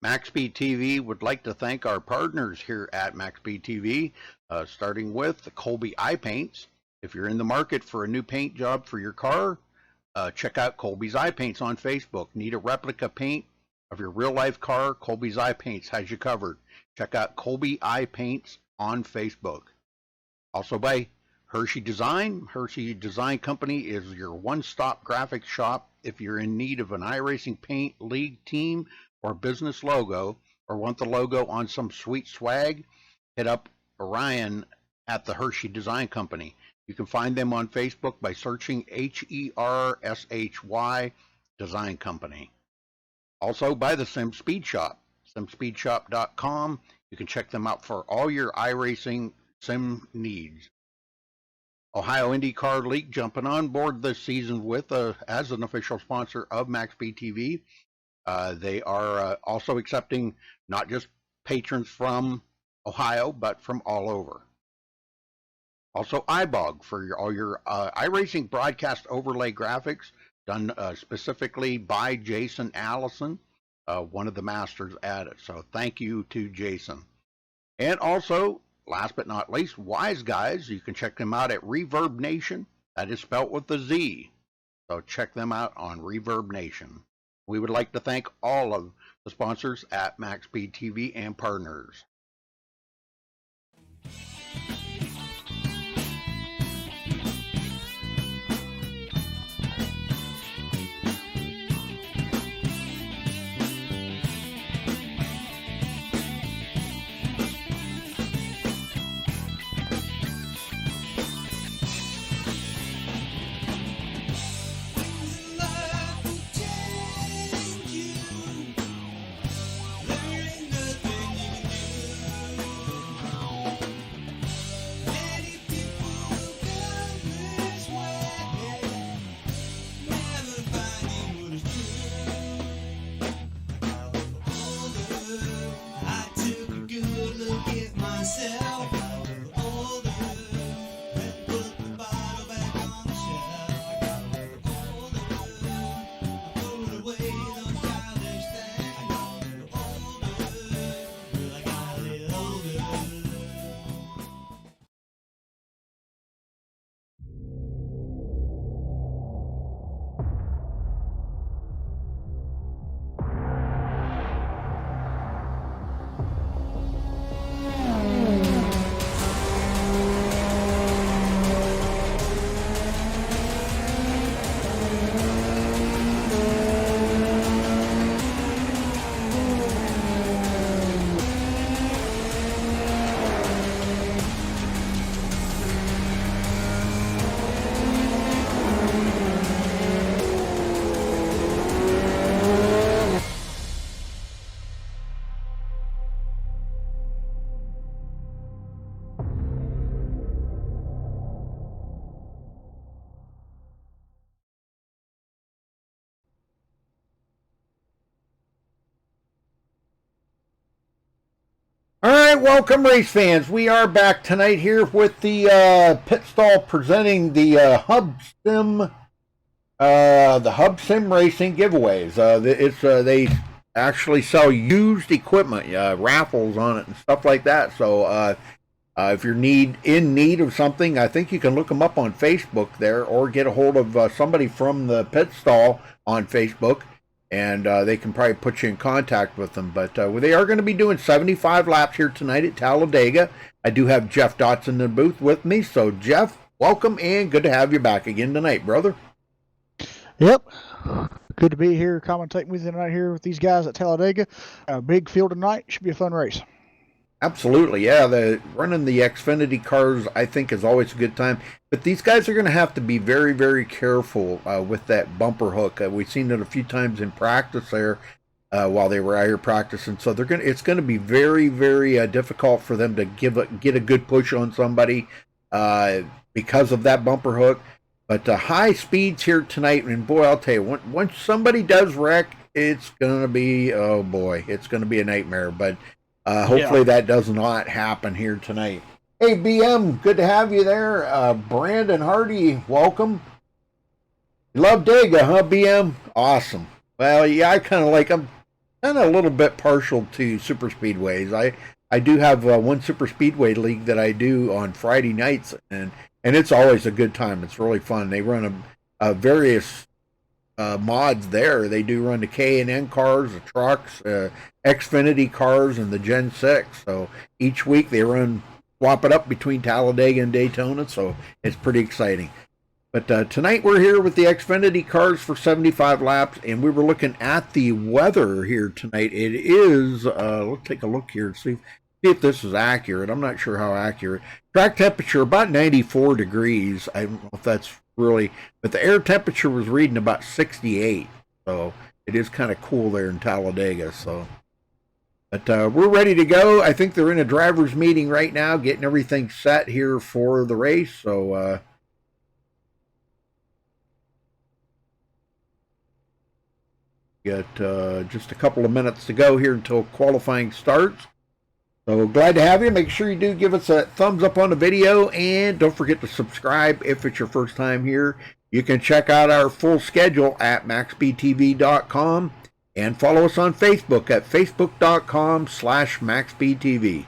MaxSpeedTV would like to thank our partners here at MaxSpeedTV, starting with the Colby Eye Paints. If you're in the market for a new paint job for your car, check out Colby's Eye Paints on Facebook. Need a replica paint of your real-life car? Colby's Eye Paints has you covered. Check out Colby Eye Paints on Facebook. Also by Hershey Design. Hershey Design Company is your one-stop graphics shop if you're in need of an iRacing paint, league, team, or business logo, or want the logo on some sweet swag. Hit up Orion at the Hershey Design Company. You can find them on Facebook by searching HERSHY Design Company. Also by the Sim Speed Shop, simspeedshop.com. You can check them out for all your iRacing sim needs. Ohio IndyCar League jumping on board this season with as an official sponsor of MaxSpeedTV. They are also accepting not just patrons from Ohio, but from all over. Also, iBog for all your iRacing broadcast overlay graphics done specifically by Jason Allison, one of the masters at it. So thank you to Jason. And also, last but not least, Wise Guys. You can check them out at Reverb Nation. That is spelt with a Z. So check them out on Reverb Nation. We would like to thank all of the sponsors at MaxSpeedTV and partners. All right, welcome race fans. We are back tonight here with the pit stall presenting the Hub Sim Racing giveaways. They actually sell used equipment, raffles on it and stuff like that. So if you're in need of something, I think you can look them up on Facebook there, or get a hold of somebody from the pit stall on Facebook. And they can probably put you in contact with them. But they are going to be doing 75 laps here tonight at Talladega. I do have Jeff Dotson in the booth with me. So, Jeff, welcome and good to have you back again tonight, brother. Yep. Good to be here commentating with you tonight here with these guys at Talladega. A big field tonight. Should be a fun race. Absolutely, yeah. Running the Xfinity cars, I think, is always a good time. But these guys are going to have to be very, very careful with that bumper hook. We've seen it a few times in practice there while they were out here practicing. So it's going to be very, very difficult for them to get a good push on somebody because of that bumper hook. But high speeds here tonight, and boy, I'll tell you, once somebody does wreck, it's going to be, oh boy, it's going to be a nightmare. But hopefully that does not happen here tonight. Hey, BM, good to have you there. Brandon Hardy, welcome. Love Dega, huh, BM? Awesome. Well, yeah, I kind of like him. kind of a little bit partial to super speedways. I do have one super speedway league that I do on Friday nights, and it's always a good time. It's really fun. They run a various mods there. They do run the K&N cars, the trucks, Xfinity cars, and the Gen 6. So each week they swap it up between Talladega and Daytona. So it's pretty exciting. But tonight we're here with the Xfinity cars for 75 laps, and we were looking at the weather here tonight. It is, let's take a look here and see if this is accurate. I'm not sure how accurate. Track temperature about 94 degrees. I don't know if that's really, but the air temperature was reading about 68. So it is kind of cool there in Talladega. So, but we're ready to go. I think they're in a driver's meeting right now, getting everything set here for the race. So, got just a couple of minutes to go here until qualifying starts. So glad to have you. Make sure you do give us a thumbs up on the video, and don't forget to subscribe if it's your first time here. You can check out our full schedule at MaxSpeedTV.com and follow us on Facebook at Facebook.com/MaxSpeedTV.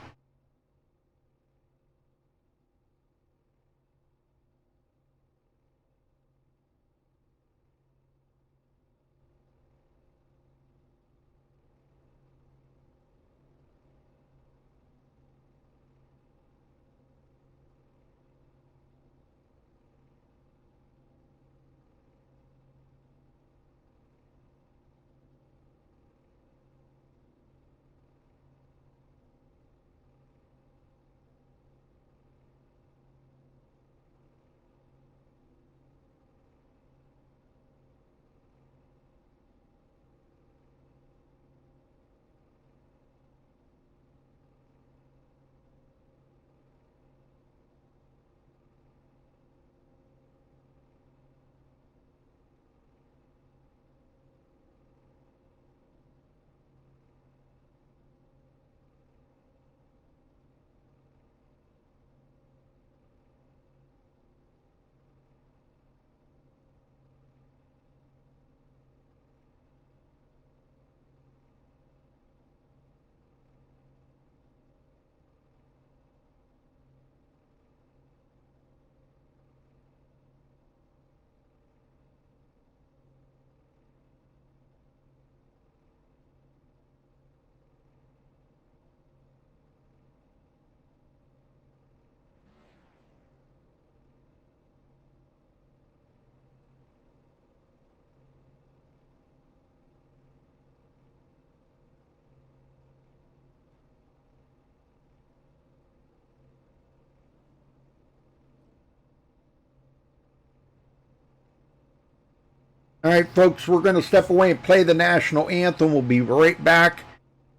All right, folks, we're going to step away and play the national anthem. We'll be right back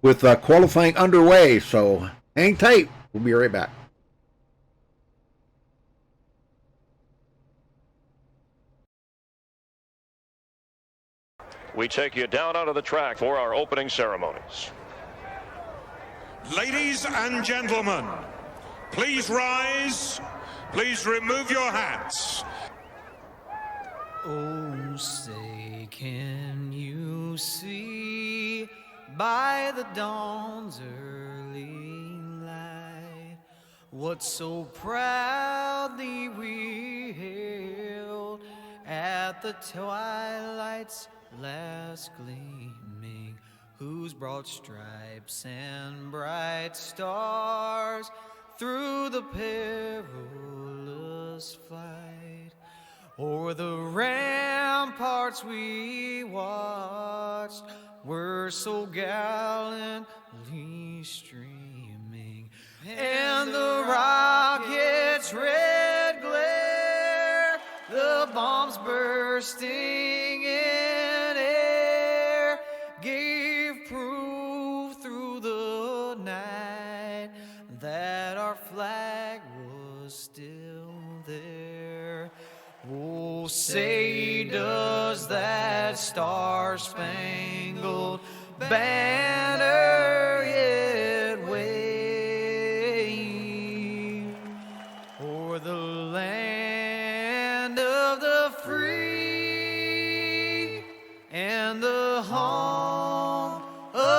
with qualifying underway. So hang tight. We'll be right back. We take you down onto the track for our opening ceremonies. Ladies and gentlemen, please rise. Please remove your hats. Oh, say, can you see by the dawn's early light what so proudly we hailed at the twilight's last gleaming, whose broad stripes and bright stars through the perilous fight o'er the ramparts we watched were so gallantly streaming, and the rocket's red glare, the bombs bursting in air, gave proof through the night that our flag was still there. Oh, say, does that star-spangled banner yet wave o'er the land of the free and the home of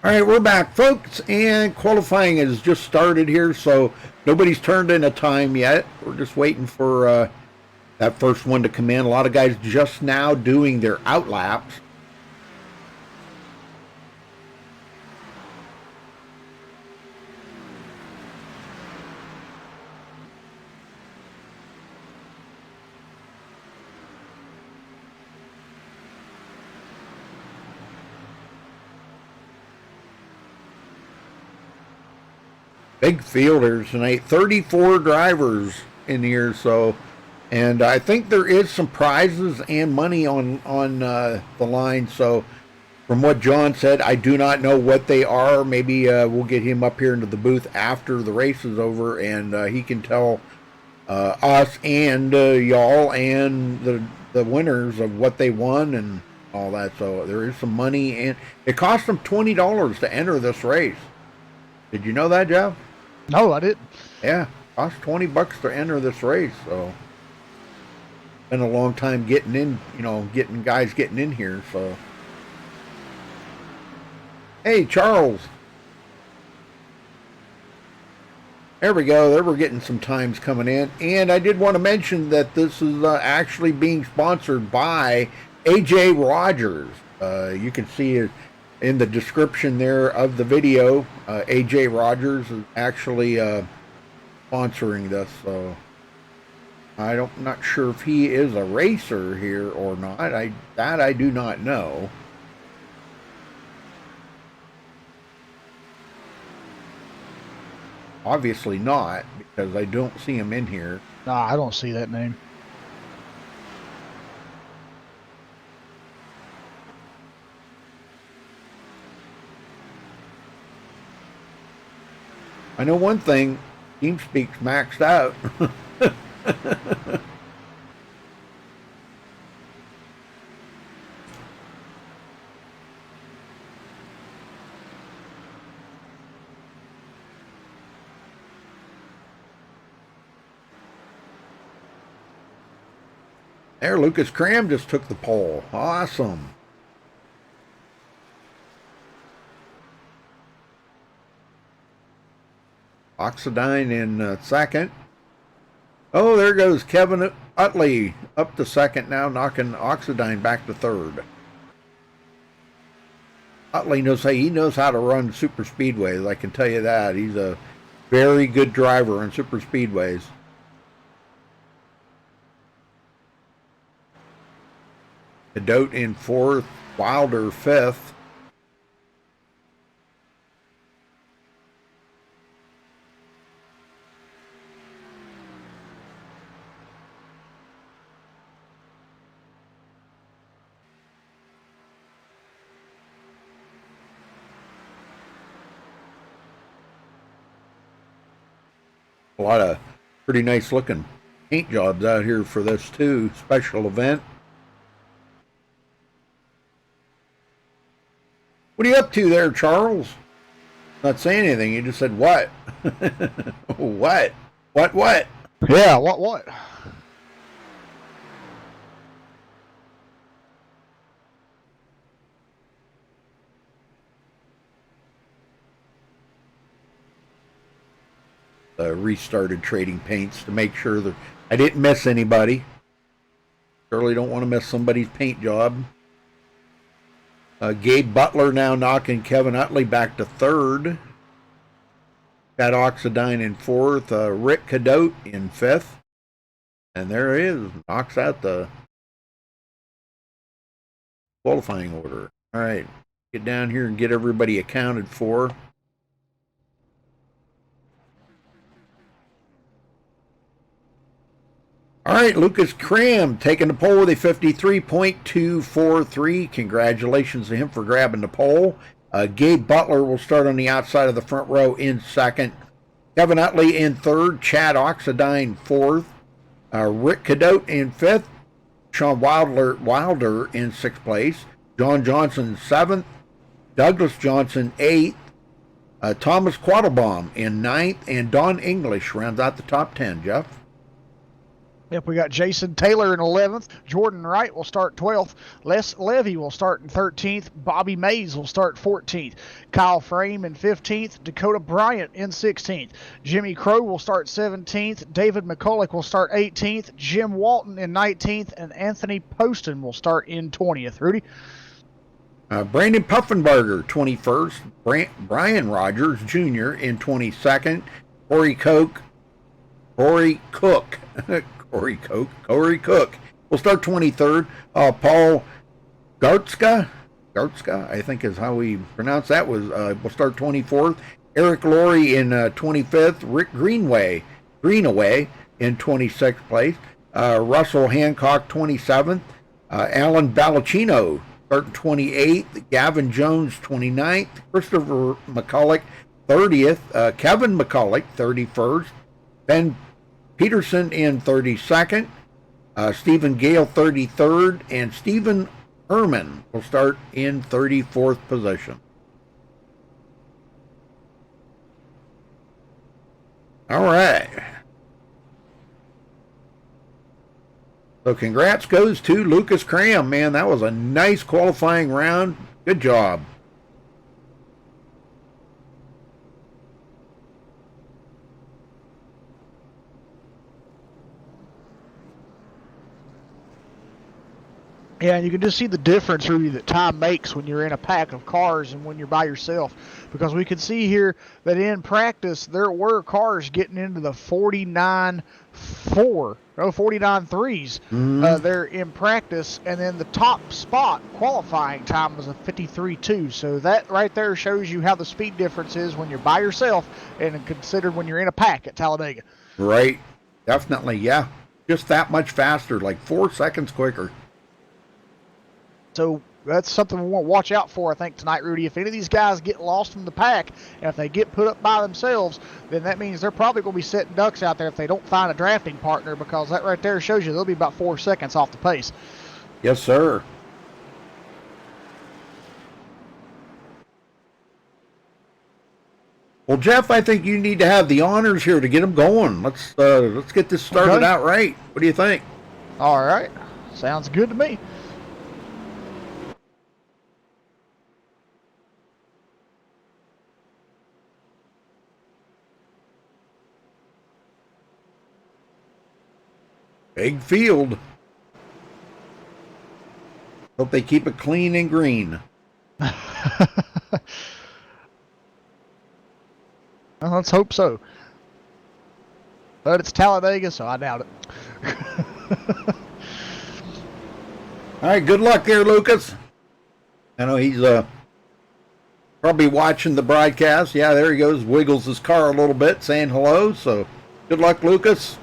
All right, we're back, folks, and qualifying has just started here, so nobody's turned in a time yet. We're just waiting for that first one to come in. A lot of guys just now doing their out laps. Big fielders tonight, 34 drivers in here, so, and I think there is some prizes and money on the line. So from what John said, I do not know what they are. Maybe we'll get him up here into the booth after the race is over, and he can tell us and y'all and the winners of what they won and all that. So there is some money, and it cost them $20 to enter this race. Did you know that, Jeff? No, I didn't. Yeah, cost $20 to enter this race. So been a long time getting in, getting guys getting in here. So hey, Charles. There we go. There we're getting some times coming in. And I did want to mention that this is actually being sponsored by AJ Rogers. You can see it in the description there of the video. AJ Rogers is actually sponsoring this, so I'm not sure if he is a racer here or not. I do not know. Obviously not, because I don't see him in here. Nah, I don't see that name. I know one thing, TeamSpeak's maxed out. There, Lucas Cram just took the pole. Awesome. Oxidine in second. Oh, there goes Kevin Utley up to second now, knocking Oxidine back to third. Utley knows how to run super speedways. I can tell you that. He's a very good driver on super speedways. Cadote in fourth, Wilder fifth. A lot of pretty nice looking paint jobs out here for this too, special event. What are you up to there, Charles? Not saying anything, you just said what? What? What? Yeah, what? Restarted trading paints to make sure that I didn't miss anybody. Surely don't want to miss somebody's paint job. Gabe Butler now knocking Kevin Utley back to third. Got Oxidine in fourth. Rick Cadote in fifth. And there he is. Knocks out the qualifying order. All right. Get down here and get everybody accounted for. All right, Lucas Cram taking the pole with a 53.243. Congratulations to him for grabbing the pole. Gabe Butler will start on the outside of the front row in second. Kevin Utley in third. Chad Oxidine fourth. Rick Cadote in fifth. Sean Wilder in sixth place. John Johnson seventh. Douglas Johnson eighth. Thomas Quattlebaum in ninth. And Don English rounds out the top 10, Jeff. Yep, we got Jason Taylor in 11th. Jordan Wright will start 12th. Les Levy will start in 13th. Bobby Mays will start 14th. Kyle Frame in 15th. Dakota Bryant in 16th. Jimmy Crow will start 17th. David McCulloch will start 18th. Jim Walton in 19th. And Anthony Poston will start in 20th. Rudy? Brandon Puffenbarger, 21st. Brian Rogers Jr. in 22nd. Corey Cook will start 23rd. Paul Gartzka, I think is how we pronounce that, will start 24th. Eric Laurie in 25th. Rick Greenaway in 26th place. Russell Hancock 27th. Alan Ballacino starting 28th. Gavin Jones 29th. Christopher McCulloch 30th. Kevin McCulloch 31st. Ben Peterson in 32nd. Stephen Gale 33rd. And Stephen Herman will start in 34th position. All right. So congrats goes to Lucas Cram, man. That was a nice qualifying round. Good job. Yeah, and you can just see the difference really that time makes when you're in a pack of cars and when you're by yourself. Because we can see here that in practice there were cars getting into the 49.3s there in practice, and then the top spot qualifying time was a 53.2. So that right there shows you how the speed difference is when you're by yourself and considered when you're in a pack at Talladega. Right. Definitely, yeah. Just that much faster, like 4 seconds quicker. So that's something we want to watch out for, I think, tonight, Rudy. If any of these guys get lost from the pack, and if they get put up by themselves, then that means they're probably going to be setting ducks out there if they don't find a drafting partner, because that right there shows you they'll be about 4 seconds off the pace. Yes, sir. Well, Jeff, I think you need to have the honors here to get them going. Let's get this started out right. What do you think? All right. Sounds good to me. Big field. Hope they keep it clean and green. Well, let's hope so. But it's Talladega, so I doubt it. All right, good luck there, Lucas. I know he's probably watching the broadcast. Yeah, there he goes, wiggles his car a little bit, saying hello. So good luck, Lucas.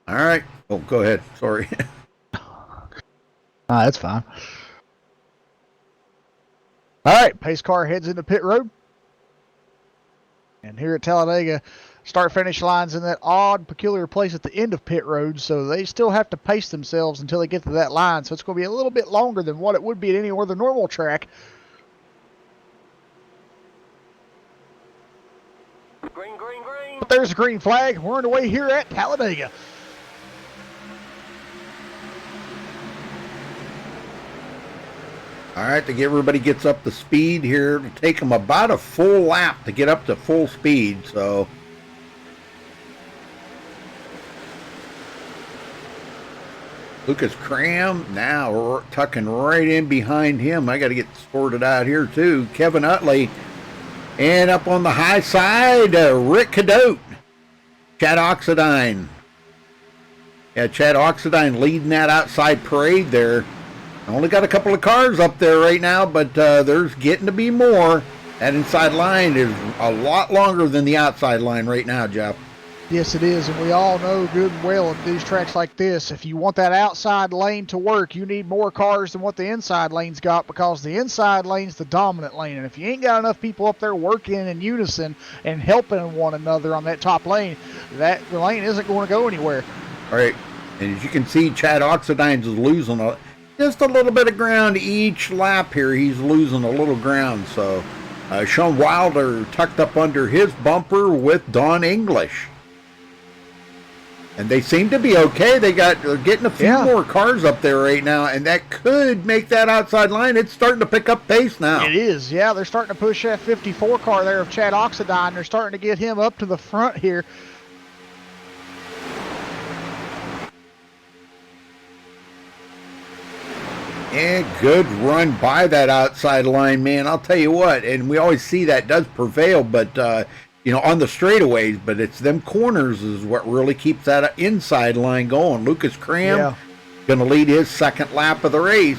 All right. Oh, go ahead. Sorry. That's fine. All right, pace car heads into pit road. And here at Talladega, start-finish line's in that odd, peculiar place at the end of pit road, so they still have to pace themselves until they get to that line. So it's going to be a little bit longer than what it would be at any other normal track. Green, green, green. But there's a green flag. We're underway here at Talladega. All right, everybody gets up to speed here. It'll take them about a full lap to get up to full speed, so. Lucas Cram now tucking right in behind him. I got to get sorted out here too. Kevin Utley. And up on the high side, Rick Cadote. Chad Oxidine. Yeah, Chad Oxidine leading that outside parade there. Only got a couple of cars up there right now, but there's getting to be more. That inside line is a lot longer than the outside line right now, Jeff. Yes, it is, and we all know good and well at these tracks like this, if you want that outside lane to work, you need more cars than what the inside lane's got, because the inside lane's the dominant lane, and if you ain't got enough people up there working in unison and helping one another on that top lane, the lane isn't going to go anywhere. All right, and as you can see, Chad Oxidine's is losing just a little bit of ground each lap here. He's losing a little ground. So Sean Wilder tucked up under his bumper with Don English. And they seem to be okay. They're getting a few more cars up there right now, and that could make that outside line. It's starting to pick up pace now. It is, yeah. They're starting to push that 54 car there of Chad Oxidine. They're starting to get him up to the front here. And good run by that outside line, man. I'll tell you what, and we always see that does prevail, but on the straightaways, but it's them corners is what really keeps that inside line going. Lucas Cram going to lead his second lap of the race.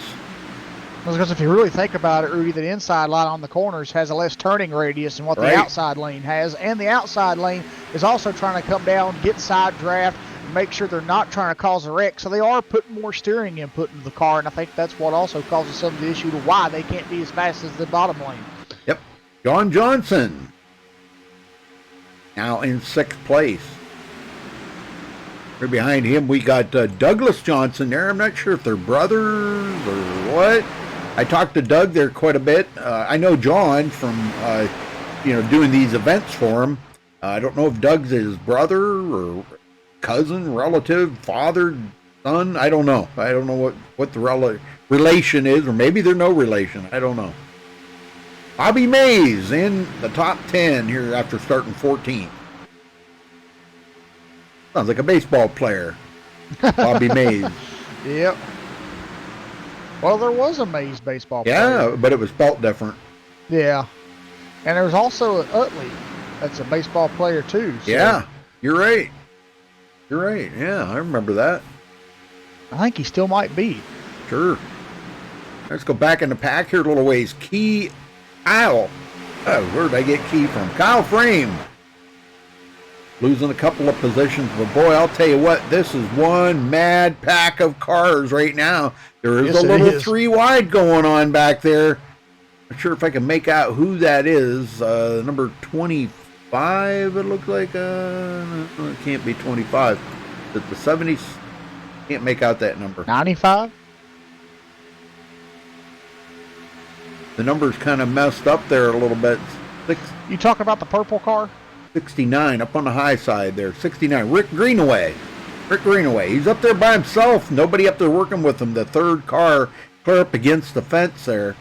Because if you really think about it, Rudy, the inside line on the corners has a less turning radius than what the outside lane has, and the outside lane is also trying to come down, get side draft, make sure they're not trying to cause a wreck. So they are putting more steering input into the car, and I think that's what also causes some of the issue to why they can't be as fast as the bottom lane. Yep. John Johnson now in 6th place. Right behind him, we got Douglas Johnson there. I'm not sure if they're brothers or what. I talked to Doug there quite a bit. I know John from, doing these events for him. I don't know if Doug's his brother or cousin, relative, father, son. I don't know. I don't know what the relation is, or maybe they're no relation. I don't know. Bobby Mays in the top 10 here after starting 14th. Sounds like a baseball player. Bobby Mays. Yep. Well, there was a Mays baseball player. Yeah, but it was spelled different. Yeah. And there's also an Utley that's a baseball player too. So yeah, you're right. You're right. Yeah, I remember that. I think he still might be. Sure. Let's go back in the pack here a little ways. Kyle. Oh, where did I get Key from? Kyle Frame. Losing a couple of positions. But boy, I'll tell you what, this is one mad pack of cars right now. There is a little 3 wide going on back there. Not sure if I can make out who that is. Number 25, it looks like. It can't be 25. Is it the 70s? Can't make out that number. 95? The number's kind of messed up there a little bit. You talking about the purple car? 69, up on the high side there. 69, Rick Greenaway. Rick Greenaway. He's up there by himself. Nobody up there working with him. The third car clear up against the fence there.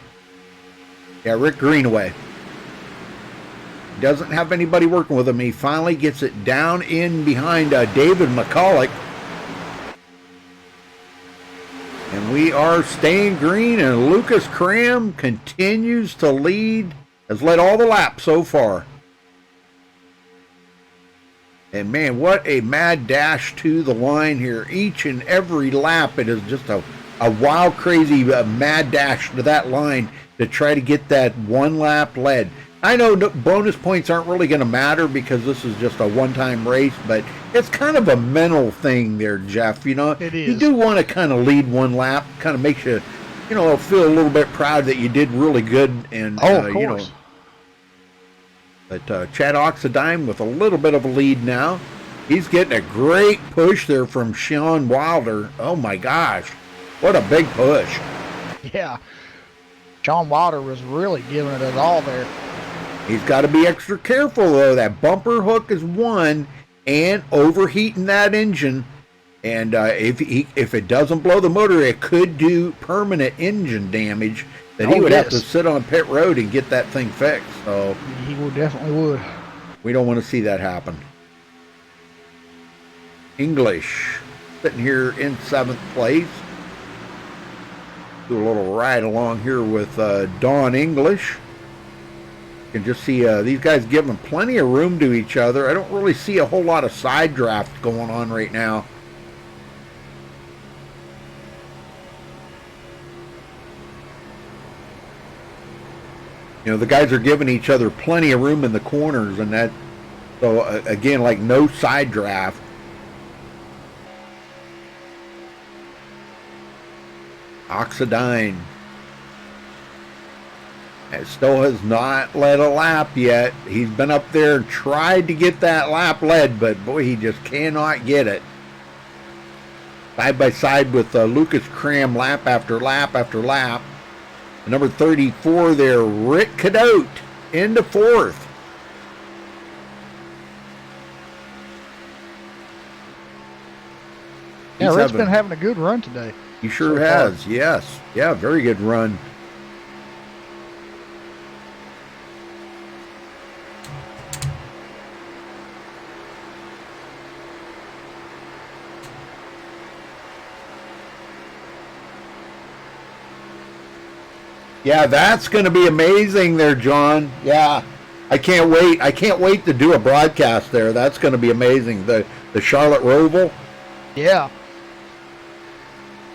Yeah, Rick Greenaway. Doesn't have anybody working with him. He finally gets it down in behind David McCulloch. And we are staying green, and Lucas Cram continues to lead, has led all the laps so far. And man, what a mad dash to the line here. Each and every lap, it is just a wild, crazy mad dash to that line to try to get that one lap lead. I know bonus points aren't really going to matter because this is just a one-time race, but it's kind of a mental thing there, Jeff. You know, it is. You do want to kind of lead one lap, kind of makes you, feel a little bit proud that you did really good. And of course. But Chad Oxidine with a little bit of a lead now. He's getting a great push there from Sean Wilder. Oh my gosh, what a big push! Yeah, Sean Wilder was really giving it his all there. He's got to be extra careful though. That bumper hook is one, and overheating that engine. And if it doesn't blow the motor, it could do permanent engine damage. That he would have to sit on pit road and get that thing fixed. So he definitely would. We don't want to see that happen. English sitting here in 7th place. Do a little ride along here with Don English. You can just see these guys giving plenty of room to each other. I don't really see a whole lot of side draft going on right now. The guys are giving each other plenty of room in the corners, and that, so again, like no side draft. Oxidine. It still has not led a lap yet. He's been up there and tried to get that lap led, but boy, he just cannot get it. side by side with Lucas Cram lap after lap after lap. Number 34 there, Rick Cadote, into fourth. Yeah, Rick's been having a good run today. He sure has, yes. Yeah, very good run. Yeah, that's going to be amazing there, John. Yeah, I can't wait. I can't wait to do a broadcast there. That's going to be amazing. The Charlotte Roval. Yeah.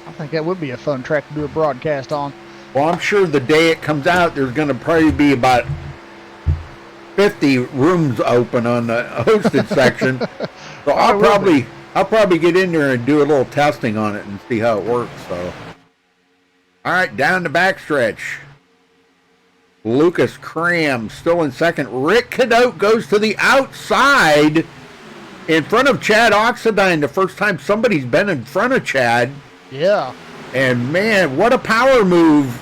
I think that would be a fun track to do a broadcast on. Well, I'm sure the day it comes out, there's going to probably be about 50 rooms open on the hosted section. So I'll probably get in there and do a little testing on it and see how it works. So, all right, down the backstretch. Lucas Cram still in second. Rick Cadote goes to the outside in front of Chad Oxidine. The first time somebody's been in front of Chad. Yeah. And man, what a power move.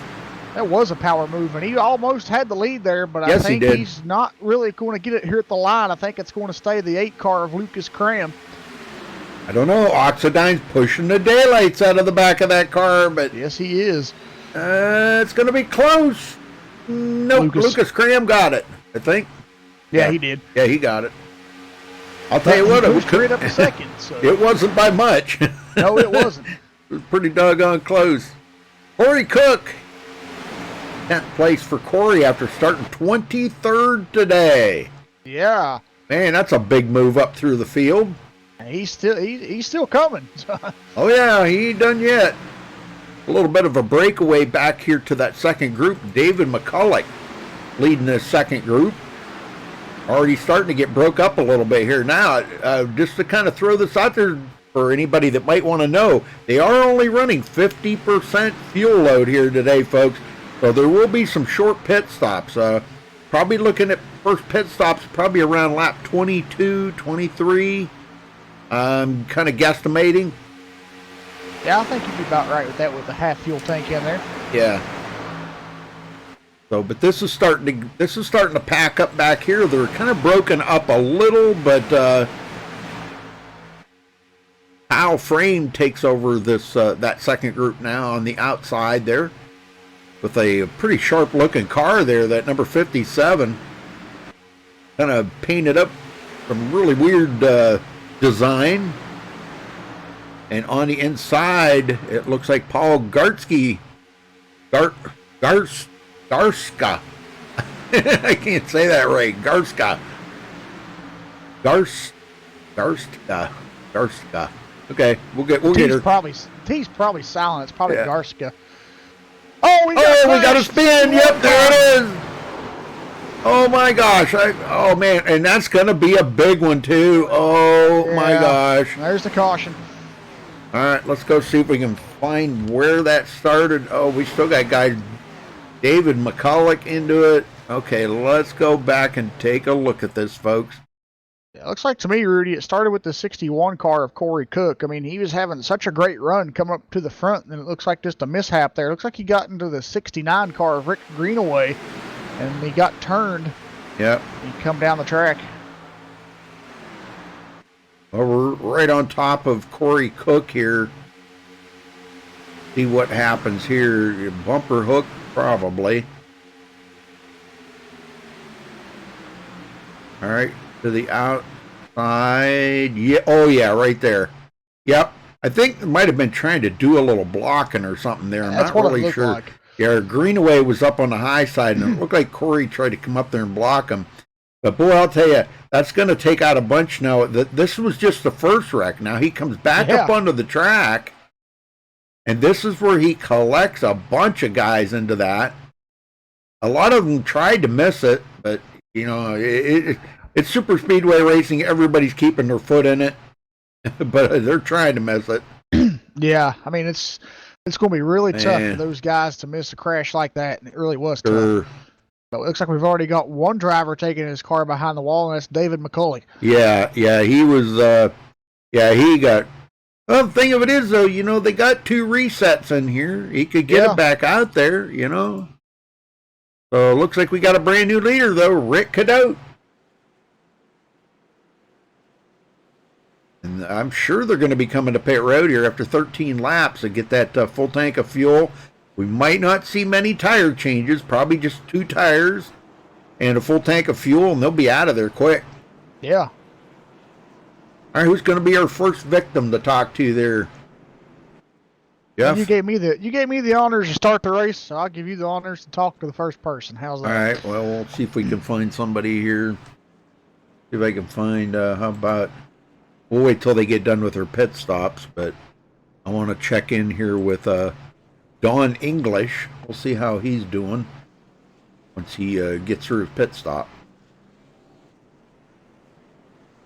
That was a power move, and he almost had the lead there, but I think he's not really going to get it here at the line. I think it's going to stay the 8 car of Lucas Cram. I don't know. Oxidine's pushing the daylights out of the back of that car, but yes, he is. It's going to be close. Nope, Lucas Cram got it, I think. Yeah, he did. Yeah, he got it. I'll tell you what, it was straight up a second. So. It wasn't by much. No, it wasn't. It was pretty doggone close. Corey Cook, 10th place for Corey after starting 23rd today. Yeah. Man, that's a big move up through the field. He's still coming. Oh yeah, he ain't done yet. A little bit of a breakaway back here to that second group. David McCulloch leading this second group. Already starting to get broke up a little bit here now. Just to kind of throw this out there for anybody that might want to know, they are only running 50% fuel load here today, folks. So there will be some short pit stops. Probably looking at first pit stops probably around lap 22, 23. I'm kind of guesstimating. Yeah, I think you'd be about right with that with the half fuel tank in there. Yeah. So, but this is starting to pack up back here. They're kind of broken up a little, but Kyle Frame takes over this that second group now on the outside there with a pretty sharp looking car there. That number 57, kind of painted up some really weird design. And on the inside, it looks like Paul Garska. I can't say that right. Garska. Okay, we'll get her. He's probably silent. It's probably Garska. Oh, we got a spin. Yep, there it is. Oh my gosh. Oh man, and that's gonna be a big one too. Oh my gosh. There's the caution. All right, let's go see if we can find where that started. Oh, we still got guys. David McCulloch into it. Okay, let's go back and take a look at this, folks. Yeah, it looks like to me, Rudy, it started with the 61 car of Corey Cook. I mean, he was having such a great run coming up to the front, and it looks like just a mishap there. It looks like he got into the 69 car of Rick Greenaway, and he got turned. Yep. He come down the track. Well, we're right on top of Corey Cook here. See what happens here. Bumper hook, probably. All right, to the outside. Yeah. Oh, yeah, right there. Yep. I think they might have been trying to do a little blocking or something there. I'm not really sure. Like. Yeah, Greenaway was up on the high side, and it looked like Corey tried to come up there and block him. But, boy, I'll tell you, that's going to take out a bunch now. This was just the first wreck. Now he comes back up onto the track, and this is where he collects a bunch of guys into that. A lot of them tried to miss it, but, you know, it's super speedway racing. Everybody's keeping their foot in it, but they're trying to miss it. Yeah, I mean, it's going to be really tough for those guys to miss a crash like that, and it really was tough. But it looks like we've already got one driver taking his car behind the wall, and that's David McCulloch. Yeah, he was. He got Well, the thing of it is, though, they got 2 resets in here. He could get Yeah. it back out there, So it looks like we got a brand new leader, though, Rick Cadote. And I'm sure they're going to be coming to pit road here after 13 laps to get that full tank of fuel. We might not see many tire changes, probably just 2 tires and a full tank of fuel, and they'll be out of there quick. Yeah. All right, who's going to be our first victim to talk to there? Jeff? You gave me the honors to start the race, so I'll give you the honors to talk to the first person. How's that? All right, well, we'll see if we can find somebody here. See if I can find, how about, we'll wait till they get done with their pit stops, but I want to check in here with Don English. We'll see how he's doing once he gets through his pit stop.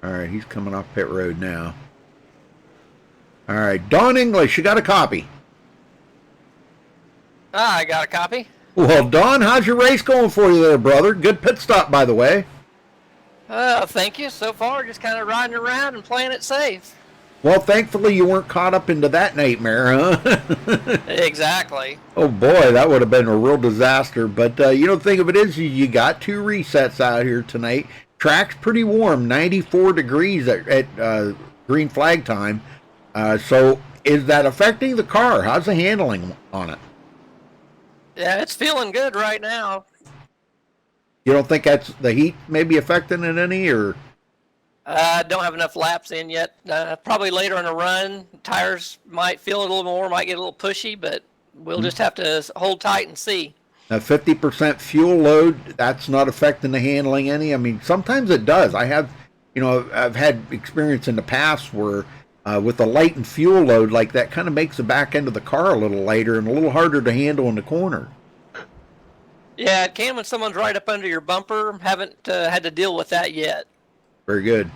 All right, he's coming off pit road now. All right, Don English, you got a copy? I got a copy. Well, Don, how's your race going for you there, brother? Good pit stop, by the way. Thank you. So far, just kind of riding around and playing it safe. Well, thankfully you weren't caught up into that nightmare, huh? Exactly. Oh boy, that would have been a real disaster. But the thing of it is, you got 2 resets out here tonight. Track's pretty warm, 94 degrees at green flag time. So is that affecting the car? How's the handling on it? Yeah, it's feeling good right now. You don't think that's the heat maybe affecting it any, or? I don't have enough laps in yet. Probably later in the run, tires might feel a little more, might get a little pushy, but we'll just have to hold tight and see. Now, 50% fuel load, that's not affecting the handling any. I mean, sometimes it does. I have, I've had experience in the past where with a light and fuel load like that kind of makes the back end of the car a little lighter and a little harder to handle in the corner. Yeah, it can when someone's right up under your bumper. Haven't had to deal with that yet. Very good.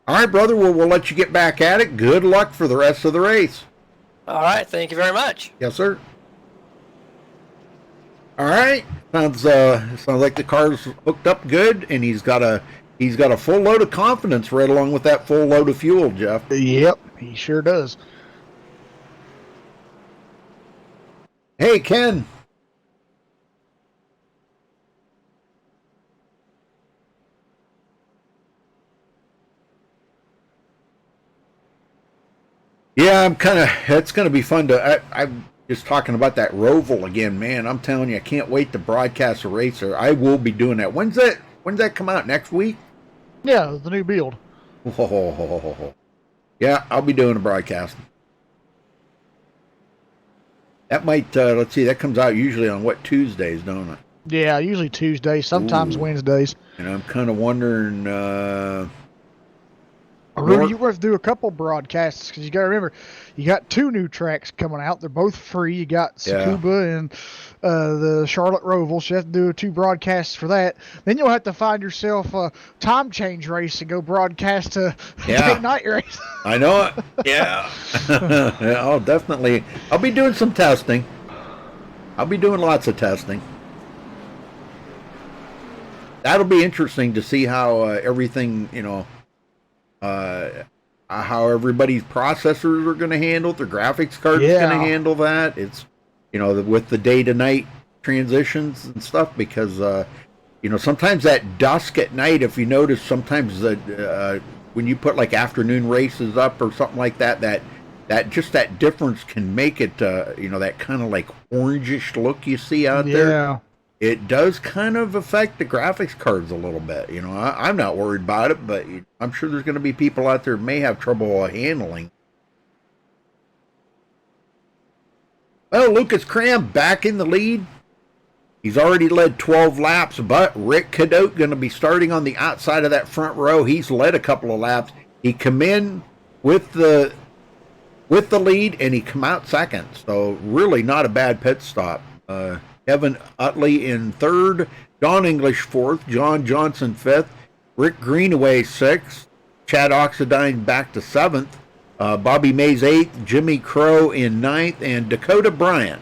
All right, brother. Well, we'll let you get back at it. Good luck for the rest of the race. All right, thank you very much. Yes, sir. All right. Sounds like the car's hooked up good, and he's got a full load of confidence right along with that full load of fuel, Jeff. Yep, he sure does. Hey, Ken. Yeah, it's going to be fun I'm just talking about that Roval again, man. I'm telling you, I can't wait to broadcast a race there. I will be doing that. When's that come out? Next week? Yeah, the new build. Oh. Yeah, I'll be doing a broadcast. That might, let's see, that comes out usually on Tuesdays, don't it? Yeah, usually Tuesdays, sometimes Wednesdays. And I'm kind of wondering, Remember, you have to do a couple broadcasts because you got to remember, you got 2 new tracks coming out. They're both free. You got Tsukuba and the Charlotte Roval. So you have to do 2 broadcasts for that. Then you'll have to find yourself a time change race and go broadcast a day night race. I know it. Yeah. Yeah, I'll definitely. I'll be doing some testing. I'll be doing lots of testing. That'll be interesting to see how everything, how everybody's processors are going to handle it, their graphics card is going to handle that. It's, with the day to night transitions and stuff, because, sometimes that dusk at night, if you notice, sometimes when you put like afternoon races up or something like that, that difference can make it, that kind of like orangish look you see out there. Yeah. It does kind of affect the graphics cards a little bit. I'm not worried about it, but I'm sure there's going to be people out there who may have trouble handling. Well, Lucas Cram back in the lead. He's already led 12 laps, but Rick Cadote going to be starting on the outside of that front row. He's led a couple of laps. He come in with the lead, and he come out second. So really not a bad pit stop. Evan Utley in third, Don English fourth, John Johnson fifth, Rick Greenaway sixth, Chad Oxidine back to seventh, Bobby Mays eighth, Jimmy Crow in ninth, and Dakota Bryant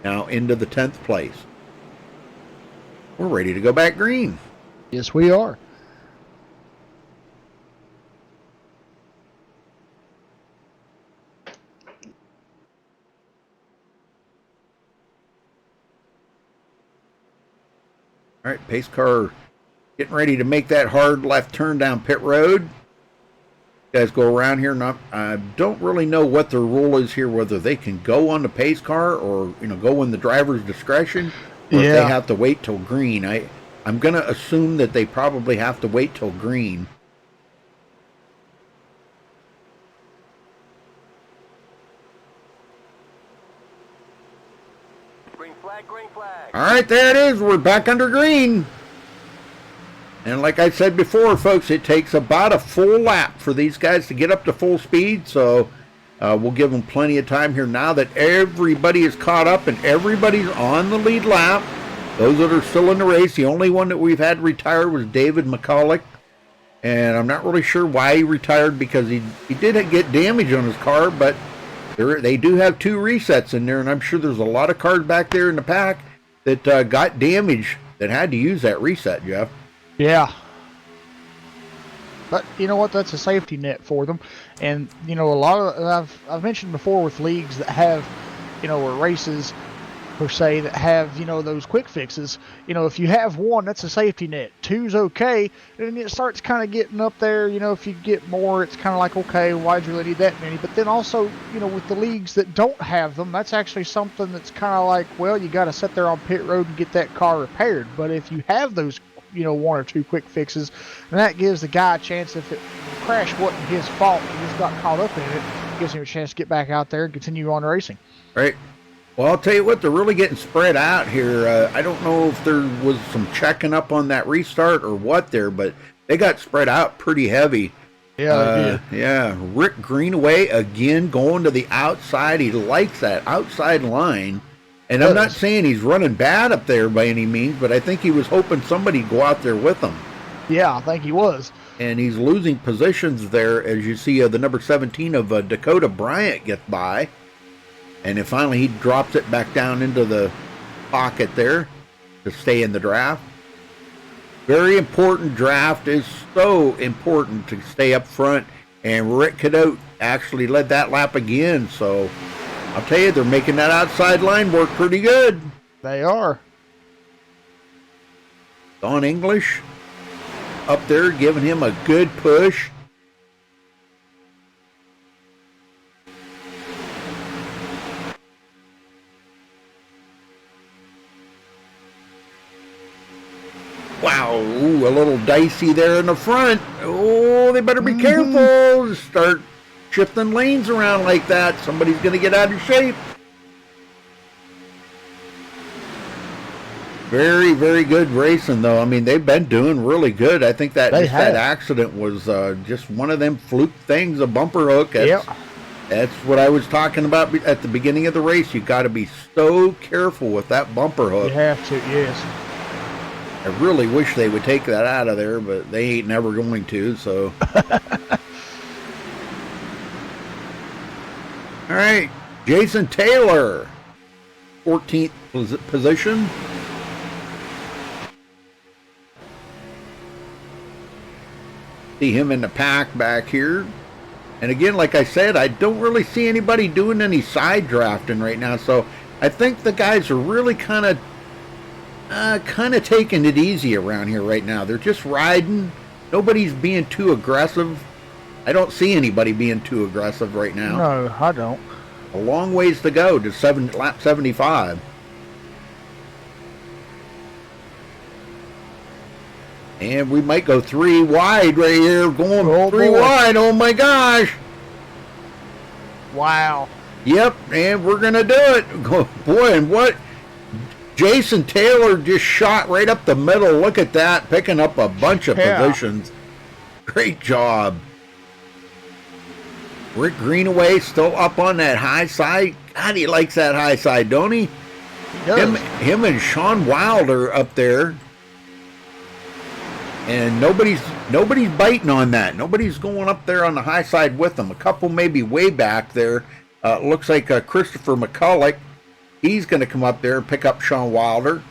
now into the 10th place. We're ready to go back green. Yes, we are. pace car getting ready to make that hard left turn down pit road. Guys go around here. I don't really know what their rule is here, whether they can go on the pace car or go in the driver's discretion, or if they have to wait till green. I'm gonna assume that they probably have to wait till green. Green flag, green flag. All right, there it is. We're back under green. And like I said before, folks, it takes about a full lap for these guys to get up to full speed. So we'll give them plenty of time here now that everybody is caught up and everybody's on the lead lap. Those that are still in the race, the only one that we've had retire was David McCulloch. And I'm not really sure why he retired, because he did get damage on his car, but they do have 2 resets in there. And I'm sure there's a lot of cars back there in the pack that got damage that had to use that reset, Jeff. Yeah. But you know what? That's a safety net for them. And, a lot of, I've mentioned before with leagues that have, or races per se that have, those quick fixes, if you have 1, that's a safety net. 2's okay. And it starts kind of getting up there, if you get more, it's kind of like, okay, why'd you really need that many? But then also, with the leagues that don't have them, that's actually something that's kind of like, well, you got to sit there on pit road and get that car repaired. But if you have those 1 or 2 quick fixes, and that gives the guy a chance, if the crash wasn't his fault, he just got caught up in it, gives him a chance to get back out there and continue on racing. Right. Well, I'll tell you what, they're really getting spread out here. I don't know if there was some checking up on that restart or what there, but they got spread out pretty heavy. Yeah, they did. Yeah, Rick Greenaway again going to the outside. He likes that outside line. And I'm not saying he's running bad up there by any means, but I think he was hoping somebody'd go out there with him. Yeah, I think he was. And he's losing positions there, as you see the number 17 of Dakota Bryant get by. And then finally he drops it back down into the pocket there to stay in the draft. Very important draft. Is so important to stay up front. And Rick Cadotte actually led that lap again, so I'll tell you, they're making that outside line work pretty good. They are. Don English up there giving him a good push. Wow, ooh, a little dicey there in the front. Oh, they better be careful. Start shifting lanes around like that. Somebody's going to get out of shape. Very, very good racing, though. I mean, they've been doing really good. I think that that accident was just one of them fluke things, a bumper hook. That's what I was talking about at the beginning of the race. You got to be so careful with that bumper hook. You have to, yes. I really wish they would take that out of there, but they ain't never going to, so. All right, Jason Taylor, 14th position. See him in the pack back here. And again, like I said, I don't really see anybody doing any side drafting right now, so I think the guys are really kind of taking it easy around here right now. They're just riding. Nobody's being too aggressive. I don't see anybody being too aggressive right now. No, I don't. A long ways to go to lap 75. And we might go 3 wide right here. Going 3 wide. Oh my gosh. Wow. Yep, and we're going to do it. Boy, and what? Jason Taylor just shot right up the middle. Look at that, picking up a bunch of positions. Great job. Rick Greenaway still up on that high side. God, he likes that high side, don't he? He does. Him and Sean Wilder up there. And nobody's biting on that. Nobody's going up there on the high side with them. A couple maybe way back there. Looks like Christopher McCulloch. He's going to come up there and pick up Sean Wilder.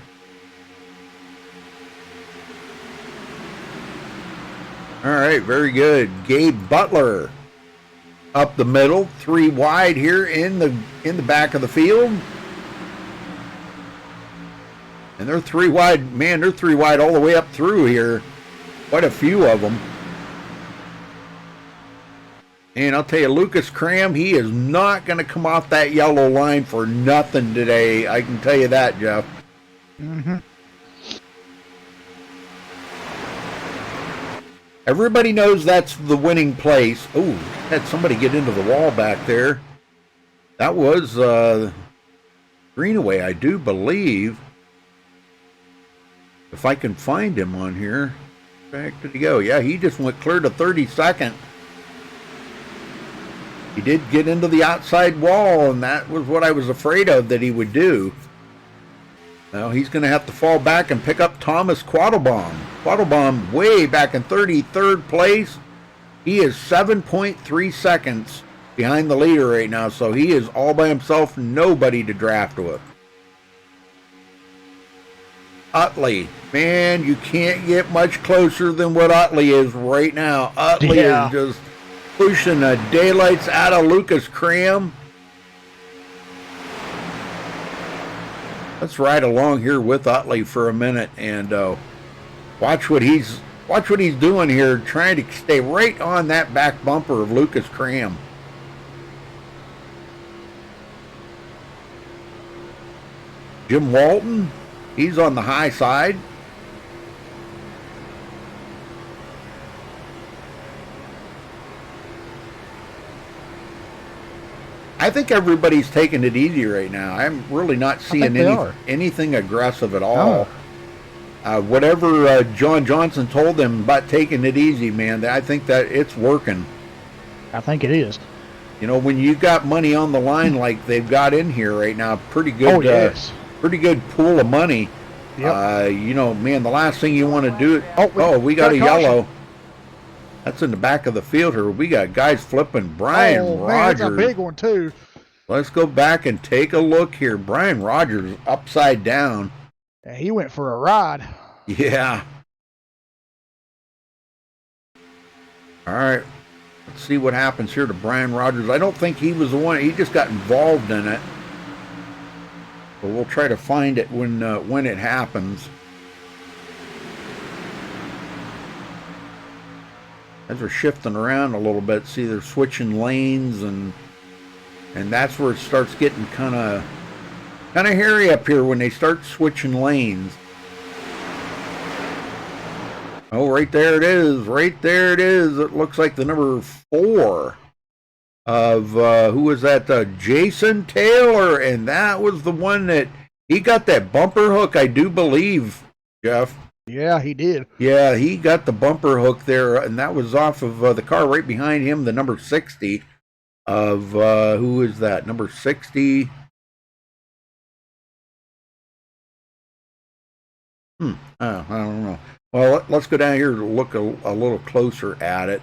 All right, very good. Gabe Butler up the middle, 3 wide here in the back of the field. And And they're 3 wide. Man, they're 3 wide all the way up through here. Quite a few of them. And I'll tell you, Lucas Cram, he is not going to come off that yellow line for nothing today. I can tell you that, Jeff. Mm-hmm. Everybody knows that's the winning place. Oh, had somebody get into the wall back there. That was Greenaway, I do believe. If I can find him on here. Back did he go? Yeah, he just went clear to 32nd. He did get into the outside wall, and that was what I was afraid of that he would do. Now he's going to have to fall back and pick up Thomas Quattlebaum. Quattlebaum way back in 33rd place. He is 7.3 seconds behind the leader right now, so he is all by himself, nobody to draft with. Utley, man, you can't get much closer than what Utley is right now. Utley is just pushing the daylights out of Lucas Cram. Let's ride along here with Utley for a minute and watch what he's doing here, trying to stay right on that back bumper of Lucas Cram. Jim Walton, he's on the high side. I think everybody's taking it easy right now. I'm really not seeing anything aggressive at all. Whatever John Johnson told them about taking it easy, man, I think that it's working. I think it is. You know, when you got money on the line like they've got in here right now, pretty good. Oh, yes. Pretty good pool of money. Yep. You know, man, the last thing you want to do. We got a yellow. That's in the back of the field here. We got guys flipping. Brian Rogers. That's a big one, too. Let's go back and take a look here. Brian Rogers upside down. Yeah, he went for a ride. Yeah. All right. Let's see what happens here to Brian Rogers. I don't think he was the one. He just got involved in it. But we'll try to find it when it happens. As they're shifting around a little bit, see they're switching lanes, and that's where it starts getting kind of hairy up here when they start switching lanes. Oh, right there it is. Right there it is. It looks like the number 4 of who was that? Jason Taylor, and that was the one that he got that bumper hook, I do believe, Jeff. Yeah, he did. Yeah, he got the bumper hook there, and that was off of the car right behind him, the number 60 of, who is that? Number 60. I don't know. Well, let's go down here to look a little closer at it.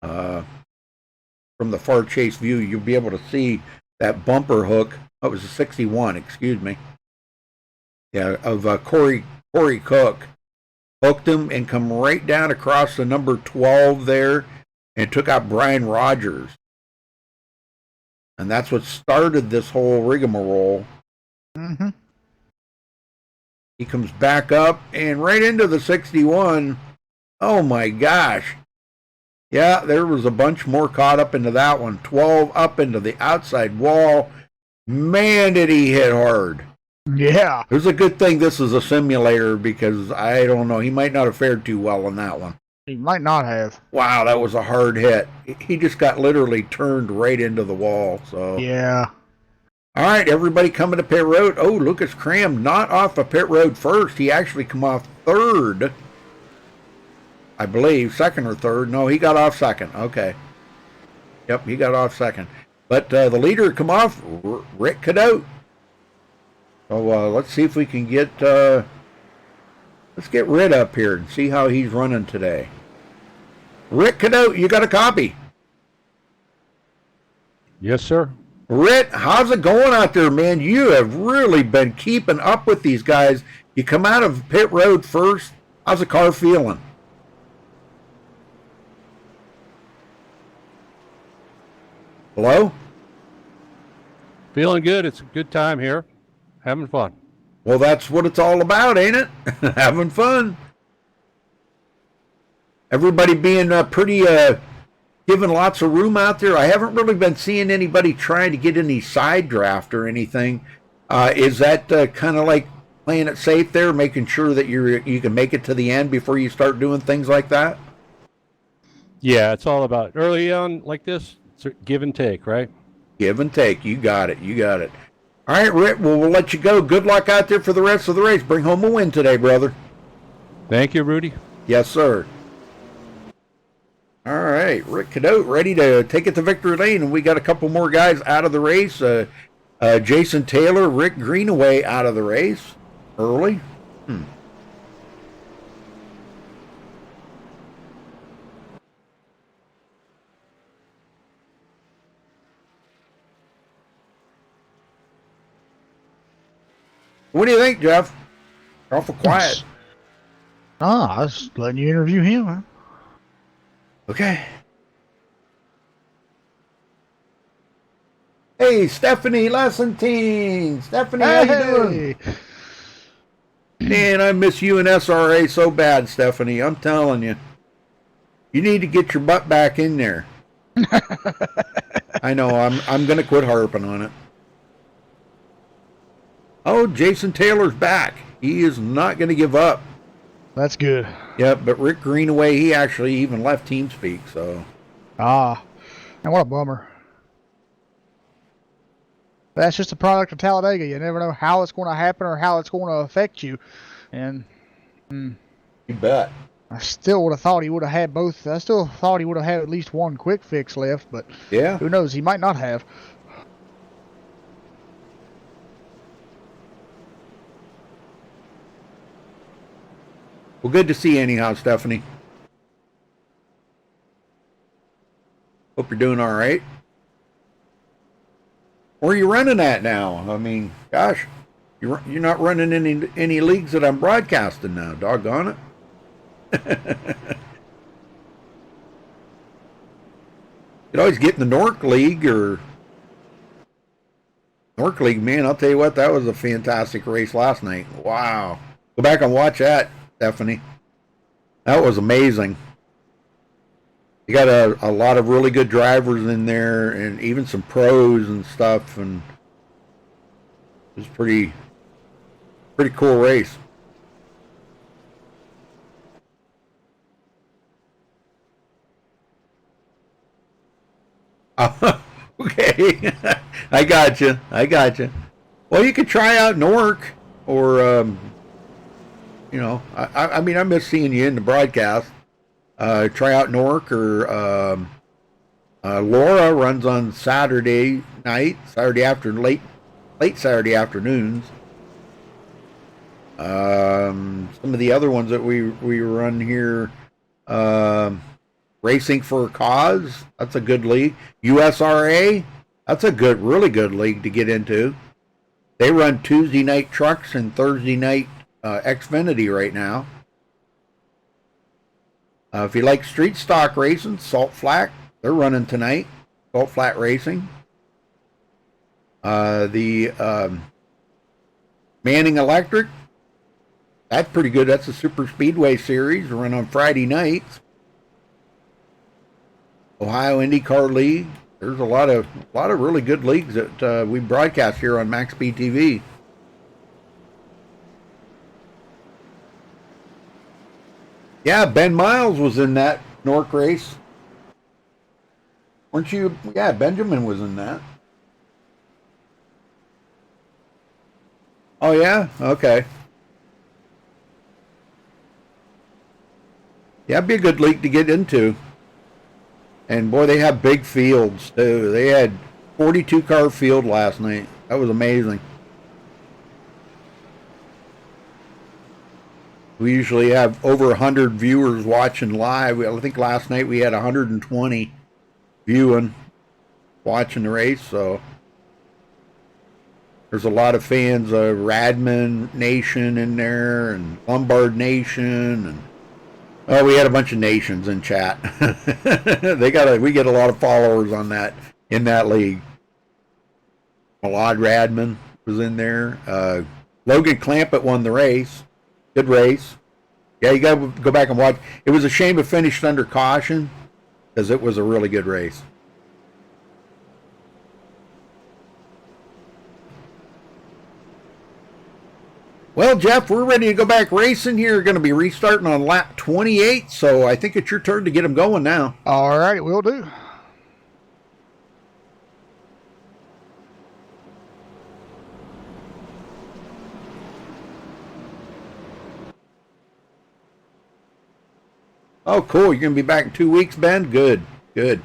From the far chase view, you'll be able to see that bumper hook. Oh, it was a 61, excuse me. Yeah, of Corey Cook. Hooked him and come right down across the number 12 there and took out Brian Rogers. And that's what started this whole rigmarole. Mm-hmm. He comes back up and right into the 61. Oh my gosh. Yeah, there was a bunch more caught up into that one. 12 up into the outside wall. Man, did he hit hard. Yeah. It was a good thing this is a simulator because I don't know. He might not have fared too well on that one. He might not have. Wow, that was a hard hit. He just got literally turned right into the wall. So yeah. All right, everybody coming to pit road. Oh, Lucas Cram not off of pit road first. He actually come off third, I believe, second or third. No, he got off second. Okay. Yep, he got off second. But the leader come off, Rick Cadote. So let's see if we can get let's get Rit up here and see how he's running today. Rick Cadote, you got a copy? Yes, sir. Rit, how's it going out there, man? You have really been keeping up with these guys. You come out of pit road first. How's the car feeling? Hello? Feeling good. It's a good time here. Having fun. Well, that's what it's all about, ain't it? Having fun. Everybody being pretty giving lots of room out there. I haven't really been seeing anybody trying to get any side draft or anything. Is that kind of like playing it safe there, making sure that you can make it to the end before you start doing things like that? Yeah, it's all about early on like this. It's a give and take, right? Give and take. You got it. You got it. All right, Rick. Well, we'll let you go. Good luck out there for the rest of the race. Bring home a win today, brother. Thank you, Rudy. Yes, sir. All right, Rick Cadote ready to take it to victory lane, and we got a couple more guys out of the race. Jason Taylor, Rick Greenaway out of the race early. What do you think, Jeff? Awful quiet. I was letting you interview him, huh? Okay. Hey, Stephanie Lessentine. Stephanie, how you doing? Man, I miss you and SRA so bad, Stephanie. I'm telling you. You need to get your butt back in there. I know, I'm going to quit harping on it. Oh, Jason Taylor's back. He is not going to give up. That's good. Yep, but Rick Greenaway, he actually even left TeamSpeak, so. And what a bummer. That's just a product of Talladega. You never know how it's going to happen or how it's going to affect you. And you bet. I still would have thought he would have had both. I still thought he would have had at least one quick fix left, but yeah, who knows? He might not have. Well, good to see you anyhow, Stephanie. Hope you're doing all right. Where are you running at now? I mean, gosh, you're not running any leagues that I'm broadcasting now. Doggone it. You'd always get in the Nork League or Nork League, man. I'll tell you what, that was a fantastic race last night. Wow. Go back and watch that, Stephanie. That was amazing. You got a lot of really good drivers in there and even some pros and stuff, and it was pretty cool race. Okay. I got you. Well, you could try out Nork or you know, I mean, I miss seeing you in the broadcast. Try out Nork or Laura runs on Saturday night, late Saturday afternoons. Some of the other ones that we run here, Racing for a Cause, that's a good league. USRA, that's a really good league to get into. They run Tuesday night trucks and Thursday night Xfinity right now. If you like street stock racing, Salt Flat, they're running tonight. Salt Flat Racing. The Manning Electric, that's pretty good. That's a super speedway series run on Friday nights. Ohio IndyCar League. There's a lot of really good leagues that we broadcast here on MaxSpeedTV. Yeah, Ben Miles was in that Nork race. Weren't you? Yeah, Benjamin was in that. Oh, yeah? Okay. Yeah, it'd be a good league to get into. And, boy, they have big fields, too. They had 42-car field last night. That was amazing. We usually have over 100 viewers watching live. I think last night we had 120 watching the race. So there's a lot of fans of Radman Nation in there and Lombard Nation, and we had a bunch of nations in chat. We get a lot of followers on that in that league. Malad Radman was in there. Logan Clampett won the race. Good race. Yeah, you got to go back and watch. It was a shame it finished under caution because it was a really good race. Well, Jeff, we're ready to go back racing here. We're going to be restarting on lap 28, so I think it's your turn to get them going now. All right, will do. Oh, cool. You're going to be back in 2 weeks, Ben? Good, good.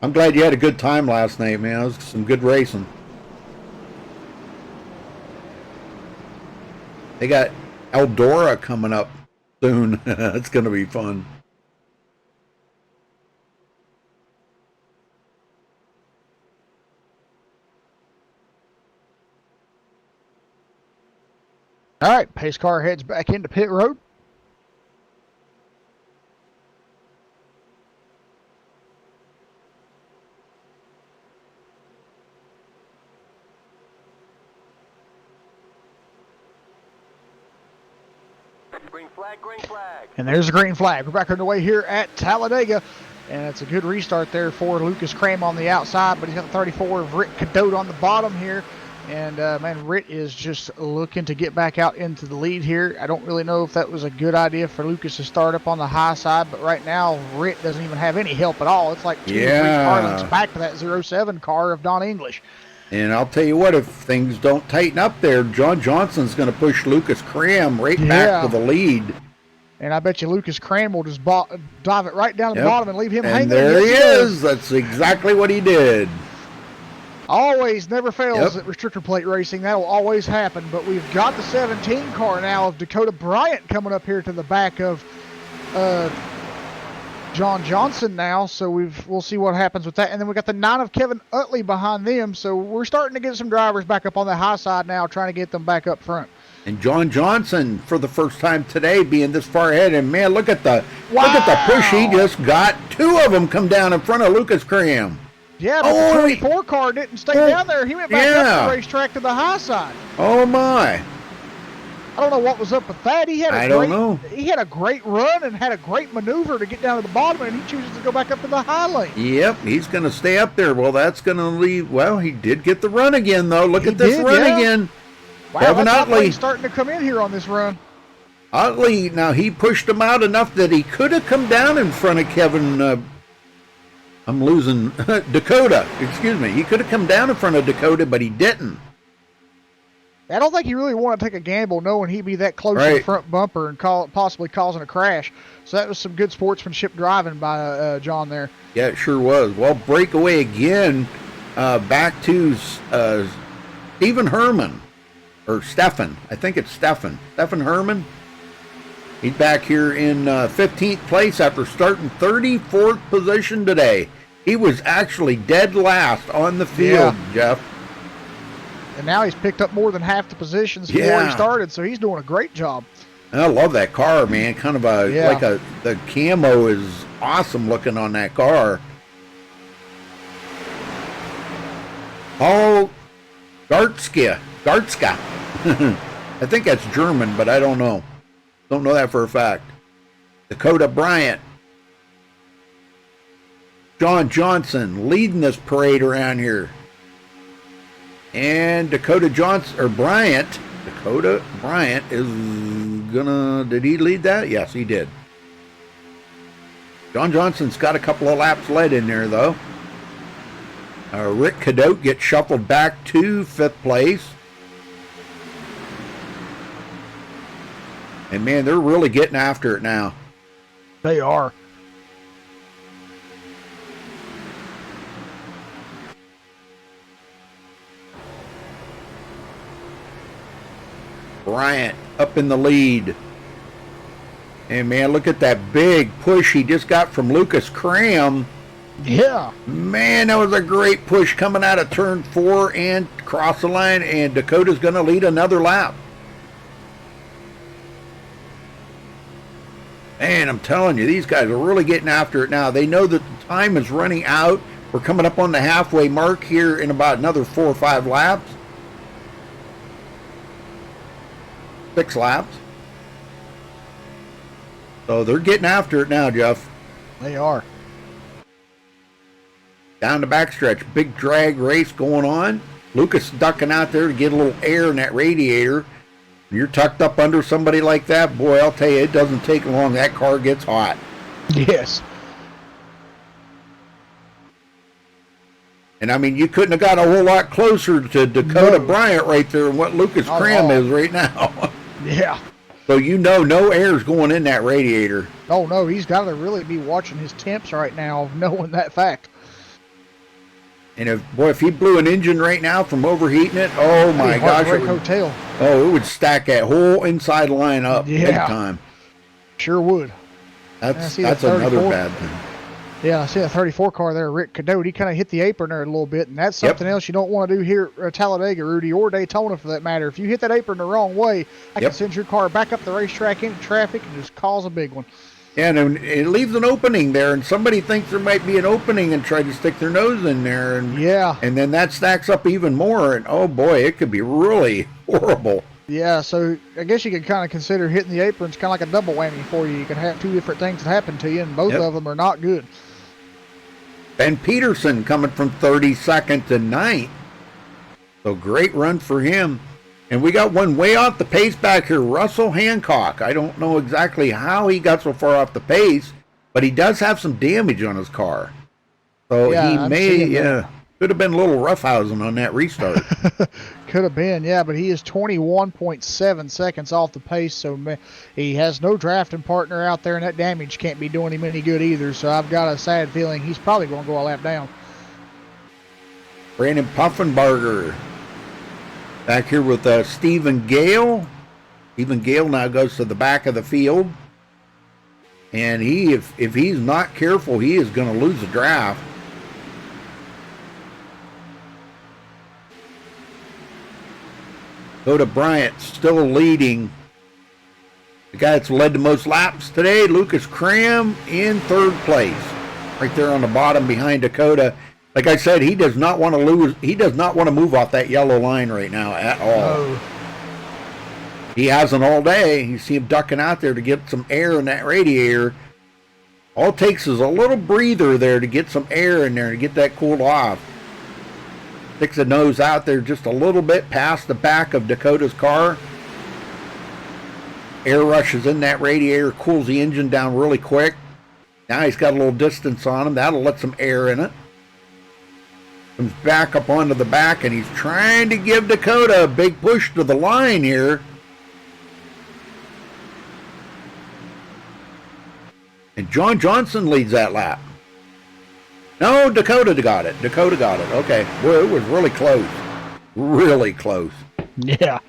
I'm glad you had a good time last night, man. It was some good racing. They got Eldora coming up soon. It's going to be fun. All right, pace car heads back into pit road. Green flag, green flag. And there's the green flag. We're back on the way here at Talladega. And it's a good restart there for Lucas Cram on the outside, but he's got the 34 of Rick Cadotte on the bottom here. And, man, Ritt is just looking to get back out into the lead here. I don't really know if that was a good idea for Lucas to start up on the high side, but right now Ritt doesn't even have any help at all. It's like 2 or 3 car lengths back to that 07 car of Don English. And I'll tell you what, if things don't tighten up there, John Johnson's going to push Lucas Cram right back to the lead. And I bet you Lucas Cram will just dive it right down to the bottom and leave him hanging. And there he is. That's exactly what he did. Always, never fails at restrictor plate racing. That'll always happen. But we've got the 17 car now of Dakota Bryant coming up here to the back of John Johnson now. So we'll see what happens with that. And then we got the 9 of Kevin Utley behind them. So we're starting to get some drivers back up on the high side now, trying to get them back up front. And John Johnson, for the first time today, being this far ahead. And man, look at the push he just got. 2 of them come down in front of Lucas Cram. Yeah, but the 24 car didn't stay down there. He went back up the racetrack to the high side. Oh my! I don't know what was up with that. He had a great run and had a great maneuver to get down to the bottom, and he chooses to go back up to the high lane. Yep, he's going to stay up there. Well, that's going to leave. Well, he did get the run again, though. Look at this run again. Wow, Kevin Utley starting to come in here on this run. Utley, now he pushed him out enough that he could have come down in front of Kevin. I'm losing Dakota. Excuse me. He could have come down in front of Dakota, but he didn't. I don't think he really wanted to take a gamble knowing he'd be that close to the front bumper and possibly causing a crash. So that was some good sportsmanship driving by John there. Yeah, it sure was. Well, breakaway again back to Stephen Herman. Or Stefan. I think it's Stefan. Stefan Herman. He's back here in 15th place after starting 34th position today. He was actually dead last on the field, Jeff. And now he's picked up more than half the positions before he started, so he's doing a great job. I love that car, man. Kind of the camo is awesome looking on that car. Paul Gartzka. I think that's German, but I don't know. Don't know that for a fact. Dakota Bryant. John Johnson leading this parade around here. And Dakota Bryant is gonna, did he lead that? Yes, he did. John Johnson's got a couple of laps led in there, though. Rick Cadotte gets shuffled back to 5th place. And man, they're really getting after it now. They are. Bryant up in the lead. And man, look at that big push he just got from Lucas Cram. Yeah. Man, that was a great push coming out of turn 4 and cross the line, and Dakota's going to lead another lap. Man, I'm telling you, these guys are really getting after it now. They know that the time is running out. We're coming up on the halfway mark here in about another 4 or 5 laps. 6 laps. So they're getting after it now, Jeff. They are. Down the backstretch, big drag race going on. Lucas ducking out there to get a little air in that radiator. You're tucked up under somebody like that, boy, I'll tell you, it doesn't take long. That car gets hot. Yes. And I mean, you couldn't have got a whole lot closer to Dakota Bryant right there than what Lucas Cram is right now. Yeah. So you know no air's going in that radiator. Oh, no, he's got to really be watching his temps right now, knowing that fact. And if he blew an engine right now from overheating it, oh my gosh. Hotel. Oh, it would stack that whole inside line up big time. Sure would. That's another bad thing. Yeah, I see that 34 car there, Rick Cadote. He kind of hit the apron there a little bit, and that's something else you don't want to do here at Talladega, Rudy, or Daytona for that matter. If you hit that apron the wrong way, I can send your car back up the racetrack into traffic and just cause a big one. Yeah, and it leaves an opening there, and somebody thinks there might be an opening and try to stick their nose in there. And then that stacks up even more, and oh boy, it could be really horrible. Yeah, so I guess you could kind of consider hitting the aprons kind of like a double whammy for you. You can have two different things that happen to you, and both of them are not good. Ben Peterson coming from 32nd to 9th. So great run for him. And we got one way off the pace back here, Russell Hancock. I don't know exactly how he got so far off the pace, but he does have some damage on his car. So he could have been a little roughhousing on that restart. Could have been, yeah, but he is 21.7 seconds off the pace, so he has no drafting partner out there, and that damage can't be doing him any good either, so I've got a sad feeling he's probably going to go a lap down. Brandon Puffenbarger back here with Stephen Gale. Stephen Gale now goes to the back of the field, and if he's not careful, he is going to lose the draft. Dakota Bryant still leading. The guy that's led the most laps today, Lucas Cram, in 3rd place. Right there on the bottom behind Dakota. Like I said, he does not want to lose. He does not want to move off that yellow line right now at all. No. He hasn't all day. You see him ducking out there to get some air in that radiator. All it takes is a little breather there to get some air in there to get that cooled off. Sticks the nose out there just a little bit past the back of Dakota's car. Air rushes in that radiator, cools the engine down really quick. Now he's got a little distance on him. That'll let some air in it. Comes back up onto the back, and he's trying to give Dakota a big push to the line here. And John Johnson leads that lap. No, Dakota got it. Okay. Well, it was really close. Really close. Yeah.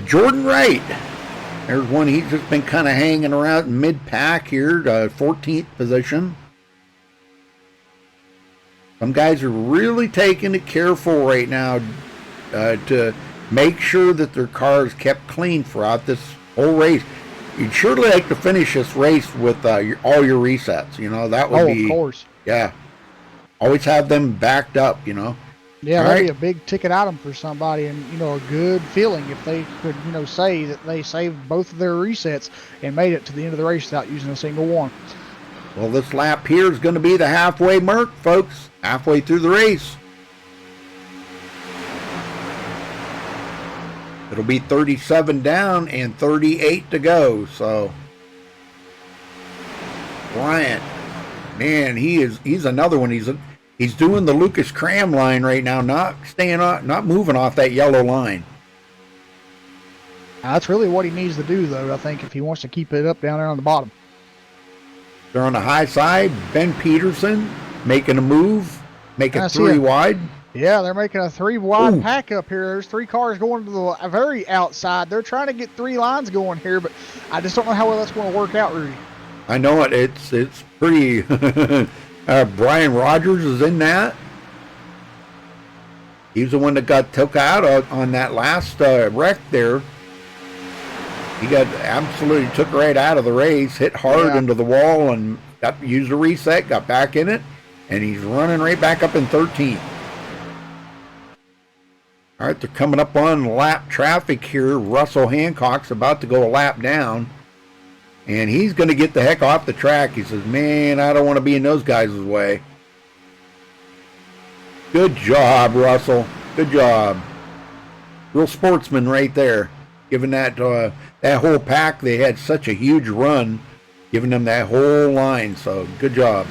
Jordan Wright. There's one he's just been kind of hanging around mid-pack here, 14th position. Some guys are really taking it careful right now to make sure that their car is kept clean throughout this whole race. You'd surely like to finish this race with all your resets. You know, that would be... of course. Yeah. Always have them backed up, you know. Yeah, that'd be a big ticket item for somebody, and, you know, a good feeling if they could, you know, say that they saved both of their resets and made it to the end of the race without using a single one. Well, this lap here is going to be the halfway mark, folks. Halfway through the race. It'll be 37 down and 38 to go. So Bryant, man, he's another one. He's doing the Lucas Cram line right now, not moving off that yellow line. That's really what he needs to do, though, I think, if he wants to keep it up down there on the bottom. They're on the high side. Ben Peterson making a move, making 3 wide. Yeah, they're making a 3 wide pack up here. There's 3 cars going to the very outside. They're trying to get 3 lines going here, but I just don't know how well that's going to work out, Rudy. I know it. It's pretty. Brian Rogers is in that. He's the one that got took out on that last wreck there. He got absolutely took right out of the race, hit hard into the wall, and used a reset, got back in it, and he's running right back up in 13th. All right, they're coming up on lap traffic here. Russell Hancock's about to go a lap down. And he's going to get the heck off the track. He says, man, I don't want to be in those guys' way. Good job, Russell. Good job. Real sportsman right there. Giving that that whole pack, they had such a huge run. Giving them that whole line. So, good job.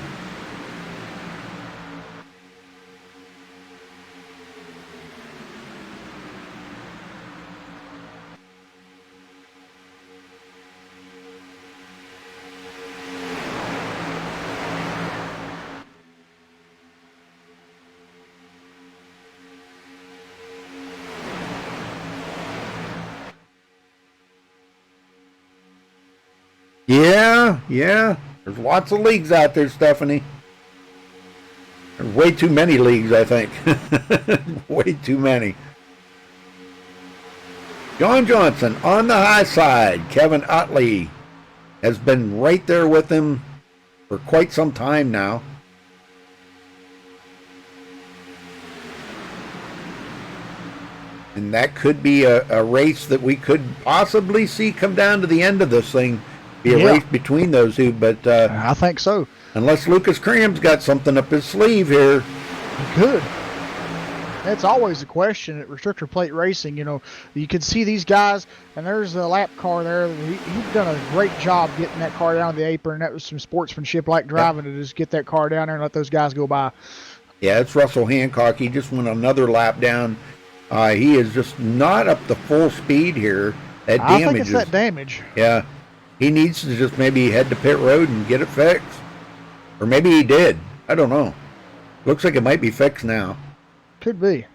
Yeah. There's lots of leagues out there, Stephanie. There's way too many leagues, I think. Way too many. John Johnson on the high side. Kevin Utley has been right there with him for quite some time now. And that could be a race that we could possibly see come down to the end of this thing. Be a race between those two, but I think so. Unless Lucas Cram's got something up his sleeve here. He could. That's always a question at restrictor plate racing. You know, you can see these guys, and there's a lap car there. He's done a great job getting that car down the apron. That was some sportsmanship like driving to just get that car down there and let those guys go by. Yeah, it's Russell Hancock. He just went another lap down. He is just not up to full speed here. That damage I think it's that damage. Yeah. He needs to just maybe head to pit road and get it fixed. Or maybe he did. I don't know. Looks like it might be fixed now. Could be.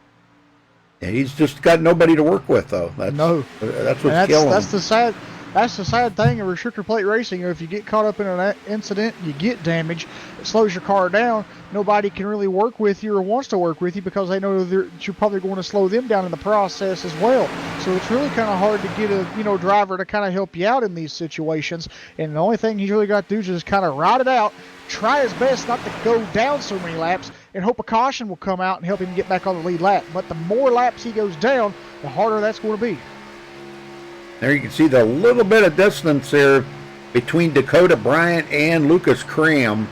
Yeah, he's just got nobody to work with, though. That's what's killing him. That's the sad thing of restrictor plate racing. If you get caught up in an incident, you get damage, it slows your car down. Nobody can really work with you or wants to work with you because they know that you're probably going to slow them down in the process as well. So it's really kind of hard to get a driver to kind of help you out in these situations. And the only thing he's really got to do is just kind of ride it out, try his best not to go down so many laps, and hope a caution will come out and help him get back on the lead lap. But the more laps he goes down, the harder that's going to be. There you can see the little bit of distance there between Dakota Bryant and Lucas Cram.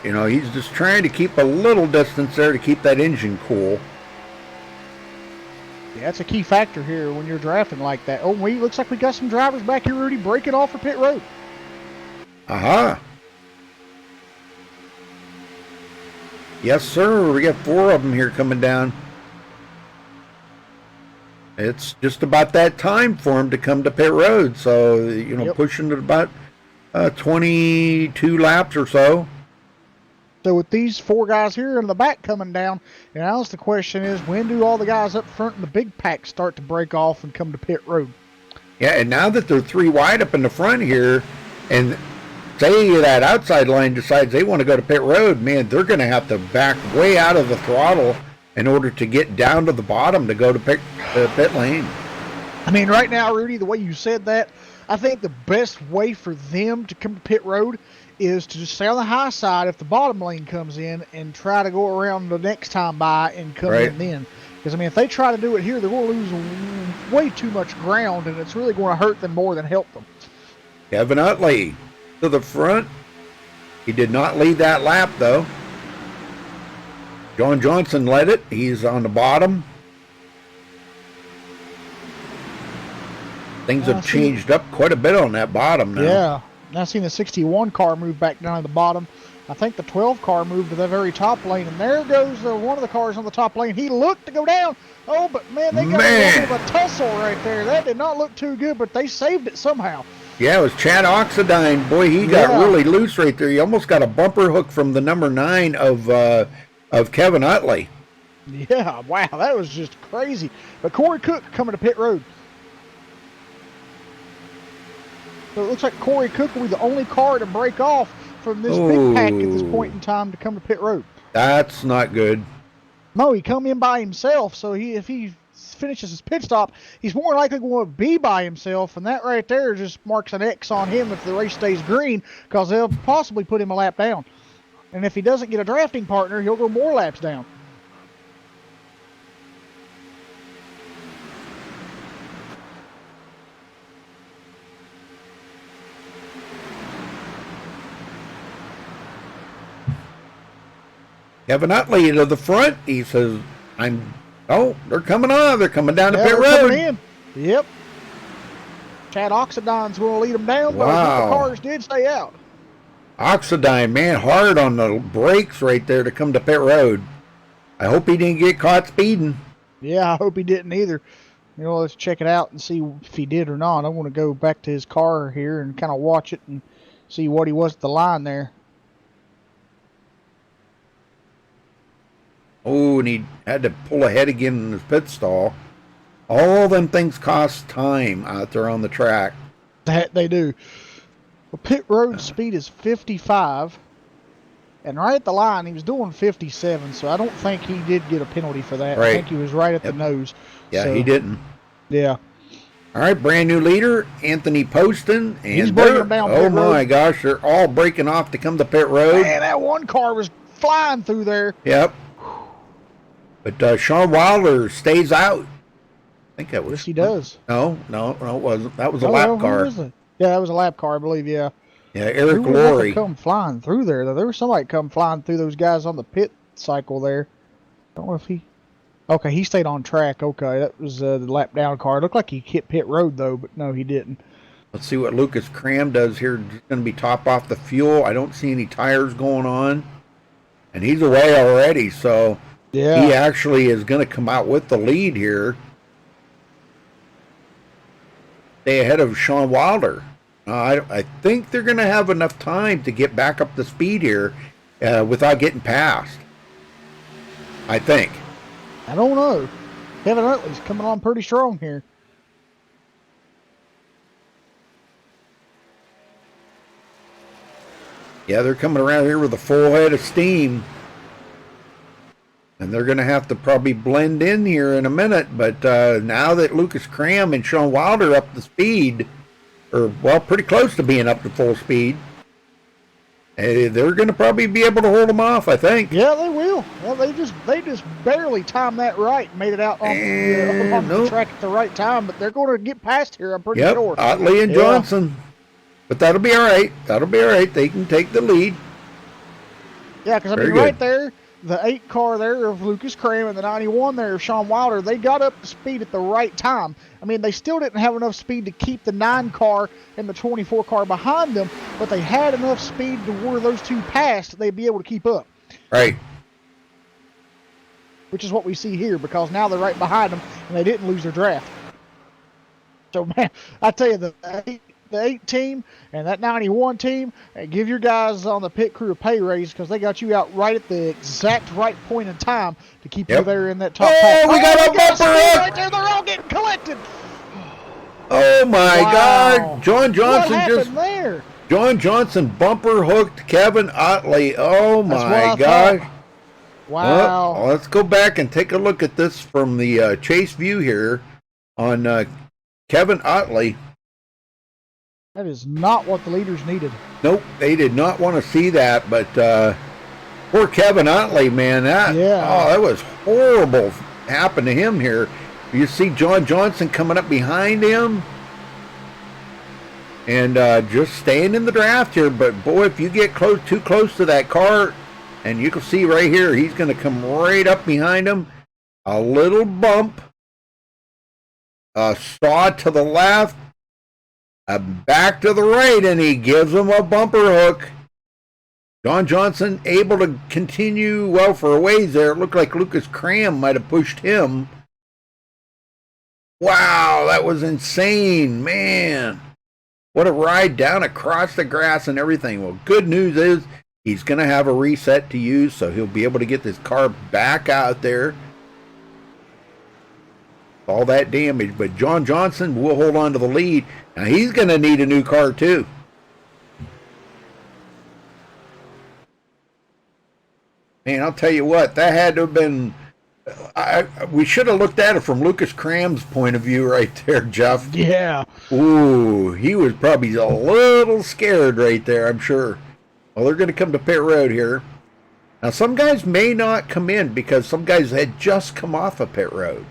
You know, he's just trying to keep a little distance there to keep that engine cool. Yeah, that's a key factor here when you're drafting like that. Oh, looks like we got some drivers back here, Rudy, breaking off for pit road. Aha. Yes, sir. We got 4 of them here coming down. It's just about that time for him to come to pit road. So, you know, pushing it about 22 laps or so. So with these 4 guys here in the back coming down, and now the question is, when do all the guys up front in the big pack start to break off and come to pit road? Yeah, and now that they're 3 wide up in the front here, and say that outside line decides they want to go to pit road, man, they're going to have to back way out of the throttle in order to get down to the bottom to go to pit lane. I mean, right now, Rudy, the way you said that, I think the best way for them to come to pit road is to just stay on the high side if the bottom lane comes in and try to go around the next time by and come in then. Because, I mean, if they try to do it here, they're going to lose way too much ground, and it's really going to hurt them more than help them. Kevin Utley to the front. He did not lead that lap, though. John Johnson led it. He's on the bottom. Things have changed up quite a bit on that bottom now. Yeah. Now seeing the 61 car move back down to the bottom. I think the 12 car moved to the very top lane. And there goes one of the cars on the top lane. He looked to go down. Oh, but man, they got a little bit of a tussle right there. That did not look too good, but they saved it somehow. Yeah, it was Chad Oxidine. Boy, he got really loose right there. He almost got a bumper hook from the number 9 of Kevin Utley. Yeah, wow, that was just crazy. But Corey Cook coming to pit road. So it looks like Corey Cook will be the only car to break off from this big pack at this point in time to come to pit road. That's not good. No, he come in by himself, so if he finishes his pit stop, he's more likely going to be by himself, and that right there just marks an X on him if the race stays green, because they'll possibly put him a lap down. And if he doesn't get a drafting partner, he'll go more laps down. Kevin Utley to the front. He says, oh, they're coming on. They're coming down the Yeah, pit they're road. coming in. Yep. Chad Oxidine's going to lead them down, but Wow. the cars did stay out. Oxidine, man, hard on the brakes right there to come to pit road. I hope he didn't get caught speeding. Yeah, I hope he didn't either. You know, let's check it out and see if he did or not. I want to go back to his car here and kind of watch it and see what he was at the line there. Oh, and he had to pull ahead again in his pit stall. All them things cost time out there on the track. That they do. Well, pit road speed is 55. And right at the line, he was doing 57, so I don't think he did get a penalty for that. Right. I think he was right at the nose. Yeah, So, he didn't. Yeah. All right, brand new leader, Anthony Poston. And He's breaking them down oh pit road. my gosh, they're all breaking off to come to pit road. Man, that one car was flying through there. Yep. But Sean Wilder stays out. I think that was. Yes, he does. No, it wasn't. That was a Oh, lap well, who car. was it? Yeah, that was a lap car, I believe, yeah. Yeah, Eric Who would have to Laurie. come flying through there, though? There was somebody come flying through those guys on the pit cycle there. I don't know if he... Okay, he stayed on track. Okay, that was the lap down car. It looked like he hit pit road, though, but no, he didn't. Let's see what Lucas Cram does here. He's going to be top off the fuel. I don't see any tires going on. And he's away already, so Yeah. he actually is going to come out with the lead here. Stay ahead of Sean Wilder. I think they're going to have enough time to get back up to speed here without getting passed. I think. I don't know. Kevin Utley's coming on pretty strong here. Yeah, they're coming around here with a full head of steam. And they're going to have to probably blend in here in a minute. But now that Lucas Cram and Sean Wilder up to speed, or, well, pretty close to being up to full speed, they're going to probably be able to hold them off, I think. Yeah, they will. Well, they just barely timed that right and made it out on, the track at the right time. But they're going to get past here, I'm pretty sure. Otley and Johnson. But that'll be all right. That'll be all right. They can take the lead. Yeah, because, I mean, Very right good. there, the 8 car there of Lucas Cram and the 91 there of Sean Wilder, they got up to speed at the right time. I mean, they still didn't have enough speed to keep the 9 car and the 24 car behind them, but they had enough speed to where those two passed, they'd be able to keep up. Right. Which is what we see here, because now they're right behind them and they didn't lose their draft. So, man, I tell you, the 8 team and that 91 team, give your guys on the pit crew a pay raise, because they got you out right at the exact right point in time to keep you there in that top pack. We got a bumper speed hook! right there. They're all getting collected. Oh my Wow. God! John Johnson What happened just there? John Johnson bumper hooked Kevin Utley. Oh That's what my I God! thought. Wow. Well, let's go back and take a look at this from the chase view here on Kevin Utley. That is not what the leaders needed. Nope, they did not want to see that, but poor Kevin Utley, man, that was horrible happened to him here. You see John Johnson coming up behind him and just staying in the draft here, but boy, if you get too close to that car, and you can see right here, he's going to come right up behind him, a little bump, a saw to the left, back to the right, and he gives him a bumper hook. John Johnson able to continue well for a ways there. It looked like Lucas Cram might have pushed him. Wow, that was insane, man. What a ride down across the grass and everything. Well, good news is he's going to have a reset to use, so he'll be able to get this car back out there. All that damage, but John Johnson will hold on to the lead. Now he's going to need a new car too. Man, I'll tell you what, that had to have been. We should have looked at it from Lucas Cram's point of view right there, Jeff. Yeah. Ooh, he was probably a little scared right there, I'm sure. Well, they're going to come to pit road here. Now, some guys may not come in because some guys had just come off a pit road.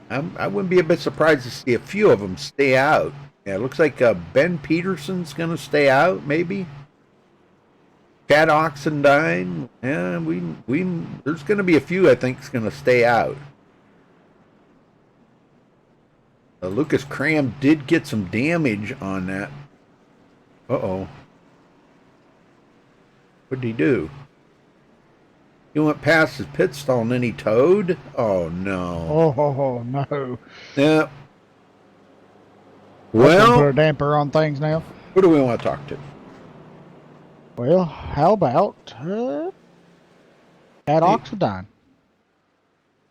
I wouldn't be a bit surprised to see a few of them stay out. Yeah, it looks like Ben Peterson's going to stay out, maybe. Chad Oxendine. Yeah, there's going to be a few I think is going to stay out. Lucas Cram did get some damage on that. Uh-oh. What did he do? He went past his pit stall and then he towed? Oh, no. Oh, no. Yeah. Well, put Well, a damper on things now. who do we want to talk to? Well, how about Chad Oxendine?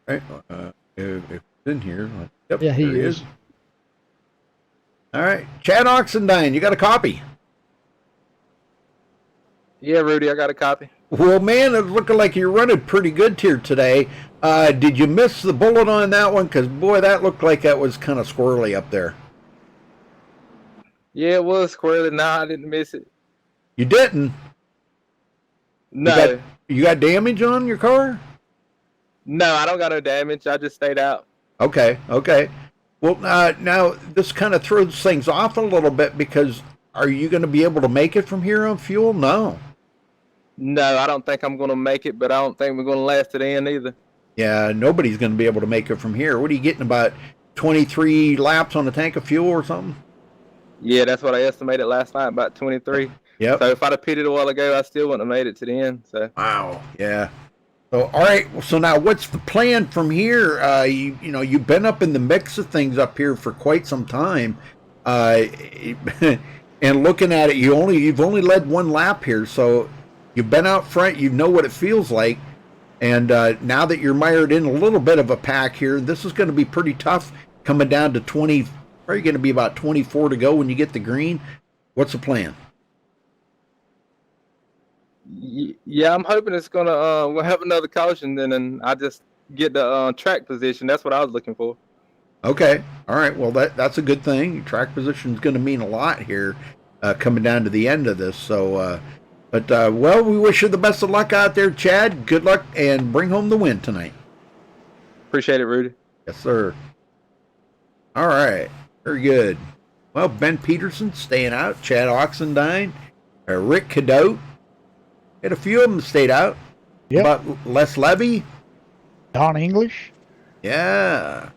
Right, if it's in here. Yep, Yeah, he there is. All right. Chad Oxendine, you got a copy? Yeah, Rudy, I got a copy. Well, man, it's looking like you're running pretty good here today. Did you miss the bullet on that one? Because, boy, that looked like that was kind of squirrely up there. Yeah, it was squirrely. Nah, I didn't miss it. You didn't? No. You got damage on your car? No, I don't got no damage. I just stayed out. Okay. Well, now, this kind of throws things off a little bit because are you going to be able to make it from here on fuel? No. No, I don't think I'm going to make it, but I don't think we're going to last to the end either. Yeah, nobody's going to be able to make it from here. What are you getting, about 23 laps on the tank of fuel or something? Yeah, that's what I estimated last night, about 23. Yep. So if I'd have pitted a while ago, I still wouldn't have made it to the end. So. Wow. Yeah. So, all right. So now what's the plan from here? You've been up in the mix of things up here for quite some time. And looking at it, you've only led one lap here. So you've been out front. You know what it feels like. And now that you're mired in a little bit of a pack here, this is going to be pretty tough coming down to 20. Probably going to be about 24 to go when you get the green. What's the plan? Yeah, I'm hoping it's going to we'll have another caution then, and I just get the track position. That's what I was looking for. Okay. All right. Well, that's a good thing. Your track position is going to mean a lot here coming down to the end of this. So, well, we wish you the best of luck out there, Chad. Good luck and bring home the win tonight. Appreciate it, Rudy. Yes, sir. All right. Very good. Well, Ben Peterson staying out. Chad Oxendine. Rick Cadote. Had a few of them stayed out. Yep. About Les Levy. Don English. Yeah.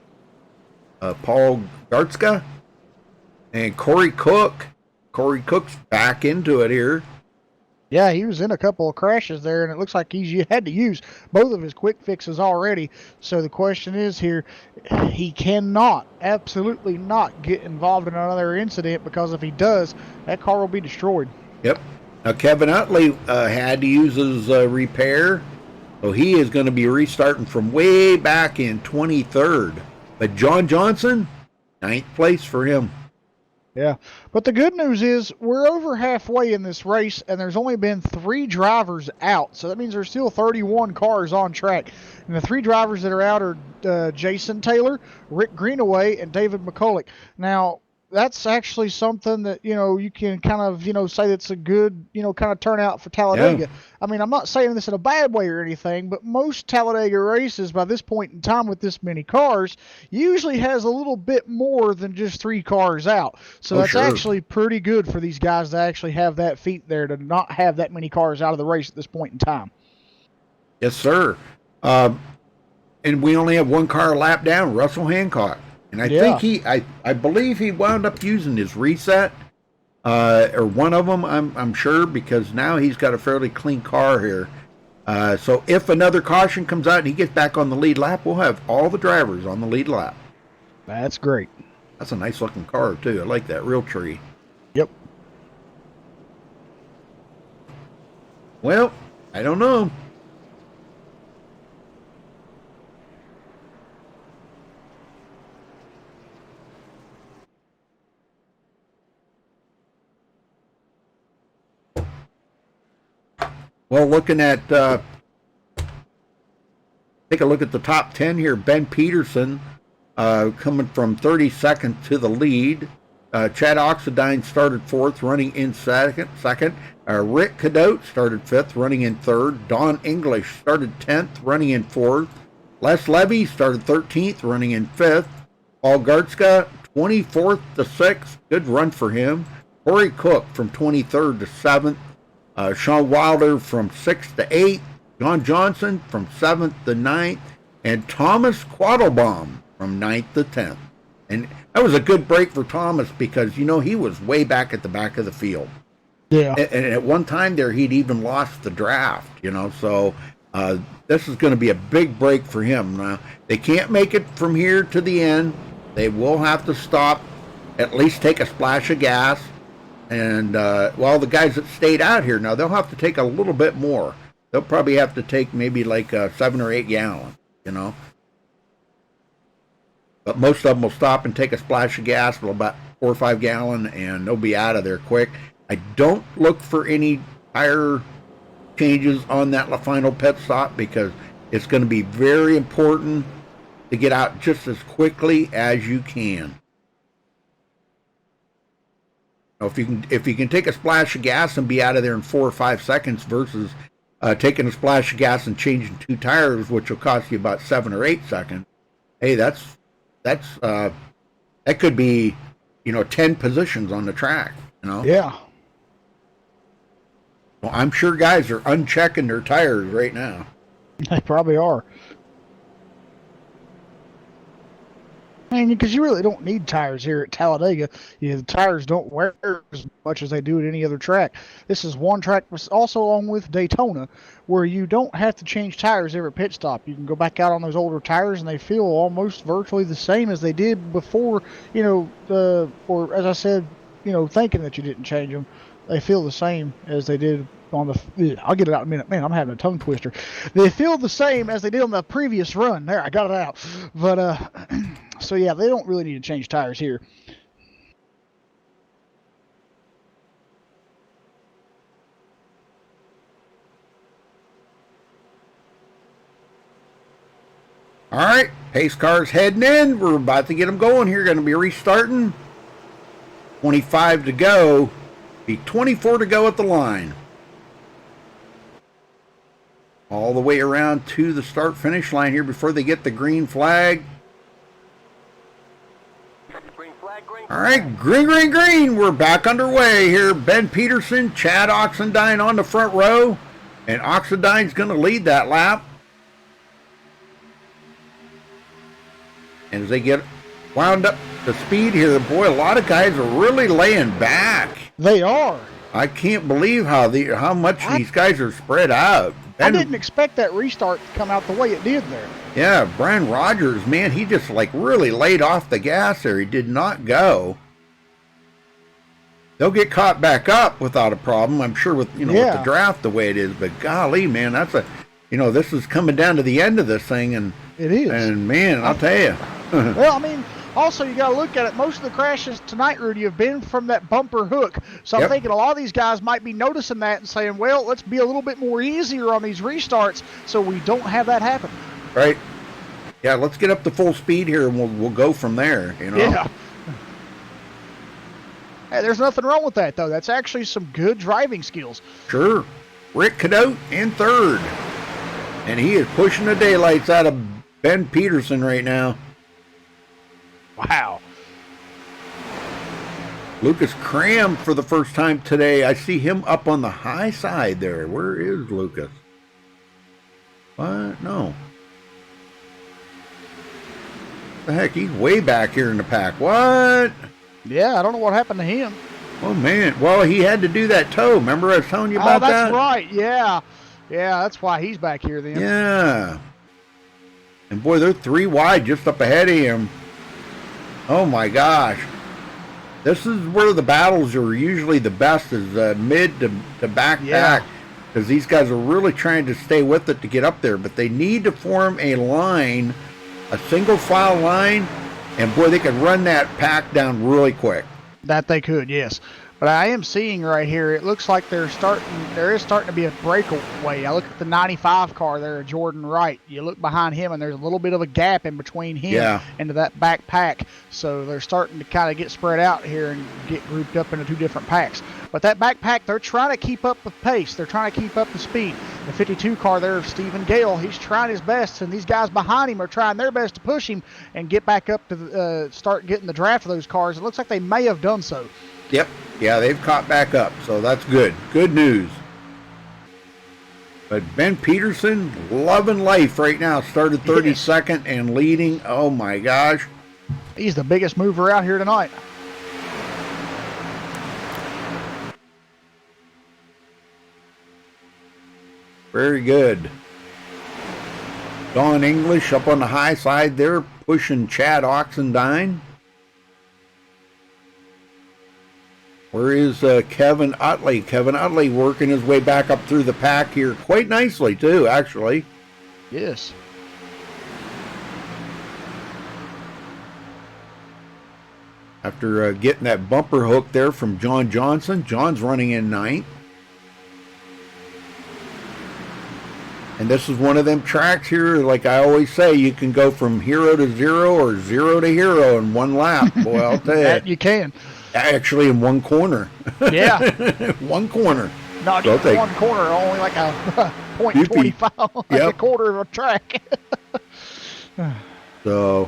Paul Gartzka. And Corey Cook. Corey Cook's back into it here. Yeah, he was in a couple of crashes there, and it looks like he had to use both of his quick fixes already. So the question is here, he cannot, absolutely not get involved in another incident, because if he does, that car will be destroyed. Yep. Now, Kevin Utley had to use his repair, so he is going to be restarting from way back in 23rd. But John Johnson, 9th place for him. Yeah, but the good news is we're over halfway in this race, and there's only been 3 drivers out. So that means there's still 31 cars on track. And the 3 drivers that are out are Jason Taylor, Rick Greenaway, and David McCulloch. Now, that's actually something that, you can kind of, say that's a good, kind of turnout for Talladega. Yeah. I mean, I'm not saying this in a bad way or anything, but most Talladega races by this point in time with this many cars usually has a little bit more than just 3 cars out. So that's sure. actually pretty good for these guys to actually have that feat there, to not have that many cars out of the race at this point in time. Yes, sir. And we only have 1 car lap down, Russell Hancock. And I believe he wound up using his reset, or one of them, I'm sure, because now he's got a fairly clean car here. So if another caution comes out and he gets back on the lead lap, we'll have all the drivers on the lead lap. That's great. That's a nice looking car too. I like that real tree. Yep. Well, I don't know. Well, looking at, take a look at the top 10 here. Ben Peterson coming from 32nd to the lead. Chad Oxidine started 4th, running in second. Rick Cadote started 5th, running in 3rd. Don English started 10th, running in 4th. Les Levy started 13th, running in 5th. Paul Gartzka, 24th to 6th. Good run for him. Corey Cook from 23rd to 7th. Sean Wilder from 6th to 8th. John Johnson from 7th to 9th. And Thomas Quattlebaum from 9th to 10th. And that was a good break for Thomas because, you know, he was way back at the back of the field. Yeah. And at one time there, he'd even lost the draft, you know, so this is going to be a big break for him. Now, they can't make it from here to the end. They will have to stop, at least take a splash of gas. And, well, the guys that stayed out here, now they'll have to take a little bit more. They'll probably have to take maybe like 7 or 8 gallons, you know. But most of them will stop and take a splash of gas, about 4 or 5 gallon, and they'll be out of there quick. I don't look for any tire changes on that final pit stop because it's going to be very important to get out just as quickly as you can. Now, if you can take a splash of gas and be out of there in 4 or 5 seconds versus taking a splash of gas and changing 2 tires, which will cost you about 7 or 8 seconds, hey, that could be, you know, 10 positions on the track, you know. Yeah. Well, I'm sure guys are unchecking their tires right now. They probably are. I mean, because you really don't need tires here at Talladega. The tires don't wear as much as they do at any other track. This is one track, also along with Daytona, where you don't have to change tires every pit stop. You can go back out on those older tires, and they feel almost virtually the same as they did before, you know, or as I said, you know, thinking that you didn't change them. They feel the same as they did on the... I'll get it out in a minute. Man, I'm having a tongue twister. They feel the same as they did on the previous run. There, I got it out. But, so yeah, they don't really need to change tires here. All right, pace car's heading in. We're about to get them going here. Going to be restarting. 25 to go. Be 24 to go at the line. All the way around to the start-finish line here before they get the green flag. Green flag, green flag. All right, green, green, green. We're back underway here. Ben Peterson, Chad Oxendine on the front row. And Oxendine's going to lead that lap. And as they get wound up to speed here, boy, a lot of guys are really laying back. They are. I can't believe how much these guys are spread out. I didn't expect that restart to come out the way it did there. Yeah, Brian Rogers, man, he just like really laid off the gas there. He did not go. They'll get caught back up without a problem, I'm sure, with with the draft the way it is. But golly, man, this is coming down to the end of this thing, and it is. And man, I'll tell you. Well, I mean, also you got to look at it. Most of the crashes tonight, Rudy, have been from that bumper hook. So I'm thinking a lot of these guys might be noticing that and saying, well, let's be a little bit more easier on these restarts so we don't have that happen. Right. Yeah, let's get up to full speed here, and we'll go from there. You know. Yeah. Hey, there's nothing wrong with that, though. That's actually some good driving skills. Sure. Rick Cadote in third. And he is pushing the daylights out of Ben Peterson right now. Wow. Lucas Cram for the first time today. I see him up on the high side there. Where is Lucas? What? No. The heck? He's way back here in the pack. What? Yeah, I don't know what happened to him. Oh, man. Well, he had to do that tow. Remember I was telling you about that? Oh, that's right. Yeah. Yeah, that's why he's back here then. Yeah. And, boy, they're 3 wide just up ahead of him. Oh, my gosh. This is where the battles are usually the best, is mid to back pack. Because these guys are really trying to stay with it to get up there. But they need to form a line, a single file line. And, boy, they could run that pack down really quick. That they could, yes. But I am seeing right here, it looks like there is starting to be a breakaway. I look at the 95 car there, Jordan Wright. You look behind him, and there's a little bit of a gap in between him and that back pack. So they're starting to kind of get spread out here and get grouped up into two different packs. But that back pack, they're trying to keep up the pace. They're trying to keep up the speed. The 52 car there, Stephen Gale, he's trying his best, and these guys behind him are trying their best to push him and get back up to start getting the draft of those cars. It looks like they may have done so. Yep. Yeah, they've caught back up, so that's good. Good news. But Ben Peterson, loving life right now. Started 32nd and leading. Oh, my gosh. He's the biggest mover out here tonight. Very good. Don English up on the high side there, pushing Chad Oxendine. Where is Kevin Utley? Kevin Utley working his way back up through the pack here quite nicely, too, actually. Yes. After getting that bumper hook there from John Johnson. John's running in 9th. And this is one of them tracks here, like I always say, you can go from hero to zero or zero to hero in one lap. Boy, I'll tell you. That you can. Actually, in one corner. Yeah. One corner. Not even one corner, only like a .25, like a quarter of a track. So,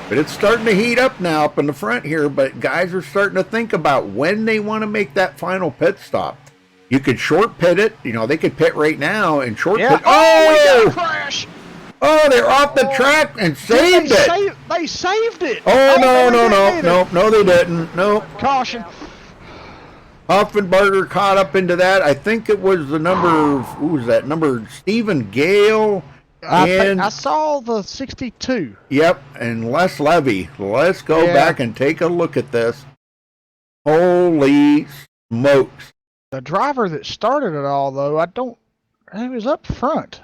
but it's starting to heat up now up in the front here, but guys are starting to think about when they want to make that final pit stop. You could short pit it. You know, they could pit right now and short pit. Oh, we got a crash. Oh, they're off the track and saved it. They saved it. Oh, no, they didn't. No. Caution. Hoffenberger caught up into that. I think it was the number, who was that? Number Stephen Gale. I saw the 62. Yep, and Les Levy. Let's go back and take a look at this. Holy smokes. The driver that started it all, though, he was up front.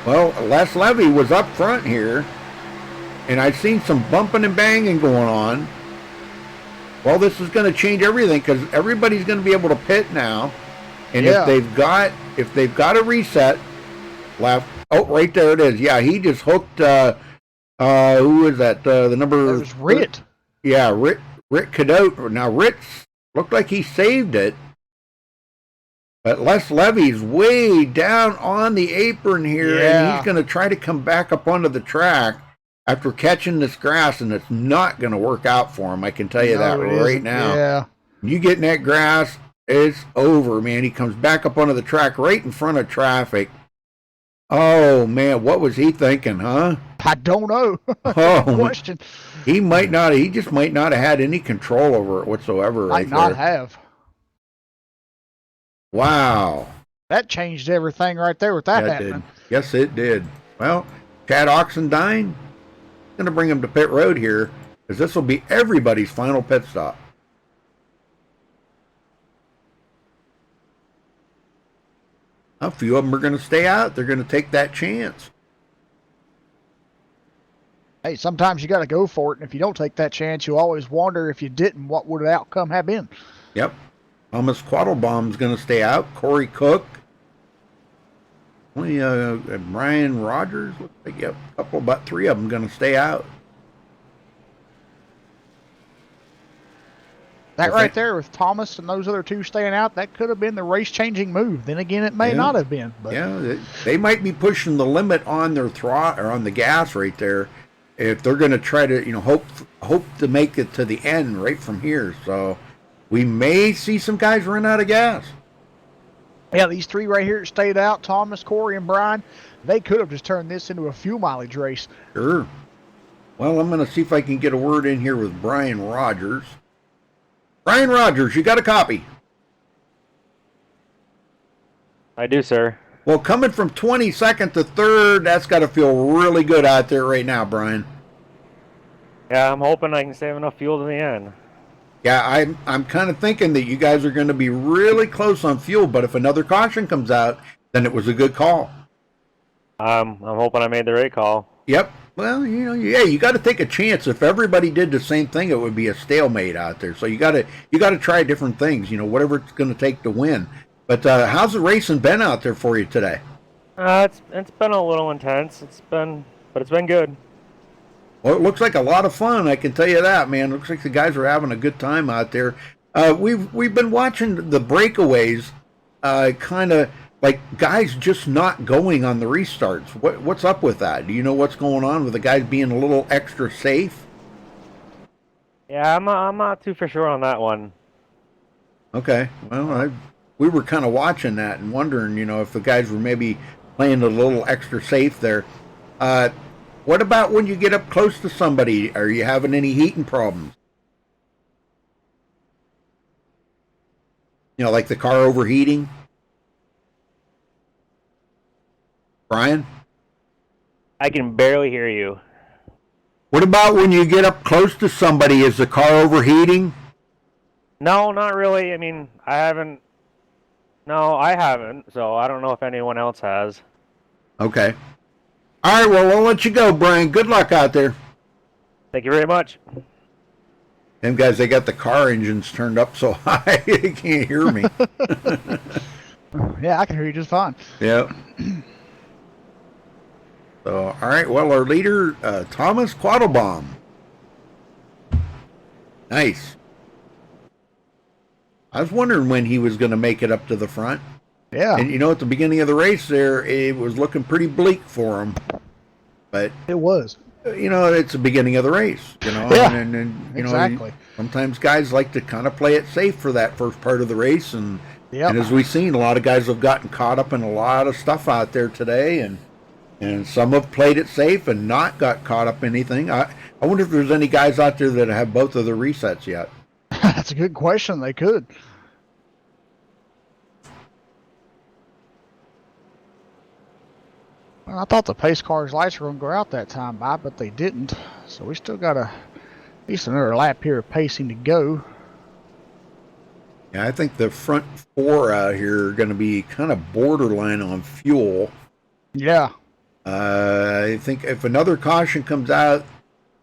Well, Les Levy was up front here, and I've seen some bumping and banging going on. Well, this is going to change everything because everybody's going to be able to pit now, and if they've got a reset left, oh, right there it is. Yeah, he just hooked. Who is that? The number. It was Ritt. Yeah, Ritt Cadote. Now Ritt looked like he saved it. But Les Levy's way down on the apron here, and he's going to try to come back up onto the track after catching this grass, and it's not going to work out for him. I can tell you that right now. Yeah. You get in that grass, it's over, man. He comes back up onto the track right in front of traffic. Oh, man, what was he thinking, huh? I don't know. Question. He just might not have had any control over it whatsoever. Might not have. Wow. That changed everything right there with that happening. Yes, it did. Well, Chad Oxendine, going to bring him to pit road here, because this will be everybody's final pit stop. A few of them are going to stay out. They're going to take that chance. Hey, sometimes you got to go for it, and if you don't take that chance, you always wonder if you didn't, what would the outcome have been? Yep. Thomas Quattlebaum's going to stay out. Corey Cook. Only Brian Rogers. Looks like, about 3 of them going to stay out. That right there with Thomas and those other 2 staying out, that could have been the race-changing move. Then again, it may not have been. But. Yeah, they might be pushing the limit on their throttle or on the gas right there. If they're going to try to, hope to make it to the end right from here. So we may see some guys run out of gas. Yeah, these 3 right here stayed out, Thomas, Corey, and Brian. They could have just turned this into a fuel mileage race. Sure. Well, I'm going to see if I can get a word in here with Brian Rogers. Brian Rogers, you got a copy? I do, sir. Well, coming from 22nd to 3rd, that's got to feel really good out there right now, Brian. Yeah, I'm hoping I can save enough fuel to the end. Yeah, I'm kind of thinking that you guys are going to be really close on fuel, but if another caution comes out, then it was a good call. I'm hoping I made the right call. Yep. Well, yeah, you got to take a chance. If everybody did the same thing, it would be a stalemate out there. So you got to try different things. Whatever it's going to take to win. But how's the racing been out there for you today? It's been a little intense. But it's been good. Well, it looks like a lot of fun. I can tell you that, man. Looks like the guys are having a good time out there. We've been watching the breakaways, kind of like guys just not going on the restarts. What's up with that? Do you know what's going on with the guys being a little extra safe? Yeah, I'm not too for sure on that one. Okay. Well, we were kind of watching that and wondering, if the guys were maybe playing a little extra safe there. What about when you get up close to somebody? Are you having any heating problems? Like the car overheating? Brian? I can barely hear you. What about when you get up close to somebody? Is the car overheating? No, not really. I mean, I haven't. No, I haven't. So I don't know if anyone else has. Okay. All right, well, I'll let you go, Brian. Good luck out there. Thank you very much. Them guys, they got the car engines turned up so high they can't hear me. Yeah, I can hear you just fine. Yeah. So, all right, well, our leader, Thomas Quattlebaum. Nice. I was wondering when he was going to make it up to the front. Yeah. And, at the beginning of the race there, it was looking pretty bleak for him. But it was. It's the beginning of the race, Yeah, and exactly. Sometimes guys like to kind of play it safe for that first part of the race. And Yep. as we've seen, a lot of guys have gotten caught up in a lot of stuff out there today. And some have played it safe and not got caught up in anything. I wonder if there's any guys out there that have both of the resets yet. That's a good question. They could. Well, I thought the pace car's lights were going to go out that time, but they didn't. So we still got at least another lap here of pacing to go. Yeah, I think the front four out here are going to be kind of borderline on fuel. Yeah. I think if another caution comes out,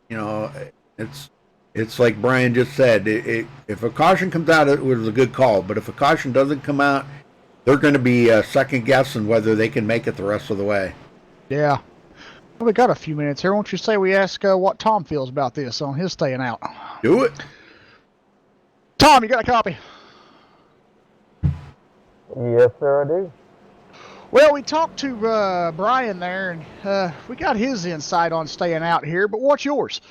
it's like Brian just said. If a caution comes out, it was a good call. But if a caution doesn't come out, they're going to be second guessing whether they can make it the rest of the way. Yeah. Well, we got a few minutes here. Won't you say we ask what Tom feels about this on his staying out? Do it. Tom, you got a copy? Yes, sir, I do. Well, we talked to Brian there, and we got his insight on staying out here, but what's yours?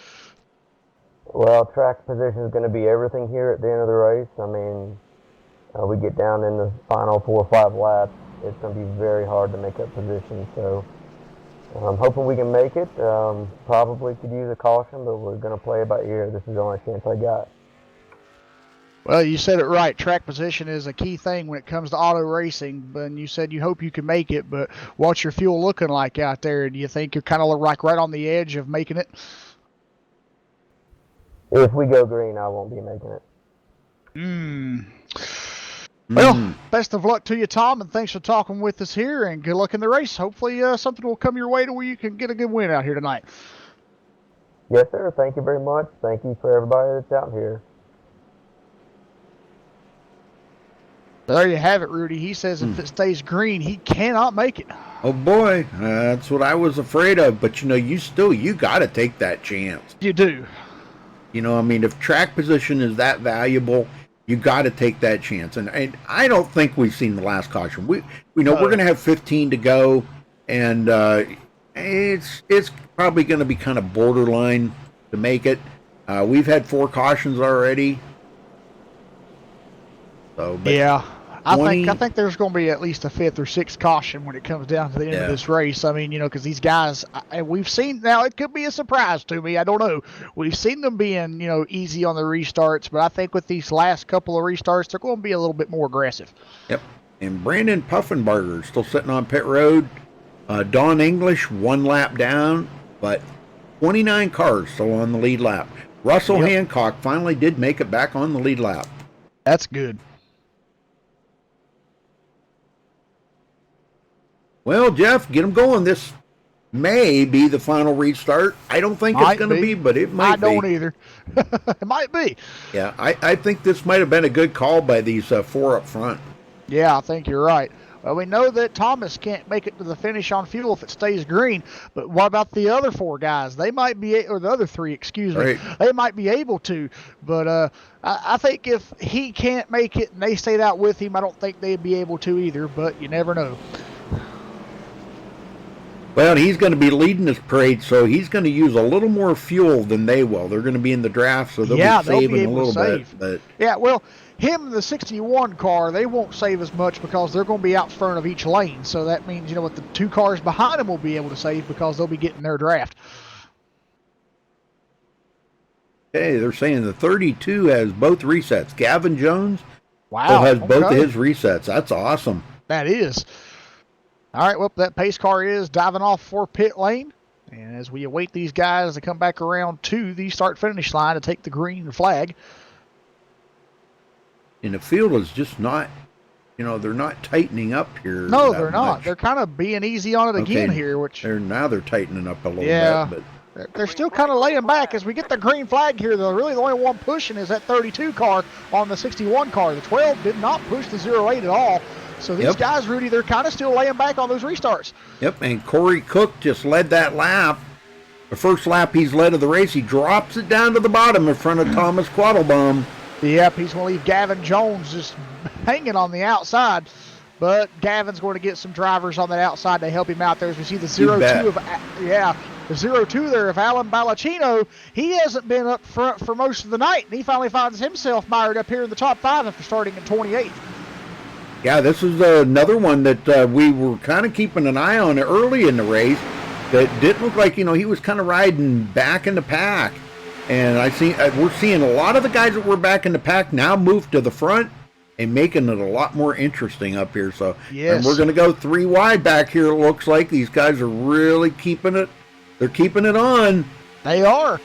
Well, track position is going to be everything here at the end of the race. I mean, we get down in the final 4 or 5 laps, it's going to be very hard to make up position. So I'm hoping we can make it. Probably could use a caution, but we're going to play it by ear. This is the only chance I got. Well, you said it right. Track position is a key thing when it comes to auto racing. And you said you hope you can make it, but what's your fuel looking like out there? Do you think you're kind of like right on the edge of making it? If we go green, I won't be making it. Well, best of luck to you, Tom, and thanks for talking with us here, and good luck in the race. Hopefully something will come your way to where you can get a good win out here tonight. Yes, sir. Thank you very much. Thank you for everybody that's out here. There you have it, Rudy. He says if it stays green, he cannot make it. Oh boy, that's what I was afraid of. But you got to take that chance. You do. If track position is that valuable, you got to take that chance. And I don't think we've seen the last caution. We're going to have 15 to go, and it's probably going to be kind of borderline to make it. We've had 4 cautions already. So, yeah. I think there's going to be at least a 5th or 6th caution when it comes down to the end of this race. I mean, because these guys, we've seen, now it could be a surprise to me. I don't know. We've seen them being, easy on the restarts, but I think with these last couple of restarts, they're going to be a little bit more aggressive. Yep. And Brandon Puffenbarger still sitting on pit road. Don English 1 lap down, but 29 cars still on the lead lap. Russell Hancock finally did make it back on the lead lap. That's good. Well, Jeff, get them going. This may be the final restart. I don't think it's going to be, but it might be. I don't either. It might be. Yeah, I think this might have been a good call by these 4 up front. Yeah, I think you're right. Well, we know that Thomas can't make it to the finish on fuel if it stays green, but what about the other 4 guys? They might be, or the other 3, excuse me. Right. They might be able to, but I think if he can't make it and they stayed out with him, I don't think they'd be able to either, but you never know. Well, he's going to be leading this parade, so he's going to use a little more fuel than they will. They're going to be in the draft, so they'll be saving a little bit. But yeah, well, him and the 61 car, they won't save as much because they're going to be out front of each lane. So that means, you know what, the 2 cars behind them will be able to save because they'll be getting their draft. hey, they're saying the 32 has both resets. Gavin Jones has both of his resets. That's awesome. That is. All right, well, that pace car is diving off for pit lane. And as we await these guys to come back around to the start-finish line to take the green flag. And the field is just not, they're not tightening up here. No, they're not. They're kind of being easy on it again here, which they're tightening up a little bit, but they're still kind of laying back as we get the green flag here. Though really the only one pushing is that 32 car on the 61 car. The 12 did not push the 08 at all. So these guys, Rudy, they're kind of still laying back on those restarts. Yep, and Corey Cook just led that lap. The first lap he's led of the race, he drops it down to the bottom in front of Thomas Quattlebaum. Yep, he's going to leave Gavin Jones just hanging on the outside. But Gavin's going to get some drivers on that outside to help him out there as we see the 02 the 02 there of Alan Balacino. He hasn't been up front for most of the night, and he finally finds himself mired up here in the top 5 after starting in 28th. Yeah, this is another one that we were kind of keeping an eye on early in the race that didn't look like, he was kind of riding back in the pack. And we're seeing a lot of the guys that were back in the pack now move to the front and making it a lot more interesting up here. So, and we're going to go 3 wide back here. It looks like these guys are really keeping it. They're keeping it on. They are.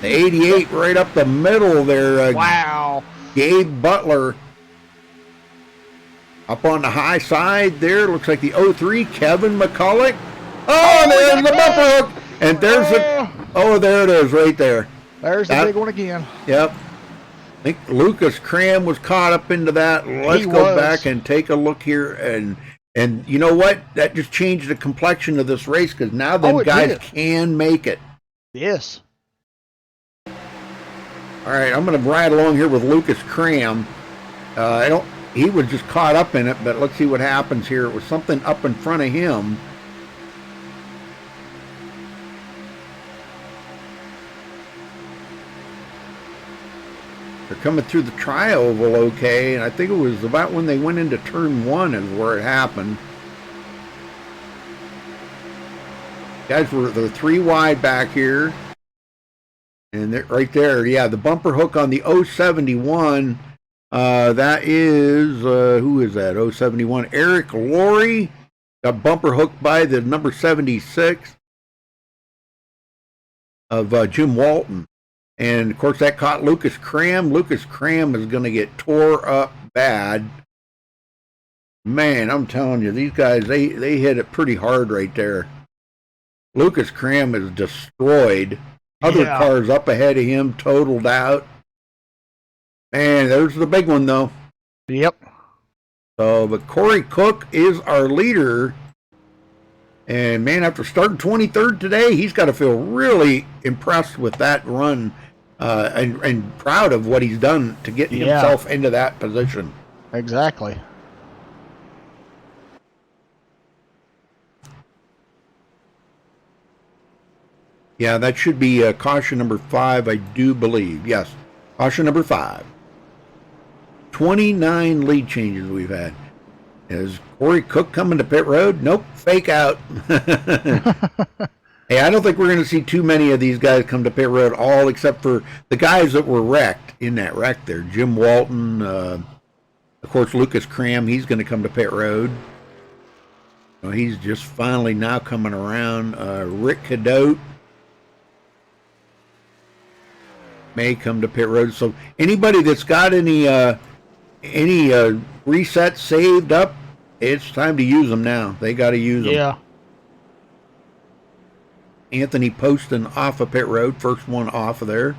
The 88 right up the middle there. Wow. Gabe Butler. Up on the high side there, looks like the 03, Kevin McCulloch. Oh, there's the bumper hook. And there's there it is right there. There's the big one again. Yep. I think Lucas Cram was caught up into that. Let's go back and take a look here. And you know what? That just changed the complexion of this race because now them guys can make it. Yes. All right, I'm going to ride along here with Lucas Cram. He was just caught up in it, but let's see what happens here. It was something up in front of him. They're coming through the tri-oval okay, and I think it was about when they went into turn 1 is where it happened. Guys, they're 3 wide back here. And they're right there, the bumper hook on the 071. That is, who is that? 071. Eric Laurie got bumper hooked by the number 76 of Jim Walton. And, of course, that caught Lucas Cram. Lucas Cram is going to get tore up bad. Man, I'm telling you, these guys, they hit it pretty hard right there. Lucas Cram is destroyed. Other cars up ahead of him totaled out. Man, there's the big one, though. Yep. So, but Corey Cook is our leader. And, man, after starting 23rd today, he's got to feel really impressed with that run and proud of what he's done to get himself into that position. Exactly. Yeah, that should be caution number 5, I do believe. Yes, caution number 5. 29 lead changes we've had. Is Corey Cook coming to pit road? Nope, fake out. Hey, I don't think we're going to see too many of these guys come to pit road, all except for the guys that were wrecked in that wreck there. Jim Walton, of course, Lucas Cram, he's going to come to pit road. He's just finally now coming around. Rick Cadote may come to pit road. So anybody that's got any resets saved up, it's time to use them now. They got to use them. Yeah. Anthony Poston off of pit road, first one off of there.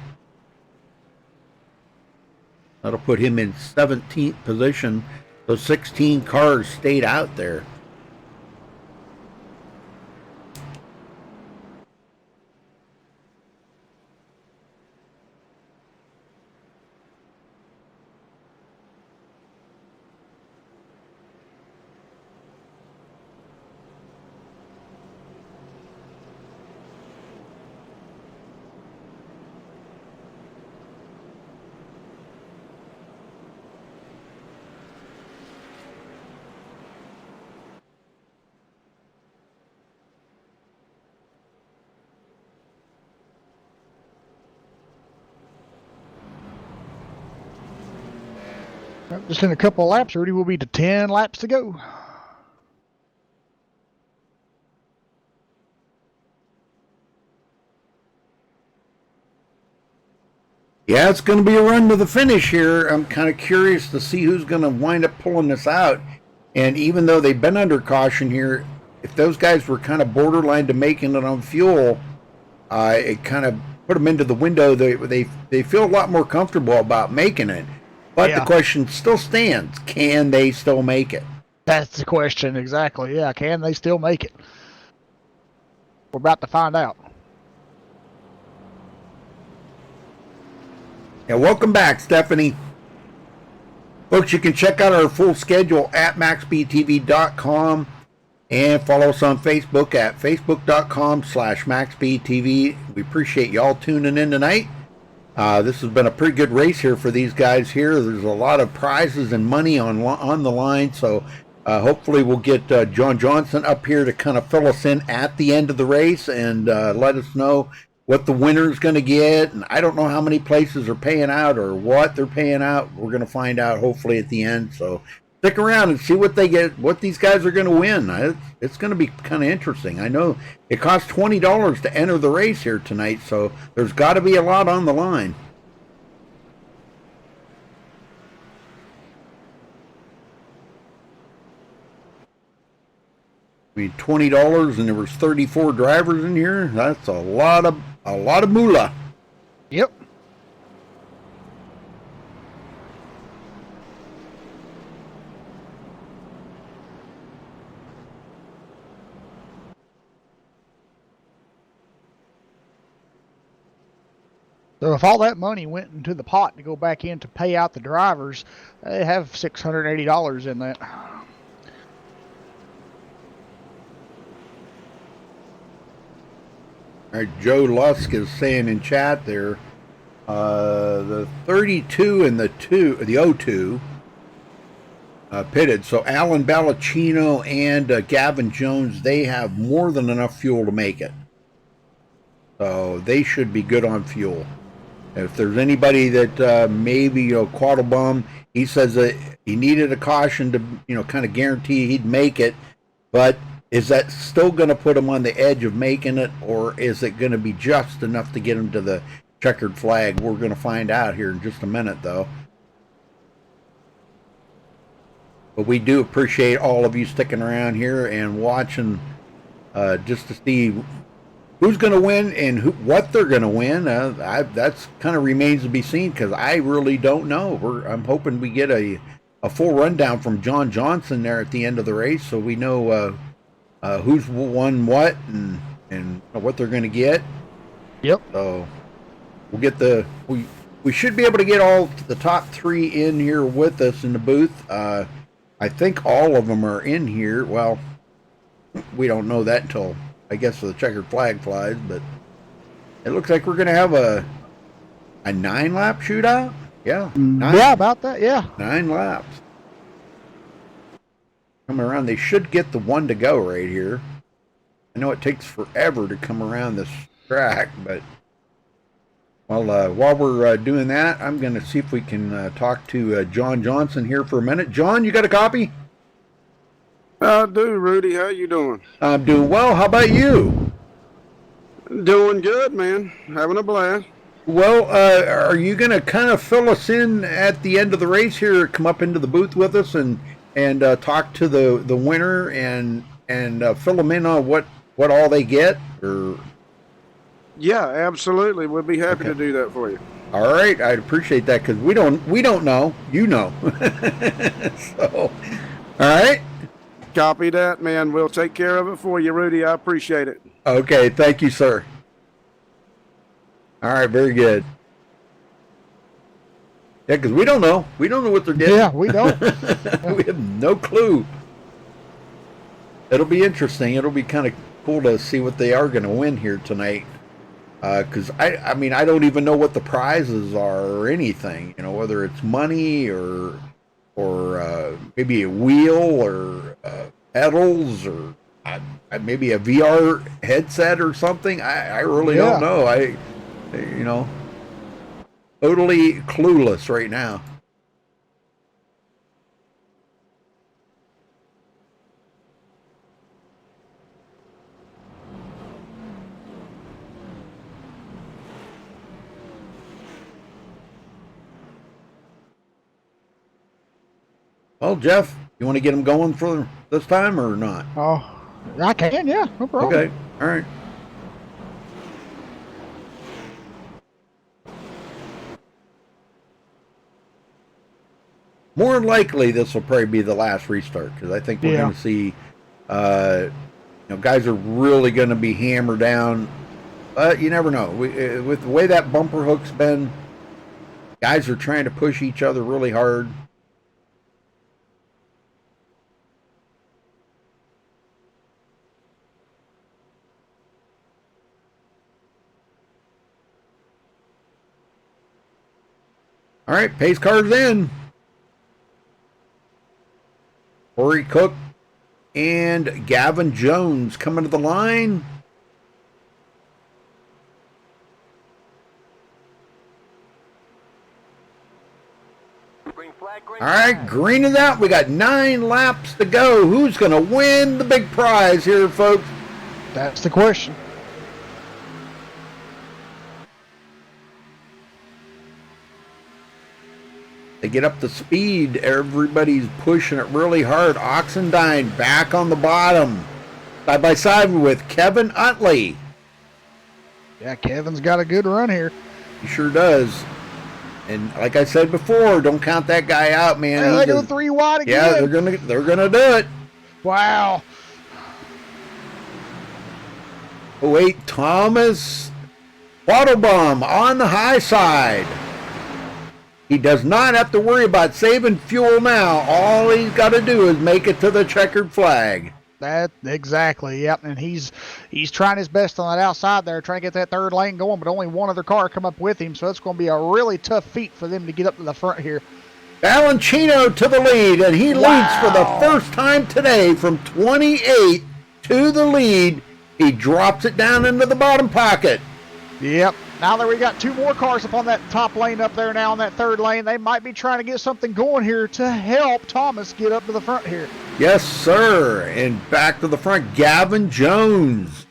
That'll put him in 17th position. Those 16 cars stayed out there. Just in a couple of laps, Rudy, will be to 10 laps to go. Yeah, it's going to be a run to the finish here. I'm kind of curious to see who's going to wind up pulling this out. And even though they've been under caution here, if those guys were kind of borderline to making it on fuel, it kind of put them into the window. They feel a lot more comfortable about making it. But the question still stands. Can they still make it? That's the question, exactly. Yeah, can they still make it? We're about to find out. Yeah, welcome back, Stephanie. Folks, you can check out our full schedule at MaxSpeedTV.com and follow us on Facebook at Facebook.com/MaxSpeedTV. We appreciate y'all tuning in tonight. This has been a pretty good race here for these guys here. There's a lot of prizes and money on the line, so hopefully we'll get John Johnson up here to kind of fill us in at the end of the race and let us know what the winner is going to get. And I don't know how many places are paying out or what they're paying out. We're going to find out hopefully at the end. So stick around and see what they get, what these guys are going to win. It's going to be kind of interesting. I know it costs $20 to enter the race here tonight, so there's got to be a lot on the line. I mean, $20 and there was 34 drivers in here. That's a lot of moolah. Yep. So if all that money went into the pot to go back in to pay out the drivers, they have $680 in that. All right, Joe Lusk is saying in chat there, the 32 and the 02 pitted. So Alan Ballacino and Gavin Jones, they have more than enough fuel to make it. So they should be good on fuel. If there's anybody that maybe, Quattlebaum, he says that he needed a caution to, kind of guarantee he'd make it, but is that still going to put him on the edge of making it, or is it going to be just enough to get him to the checkered flag? We're going to find out here in just a minute, though. But we do appreciate all of you sticking around here and watching just to see who's going to win and what they're going to win. That's kind of remains to be seen because I really don't know. I'm hoping we get a full rundown from John Johnson there at the end of the race, so we know who's won what and what they're going to get. Yep. So we'll get we should be able to get all the top three in here with us in the booth. I think all of them are in here. Well, we don't know that until I guess the checkered flag flies, but it looks like we're going to have a 9-lap shootout. Yeah. Yeah, about that. Yeah. 9 laps. Coming around, they should get the one to go right here. I know it takes forever to come around this track, but while we're doing that, I'm going to see if we can talk to John Johnson here for a minute. John, you got a copy? I do, Rudy. How you doing? I'm doing well. How about you? Doing good, man. Having a blast. Well, are you going to kind of fill us in at the end of the race here? Come up into the booth with us and talk to the winner and fill them in on what all they get? Or Yeah, absolutely. We'll be happy to do that for you. All right, I'd appreciate that because we don't know, you know. So, all right. Copy that, man. We'll take care of it for you, Rudy. I appreciate it. Okay, thank you, sir. All right, very good. Yeah, because we don't know. We don't know what they're getting. Yeah, we don't. We have no clue. It'll be interesting. It'll be kind of cool to see what they are going to win here tonight. Because I mean, I don't even know what the prizes are or anything. You know, whether it's money or maybe a wheel or pedals or maybe a VR headset or something. I really don't know. You know, totally clueless right now. Well, Jeff, you want to get them going for this time or not? Oh, I can, yeah, no problem. Okay, all right. More than likely, this will probably be the last restart because I think we're going to see, guys are really going to be hammered down. But you never know. With the way that bumper hook's been, guys are trying to push each other really hard. All right, pace car's in. Corey Cook and Gavin Jones coming to the line. All right, green is out. We got 9 laps to go. Who's going to win the big prize here, folks? That's the question. They get up to speed. Everybody's pushing it really hard. Oxendine back on the bottom. Side by side with Kevin Utley. Yeah, Kevin's got a good run here. He sure does. And like I said before, don't count that guy out, man. Hey, they go 3 wide again. Yeah, they're gonna do it. Wow. 08 Thomas Waddlebaum on the high side. He does not have to worry about saving fuel now. All he's got to do is make it to the checkered flag. That exactly, yep. And he's trying his best on that outside there, trying to get that third lane going, but only one other car come up with him, so it's going to be a really tough feat for them to get up to the front here. Valancino to the lead, and he leads for the first time today from 28 to the lead. He drops it down into the bottom pocket. Yep. Now that we got 2 more cars up on that top lane up there now on that third lane, they might be trying to get something going here to help Thomas get up to the front here. Yes, sir. And back to the front, Gavin Jones.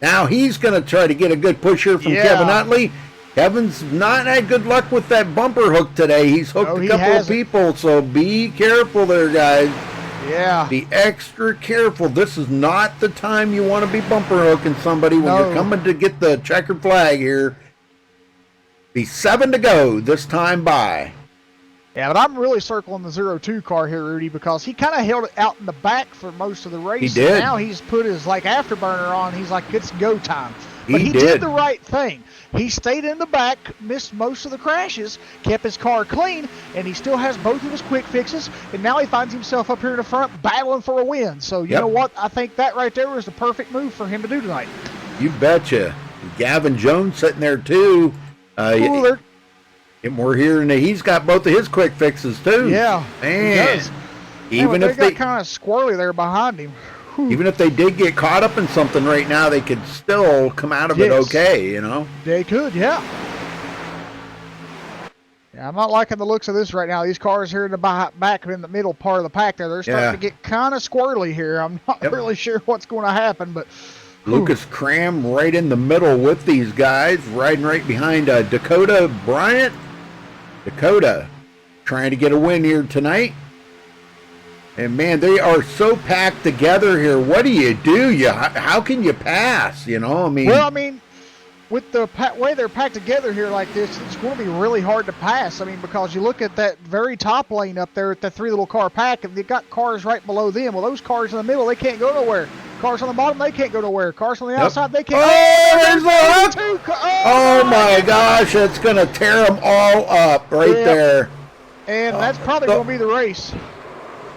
Now he's going to try to get a good push here from Kevin Utley. Kevin's not had good luck with that bumper hook today. He's hooked a couple of people, so be careful there, guys. Yeah. Be extra careful. This is not the time you want to be bumper hooking somebody when you're coming to get the checkered flag here. Be 7 to go this time by. Yeah, but I'm really circling the 02 car here, Rudy, because he kind of held it out in the back for most of the race. He did. Now he's put his afterburner on. He's like, it's go time. But he did the right thing. He stayed in the back, missed most of the crashes, kept his car clean, and he still has both of his quick fixes, and now he finds himself up here in the front battling for a win. So you know what? I think that right there was the perfect move for him to do tonight. You betcha. Gavin Jones sitting there too. And we're hearing that he's got both of his quick fixes too. Yeah, man. He does. Even if they got kind of squirrely there behind him. Whew. Even if they did get caught up in something right now, they could still come out of it okay, you know? They could, yeah. Yeah, I'm not liking the looks of this right now. These cars here in the back in the middle part of the pack there, they're starting to get kind of squirrely here. I'm not really sure what's going to happen, but Lucas Cram right in the middle with these guys, riding right behind Dakota Bryant. Dakota trying to get a win here tonight. And, man, they are so packed together here. What do? How can you pass, you know? I mean, well, I mean, with the way they're packed together here like this, it's going to be really hard to pass. I mean, because you look at that very top lane up there at the 3 little car pack, and they've got cars right below them. Well, those cars in the middle, they can't go nowhere. Cars on the bottom, they can't go nowhere. Cars on the outside, they can't. Oh, there's the hook! Oh my God. gosh, it's going to tear them all up right there. And that's probably going to be the race.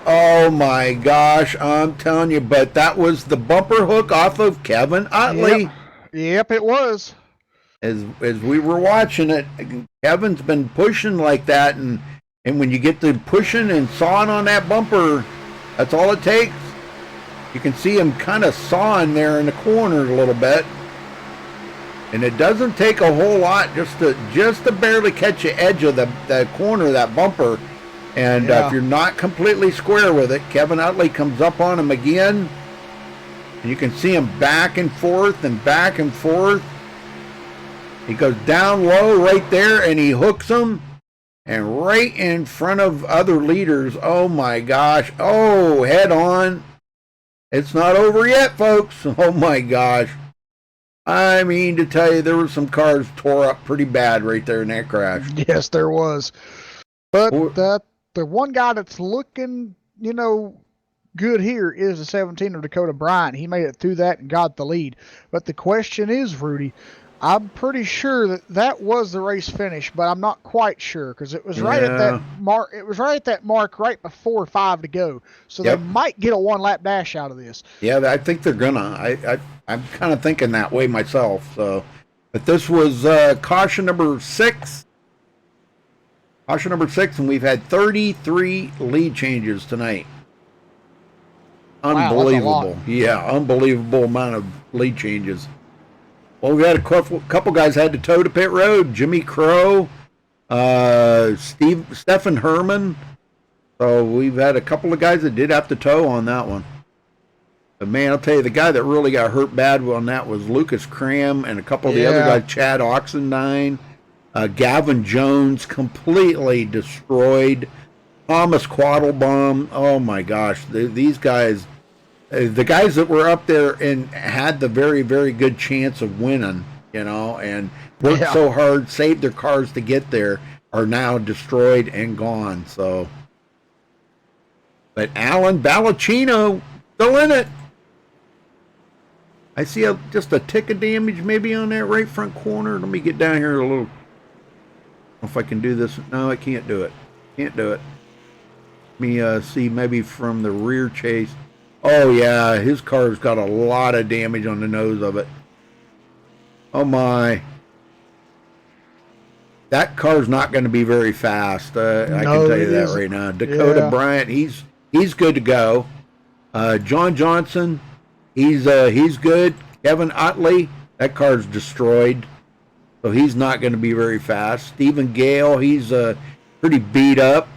Oh my gosh, I'm telling you, but that was the bumper hook off of Kevin Utley. Yep, it was. As we were watching it, Kevin's been pushing like that, and when you get to pushing and sawing on that bumper, that's all it takes. You can see him kind of sawing there in the corner a little bit, and it doesn't take a whole lot just to barely catch the edge of the corner of that bumper. And if you're not completely square with it, Kevin Utley comes up on him again, and you can see him back and forth and back and forth. He goes down low right there, and he hooks him, and right in front of other leaders. Oh my gosh! Oh, head on! It's not over yet, folks. Oh my gosh! I mean to tell you, there were some cars tore up pretty bad right there in that crash. Yes, there was. But the one guy that's looking, good here is the 17 of Dakota Bryant. He made it through that and got the lead. But the question is, Rudy, I'm pretty sure that was the race finish, but I'm not quite sure because it was right at that mark. It was right at that mark right before 5 to go. So they might get a 1-lap dash out of this. Yeah, I think they're gonna. I'm kind of thinking that way myself. So, but this was caution number 6. Caution number 6, and we've had 33 lead changes tonight. Unbelievable. Wow, yeah, unbelievable amount of lead changes. Well, we had a couple guys had to toe to pit road. Jimmy Crow, Stephen Herman. So we've had a couple of guys that did have to tow on that one. But man, I'll tell you, the guy that really got hurt bad on that was Lucas Cram, and a couple of the other guys, Chad Oxendine, Gavin Jones, completely destroyed. Thomas Quattlebaum. Oh my gosh, these guys. The guys that were up there and had the very, very good chance of winning, and worked so hard, saved their cars to get there, are now destroyed and gone. So, but Alan Ballacino still in it. I see just a tick of damage maybe on that right front corner. Let me get down here a little. I don't know if I can do this. No, I can't do it. Can't do it. Let me see maybe from the rear chase. Oh, yeah, his car's got a lot of damage on the nose of it. Oh, my. That car's not going to be very fast. I can tell you that right now. Dakota Bryant, he's good to go. John Johnson, he's good. Kevin Utley, that car's destroyed. So he's not going to be very fast. Stephen Gale, he's pretty beat up.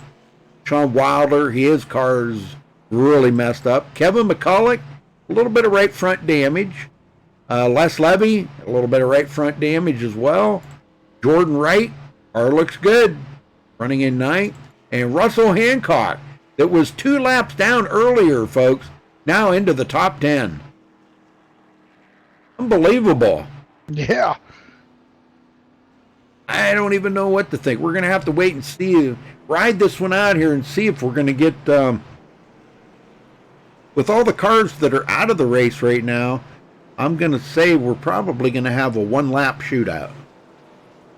Sean Wilder, his car's really messed up. Kevin McCulloch, a little bit of right front damage. Les Levy, a little bit of right front damage as well. Jordan Wright, car looks good, running in 9th. And Russell Hancock, that was 2 laps down earlier, folks, now into the top 10. Unbelievable. Yeah. I don't even know what to think. We're going to have to wait and see, ride this one out here and see if we're going to get... with all the cars that are out of the race right now, I'm going to say we're probably going to have a 1-lap shootout.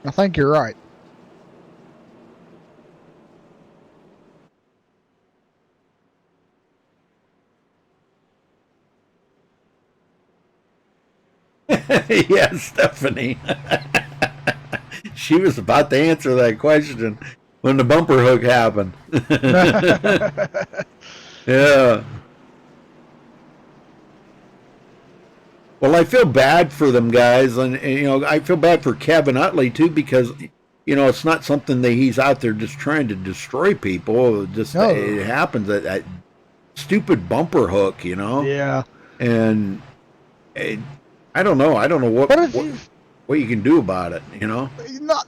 I think you're right. Yes, Stephanie. She was about to answer that question when the bumper hook happened. Yeah. Well, I feel bad for them guys, and I feel bad for Kevin Utley too, because it's not something that he's out there just trying to destroy people. It happens that stupid bumper hook, Yeah. And I don't know. I don't know what you can do about it.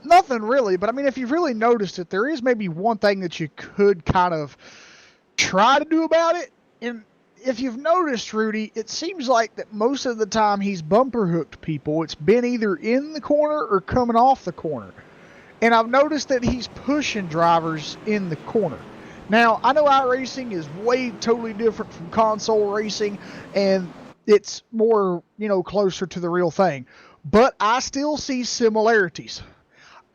Nothing really, but I mean, if you've really noticed it, there is maybe one thing that you could kind of try to do about it, and if you've noticed, Rudy, it seems like that most of the time he's bumper hooked people. It's been either in the corner or coming off the corner. And I've noticed that he's pushing drivers in the corner. Now, I know iRacing is way totally different from console racing, and it's more, closer to the real thing. But I still see similarities.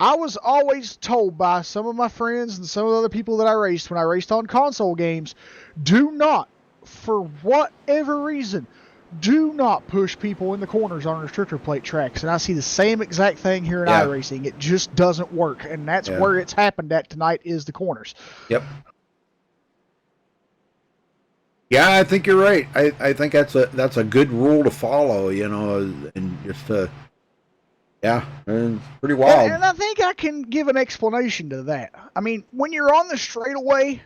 I was always told by some of my friends and some of the other people that I raced when I raced on console games, do not, for whatever reason, do not push people in the corners on restrictor plate tracks. And I see the same exact thing here in iRacing. It just doesn't work. And that's where it's happened at tonight is the corners. Yep. Yeah, I think you're right. I think that's a good rule to follow, and just it's pretty wild. And I think I can give an explanation to that. I mean, when you're on the straightaway,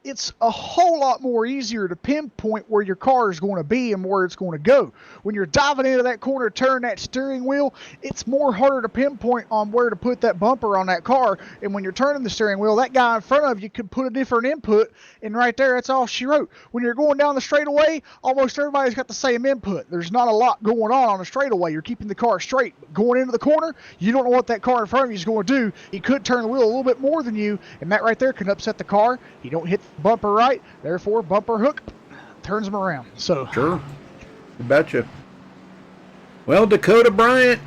it's a whole lot more easier to pinpoint where your car is going to be and where it's going to go. When you're diving into that corner, turn that steering wheel, it's more harder to pinpoint on where to put that bumper on that car. And when you're turning the steering wheel, that guy in front of you could put a different input, and right there, that's all she wrote. When you're going down the straightaway, almost everybody's got the same input. There's not a lot going on the straightaway. You're keeping the car straight. But going into the corner, you don't know what that car in front of you is going to do. He could turn the wheel a little bit more than you, and that right there can upset the car. You don't hit bumper right, therefore bumper hook turns them around. So sure, you betcha. Well, Dakota Bryant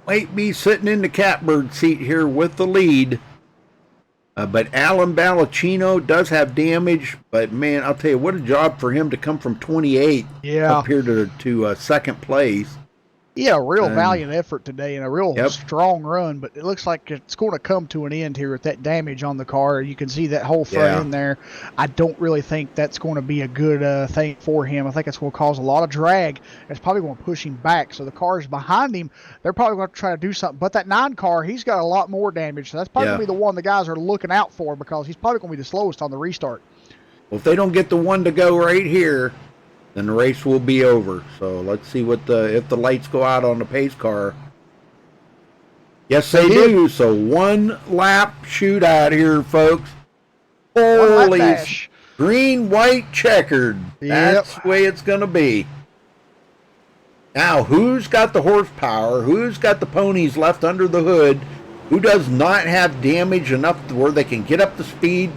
might be sitting in the catbird seat here with the lead, but Alan Ballacino does have damage. But man, I'll tell you, what a job for him to come from 28 up here to second place. Yeah, real valiant effort today and a real strong run, but it looks like it's going to come to an end here with that damage on the car. You can see that whole front end there. I don't really think that's going to be a good thing for him. I think it's going to cause a lot of drag. It's probably going to push him back. So the cars behind him, they're probably going to try to do something. But that 9 car, he's got a lot more damage. So that's probably going to be the one the guys are looking out for because he's probably going to be the slowest on the restart. Well, if they don't get the one to go right here, then the race will be over. So let's see if the lights go out on the pace car. Yes, they do. So 1 lap shootout here, folks. Holy green, white, checkered. That's the way it's going to be. Now, who's got the horsepower? Who's got the ponies left under the hood? Who does not have damage enough to where they can get up to speed?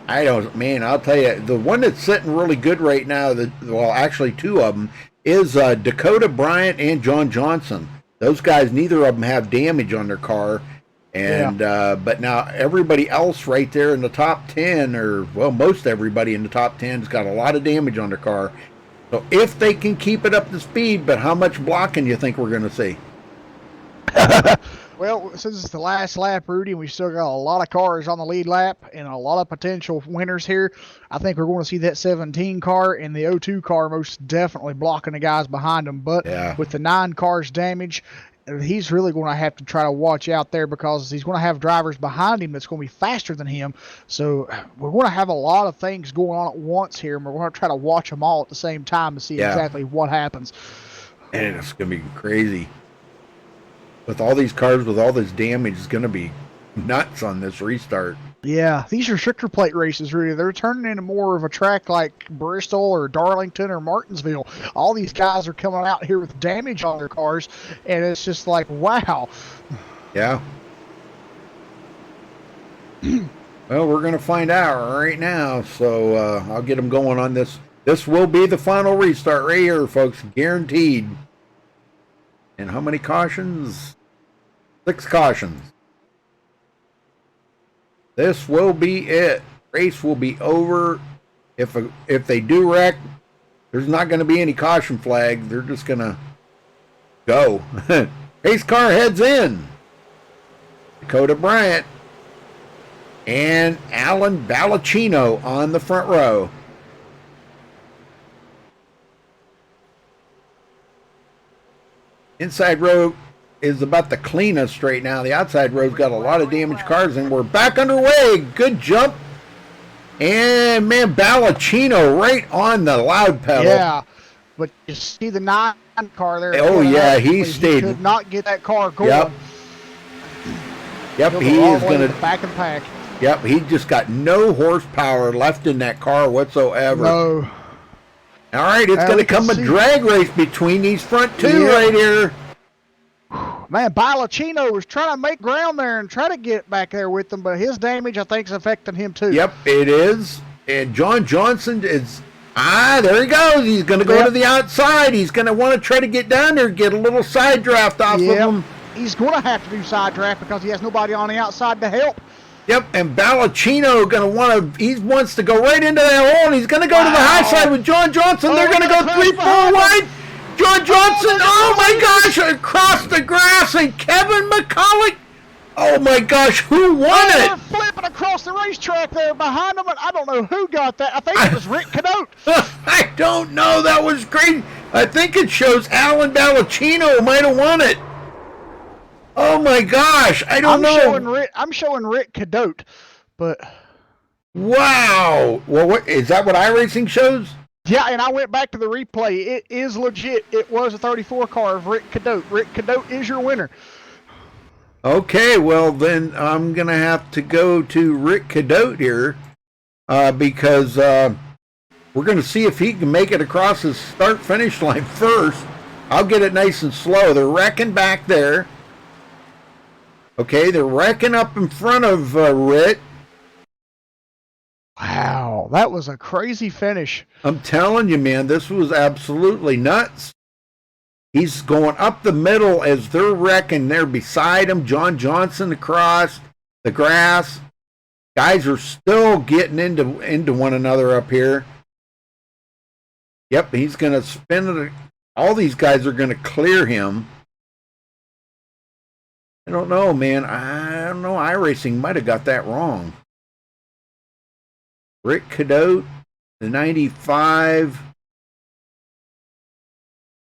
I'll tell you, the one that's sitting really good right now, actually 2 of them, is Dakota Bryant and John Johnson. Those guys, neither of them have damage on their car. And but now everybody else right there in the top 10, most everybody in the top 10 has got a lot of damage on their car. So if they can keep it up to speed, but how much blocking you think we're going to see? Well, since it's the last lap, Rudy, and we still got a lot of cars on the lead lap and a lot of potential winners here, I think we're going to see that 17 car and the 02 car most definitely blocking the guys behind them. But with the 9 cars damage, he's really going to have to try to watch out there because he's going to have drivers behind him that's going to be faster than him. So we're going to have a lot of things going on at once here, and we're going to try to watch them all at the same time to see exactly what happens. And it's going to be crazy. With all these cars, with all this damage, it's going to be nuts on this restart. Yeah, these restrictor plate races, Rudy, they're turning into more of a track like Bristol or Darlington or Martinsville. All these guys are coming out here with damage on their cars, and it's just like, wow. Yeah. Well, we're going to find out right now, so I'll get them going on this. This will be the final restart right here, folks, guaranteed. And how many cautions? 6 cautions. This will be it. Race will be over. If they do wreck, there's not going to be any caution flag. They're just going to go. Race car heads in. Dakota Bryant and Alan Ballacino on the front row. Inside row is about the cleanest right now. The outside row's got a lot of damaged cars, and we're back underway. Good jump. And, man, Ballacino right on the loud pedal. Yeah, but you see the 9 car there. Oh, yeah, he stayed. He could not get that car going. Yep, he is going to back and pack. Yep, he just got no horsepower left in that car whatsoever. No. All right, it's going to come a drag race between these front two right here. Man, Balacino was trying to make ground there and try to get back there with them, but his damage, I think, is affecting him too. Yep, it is. And John Johnson is, there he goes. He's going to go to the outside. He's going to want to try to get down there, get a little side draft off of him. He's going to have to do side draft because he has nobody on the outside to help. Yep, and Balacino he wants to go right into that hole, and he's going to go to the high side with John Johnson. They're going to go 3-4 wide. John Johnson, oh my gosh, across the grass, and Kevin McCulloch. Oh my gosh, who won it? They're flipping across the racetrack there behind them, and I don't know who got that. I think it was Rick Cadote. I don't know. That was great. I think it shows Alan Balacino might have won it. Oh my gosh, I don't know. I'm showing Rick Cadote, but wow. Well, is that what iRacing shows? Yeah, and I went back to the replay. It is legit. It was a 34 car of Rick Cadote. Rick Cadote is your winner. Okay, well then I'm gonna have to go to Rick Cadote here because we're gonna see if he can make it across his start-finish line first. I'll get it nice and slow. They're wrecking back there. Okay, they're wrecking up in front of Rick. Wow, that was a crazy finish. I'm telling you, man, this was absolutely nuts. He's going up the middle as they're wrecking. They're beside him. John Johnson across the grass. Guys are still getting into one another up here. Yep, he's going to spin it. All these guys are going to clear him. I don't know, man. I don't know. iRacing might have got that wrong. Rick Cadote, the 95.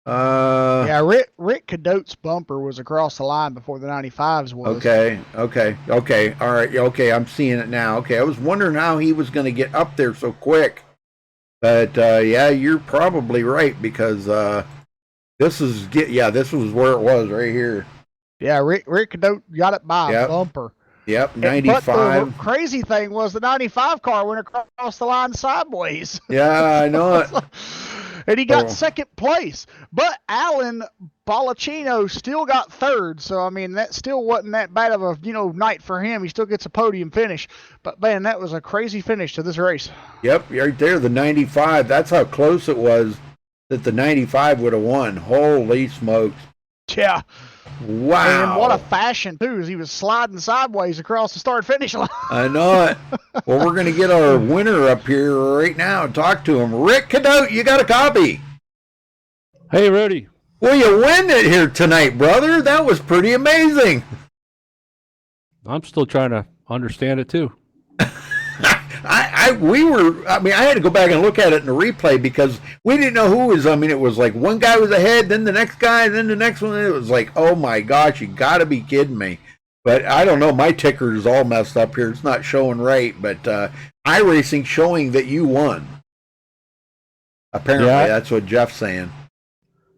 Yeah, Rick Cadote's bumper was across the line before the 95s was. Okay. All right. Okay, I'm seeing it now. Okay, I was wondering how he was going to get up there so quick. But yeah, you're probably right because this was where it was right here. Yeah, Rick Cadote got it by a bumper. Yep, 95. But the crazy thing was the 95 car went across the line sideways. Yeah, I know it. And he got second place. But Alan Balacino still got third. So, I mean, that still wasn't that bad of a, night for him. He still gets a podium finish. But, man, that was a crazy finish to this race. Yep, right there, the 95. That's how close it was that the 95 would have won. Holy smokes. Yeah. Wow. And what a fashion, too, as he was sliding sideways across the start-finish line. I know it. Well, we're going to get our winner up here right now and talk to him. Rick Cadote, you got a copy. Hey, Rudy. Well, you win it here tonight, brother. That was pretty amazing. I'm still trying to understand it, too. I had to go back and look at it in the replay because we didn't know who was. I mean, it was like one guy was ahead, then the next guy, then the next one. It was like, oh my gosh, you got to be kidding me. But I don't know. My ticker is all messed up here. It's not showing right. But iRacing showing that you won. Apparently, that's what Jeff's saying.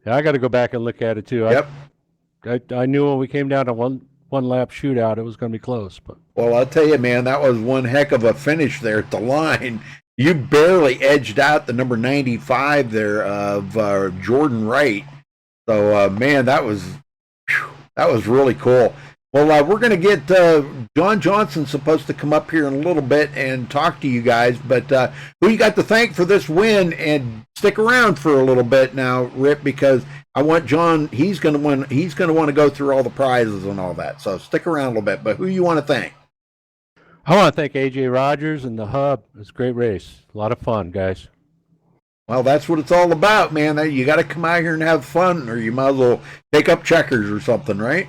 Yeah, I got to go back and look at it too. Yep. I knew when we came down to one lap shootout, it was going to be close. But well, I'll tell you, man, that was one heck of a finish there at the line. You barely edged out the number 95 there of Jordan Wright. So, man, that was really cool. Well, we're going to get John Johnson supposed to come up here in a little bit and talk to you guys. But who you got to thank for this win? And stick around for a little bit now, Rip, because I want John. He's going to win. He's going to want to go through all the prizes and all that. So stick around a little bit. But who you want to thank? I want to thank AJ Rogers and the Hub. It was a great race. A lot of fun, guys. Well, that's what it's all about, man. You got to come out here and have fun, or you might as well take up checkers or something, right?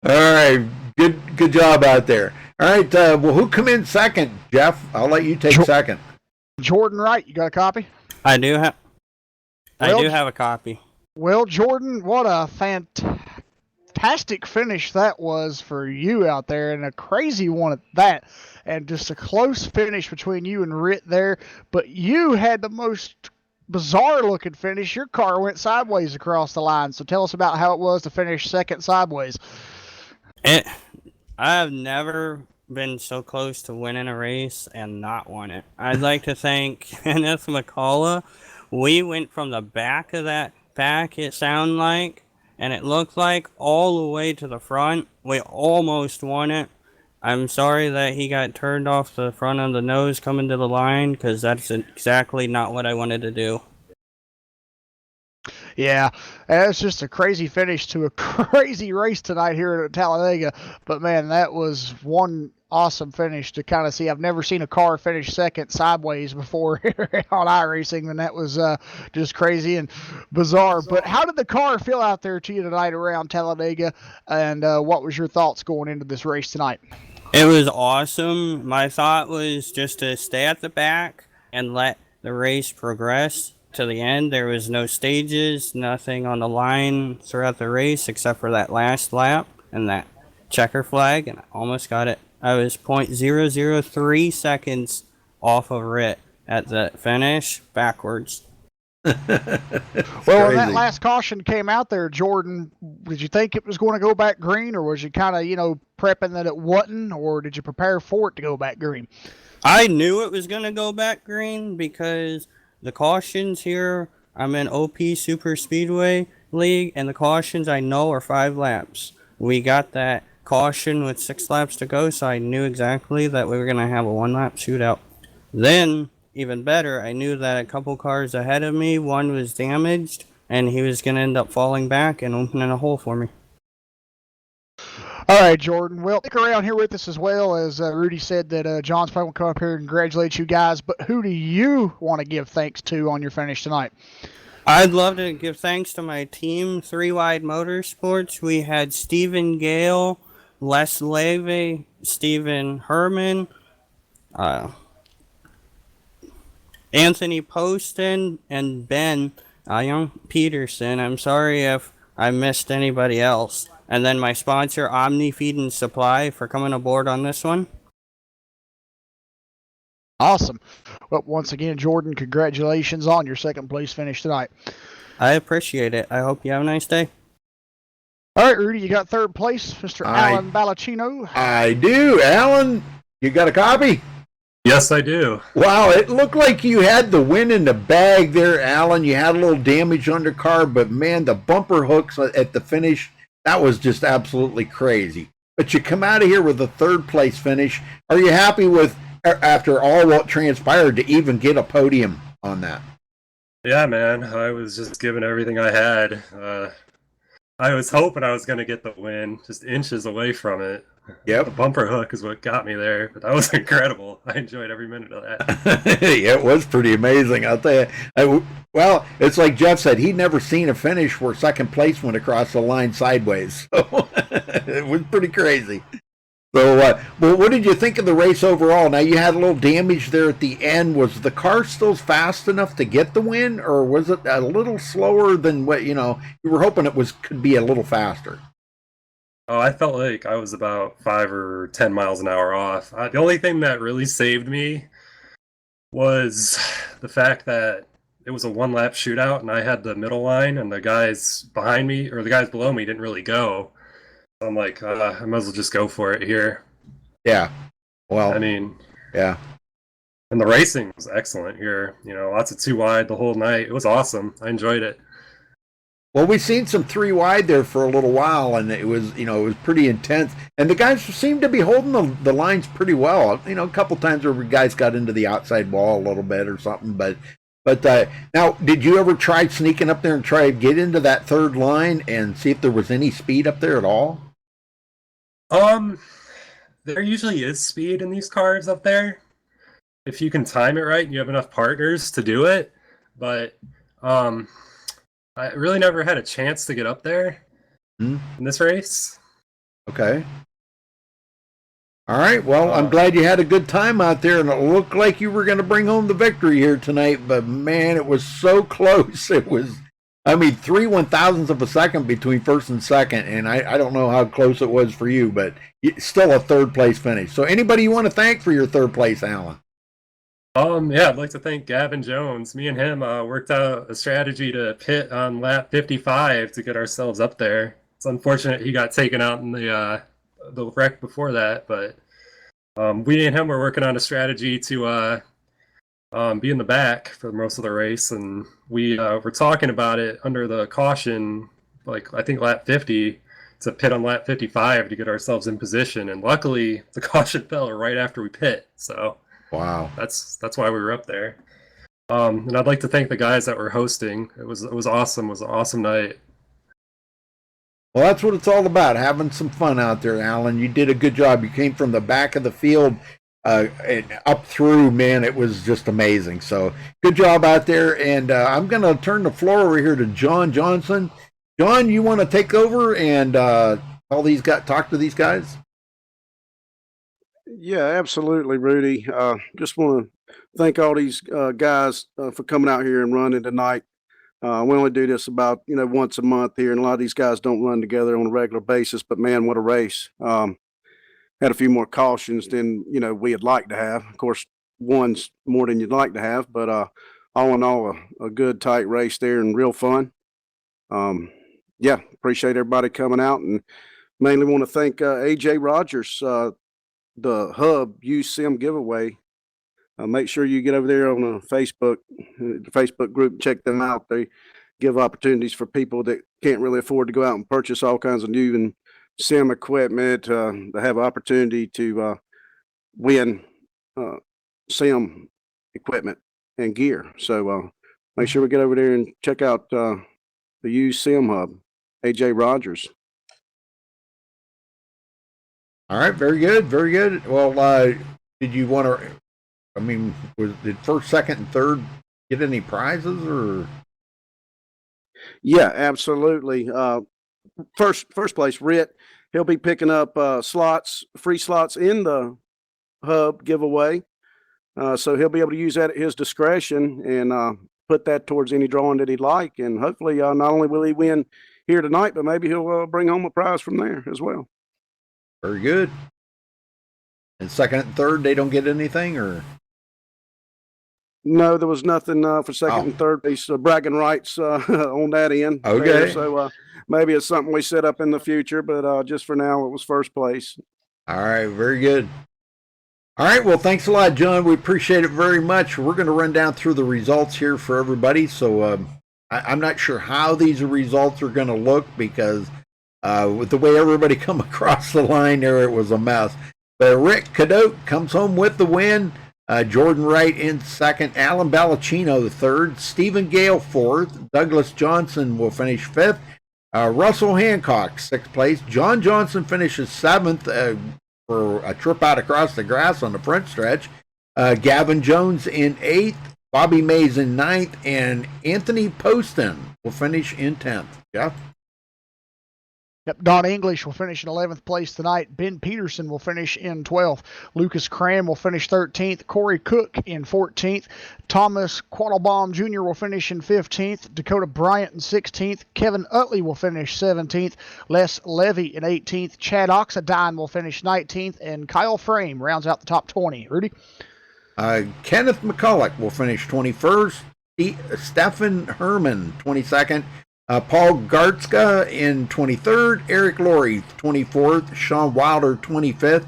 All right, good job out there. All right, well, who come in second, Jeff? I'll let you take second. Jordan Wright, you got a copy? I do have a copy. Well, Jordan, what a fantastic finish that was for you out there, and a crazy one at that. And just a close finish between you and Rit there. But you had the most bizarre-looking finish. Your car went sideways across the line. So tell us about how it was to finish second sideways. I've never been so close to winning a race and not won it. I'd like to thank Kenneth McCullough. We went from the back of that pack, it sounded like, and it looked like, all the way to the front. We almost won it. I'm sorry that he got turned off the front of the nose coming to the line, because that's exactly not what I wanted to do. Yeah, and it's just a crazy finish to a crazy race tonight here at Talladega. But man, that was one awesome finish to kind of see. I've never seen a car finish second sideways before on iRacing, and that was just crazy and bizarre. But how did the car feel out there to you tonight around Talladega, and what was your thoughts going into this race tonight? It was awesome. My thought was just to stay at the back and let the race progress to the end. There was no stages, nothing on the line throughout the race except for that last lap and that checker flag, and I almost got it. I was 0.003 seconds off of it at the finish backwards. Well, when that last caution came out there, Jordan, did you think it was going to go back green, or was you kind of, prepping that it wasn't, or did you prepare for it to go back green? I knew it was going to go back green because the cautions here, I'm in OP Super Speedway League, and the cautions I know are 5 laps. We got that caution with 6 laps to go, so I knew exactly that we were going to have a 1-lap shootout. Then, even better, I knew that a couple cars ahead of me, one was damaged, and he was going to end up falling back and opening a hole for me. All right, Jordan. Well, stick around here with us as well. As Rudy said that John's probably going to come up here and congratulate you guys. But who do you want to give thanks to on your finish tonight? I'd love to give thanks to my team, 3 Wide Motorsports. We had Stephen Gale, Les Leve, Stephen Herman, Anthony Poston, and Ben Young Peterson. I'm sorry if I missed anybody else. And then my sponsor, Omni Feed and Supply, for coming aboard on this one. Awesome. Well, once again, Jordan, congratulations on your second place finish tonight. I appreciate it. I hope you have a nice day. All right, Rudy, you got third place, Mr. Alan Ballacino. I do. Alan, you got a copy? Yes, I do. Wow, it looked like you had the win in the bag there, Alan. You had a little damage on the car, but man, the bumper hooks at the finish, that was just absolutely crazy. But you come out of here with a third place finish. Are you happy with, after all what transpired, to even get a podium on that? Yeah, man. I was just giving everything I had. I was hoping I was going to get the win, just inches away from it. Yep. The bumper hook is what got me there, but that was incredible. I enjoyed every minute of that. Yeah, it was pretty amazing, I'll tell you. Well, it's like Jeff said, he'd never seen a finish where second place went across the line sideways. So it was pretty crazy. So, well, what did you think of the race overall? Now, you had a little damage there at the end. Was the car still fast enough to get the win, or was it a little slower than what, you were hoping it could be a little faster? Oh, I felt like I was about 5 or 10 miles an hour off. The only thing that really saved me was the fact that it was a 1-lap shootout, and I had the middle line, and the guys behind me, or the guys below me, didn't really go. So I'm like, I might as well just go for it here. Yeah. Well, I mean, yeah. And the racing was excellent here. Lots of 2 wide the whole night. It was awesome. I enjoyed it. Well, we've seen some 3 wide there for a little while, and it was, it was pretty intense. And the guys seemed to be holding the lines pretty well. A couple times where guys got into the outside wall a little bit or something. But now, did you ever try sneaking up there and try to get into that third line and see if there was any speed up there at all? There usually is speed in these cars up there, if you can time it right and you have enough partners to do it. But I really never had a chance to get up there in this race. Okay. All right. Well, I'm glad you had a good time out there, and it looked like you were going to bring home the victory here tonight. But man, it was so close. It was, 3/1000ths of a second between first and second, and I don't know how close it was for you, but still a third place finish. So, anybody you want to thank for your third place, Alan? Yeah, I'd like to thank Gavin Jones. Me and him worked out a strategy to pit on lap 55 to get ourselves up there. It's unfortunate he got taken out in the wreck before that, but We and him were working on a strategy to be in the back for most of the race, and we were talking about it under the caution, like I think lap 50, to pit on lap 55 to get ourselves in position. And luckily, the caution fell right after we pit, so wow, that's why we were up there. And I'd like to thank the guys that were hosting. It was awesome. It was an awesome night. Well, that's what it's all about, having some fun out there, Alan. You did a good job. You came from the back of the field and up through, man, it was just amazing. So good job out there. And I'm going to turn the floor over here to John Johnson. John, you want to take over and talk to these guys? Yeah, absolutely, Rudy. Just want to thank all these guys for coming out here and running tonight. We only do this about once a month here, and a lot of these guys don't run together on a regular basis. But man, what a race! Had a few more cautions than we'd like to have. Of course, one's more than you'd like to have, but all in all, a good tight race there and real fun. Yeah, appreciate everybody coming out, and mainly want to thank AJ Rogers, the Hub Use Sim giveaway. Make sure you get over there on the Facebook group and check them out. They give opportunities for people that can't really afford to go out and purchase all kinds of new and sim equipment to have opportunity to win sim equipment and gear. So make sure we get over there and check out the Use Sim Hub, AJ Rogers. All right, very good, very good. Well, did you want to? I mean, did first, second, and third get any prizes or? Yeah, absolutely. First place, Rit. He'll be picking up free slots in the Hub giveaway. So he'll be able to use that at his discretion and put that towards any drawing that he'd like. And hopefully, not only will he win here tonight, but maybe he'll bring home a prize from there as well. Very good. And second and third, they don't get anything, or? No, there was nothing for second and third piece bragging rights on that end. Okay. There. So maybe it's something we set up in the future, but just for now, it was first place. All right, very good. All right, well, thanks a lot, John. We appreciate it very much. We're going to run down through the results here for everybody. So I'm not sure how these results are going to look because with the way everybody come across the line there, it was a mess. But Rick Cadote comes home with the win. Jordan Wright in second, Alan Ballacino third, Stephen Gale fourth, Douglas Johnson will finish fifth, Russell Hancock sixth place, John Johnson finishes seventh for a trip out across the grass on the front stretch, Gavin Jones in eighth, Bobby Mays in ninth, and Anthony Poston will finish in 10th. Jeff? Yep, Don English will finish in 11th place tonight. Ben Peterson will finish in 12th. Lucas Cram will finish 13th. Corey Cook in 14th. Thomas Quattlebaum Jr. will finish in 15th. Dakota Bryant in 16th. Kevin Utley will finish 17th. Les Levy in 18th. Chad Oxidine will finish 19th. And Kyle Frame rounds out the top 20. Rudy? Kenneth McCulloch will finish 21st. Stephen Herman, 22nd. Paul Gartzka in 23rd, Eric Laurie 24th, Sean Wilder 25th,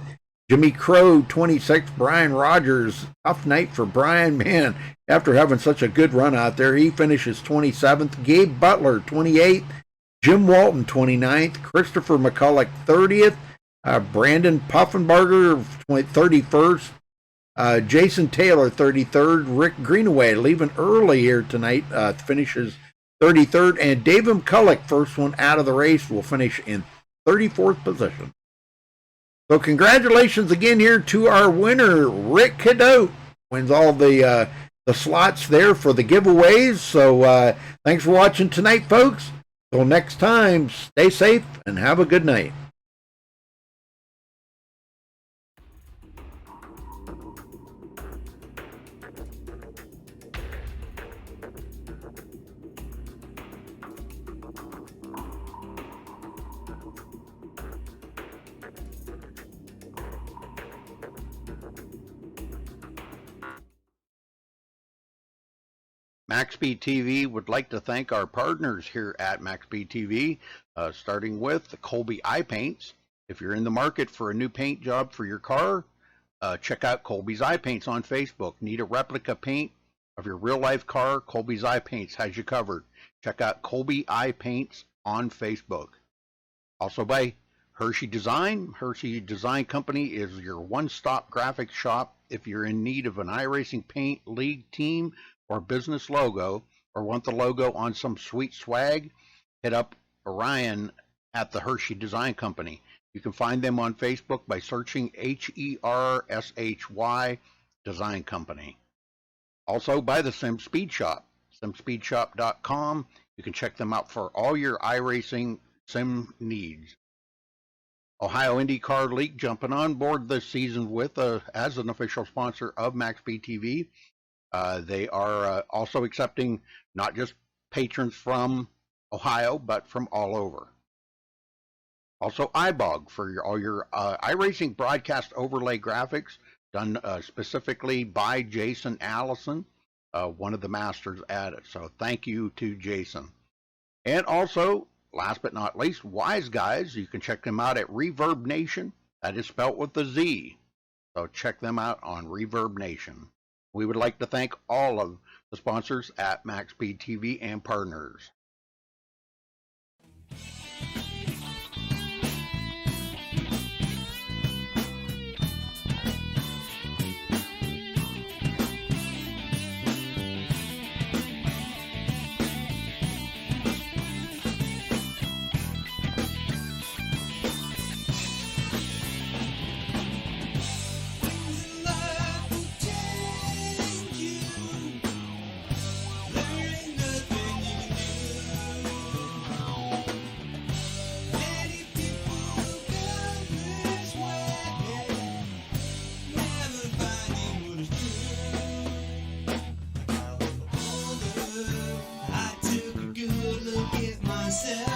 Jimmy Crow 26th, Brian Rogers, tough night for Brian, man, after having such a good run out there, he finishes 27th, Gabe Butler 28th, Jim Walton 29th, Christopher McCulloch 30th, Brandon Puffenbarger 31st, Jason Taylor 33rd, Rick Greenaway leaving early here tonight, finishes 33rd, and David McCulloch, first one out of the race, will finish in 34th position. So congratulations again here to our winner, Rick Cadote. Wins all the slots there for the giveaways. So thanks for watching tonight, folks. Till next time, stay safe and have a good night. MaxSpeedTV would like to thank our partners here at MaxSpeedTV, starting with the Colby Eye Paints. If you're in the market for a new paint job for your car, check out Colby's Eye Paints on Facebook. Need a replica paint of your real life car? Colby's Eye Paints has you covered. Check out Colby Eye Paints on Facebook. Also by Hershey Design. Hershey Design Company is your one-stop graphics shop if you're in need of an iRacing paint, league, team, or business logo, or want the logo on some sweet swag. Hit up Orion at the Hershey Design Company. You can find them on Facebook by searching HERSHY Design Company. Also by the Sim Speed Shop, simspeedshop.com. You can check them out for all your iRacing sim needs. Ohio IndyCar League jumping on board this season with as an official sponsor of MaxSpeedTV. They are also accepting not just patrons from Ohio, but from all over. Also, iBog for all your iRacing broadcast overlay graphics done specifically by Jason Allison, one of the masters at it. So thank you to Jason. And also, last but not least, Wise Guys. You can check them out at Reverb Nation. That is spelt with a Z. So check them out on Reverb Nation. We would like to thank all of the sponsors at MaxSpeedTV and partners. Myself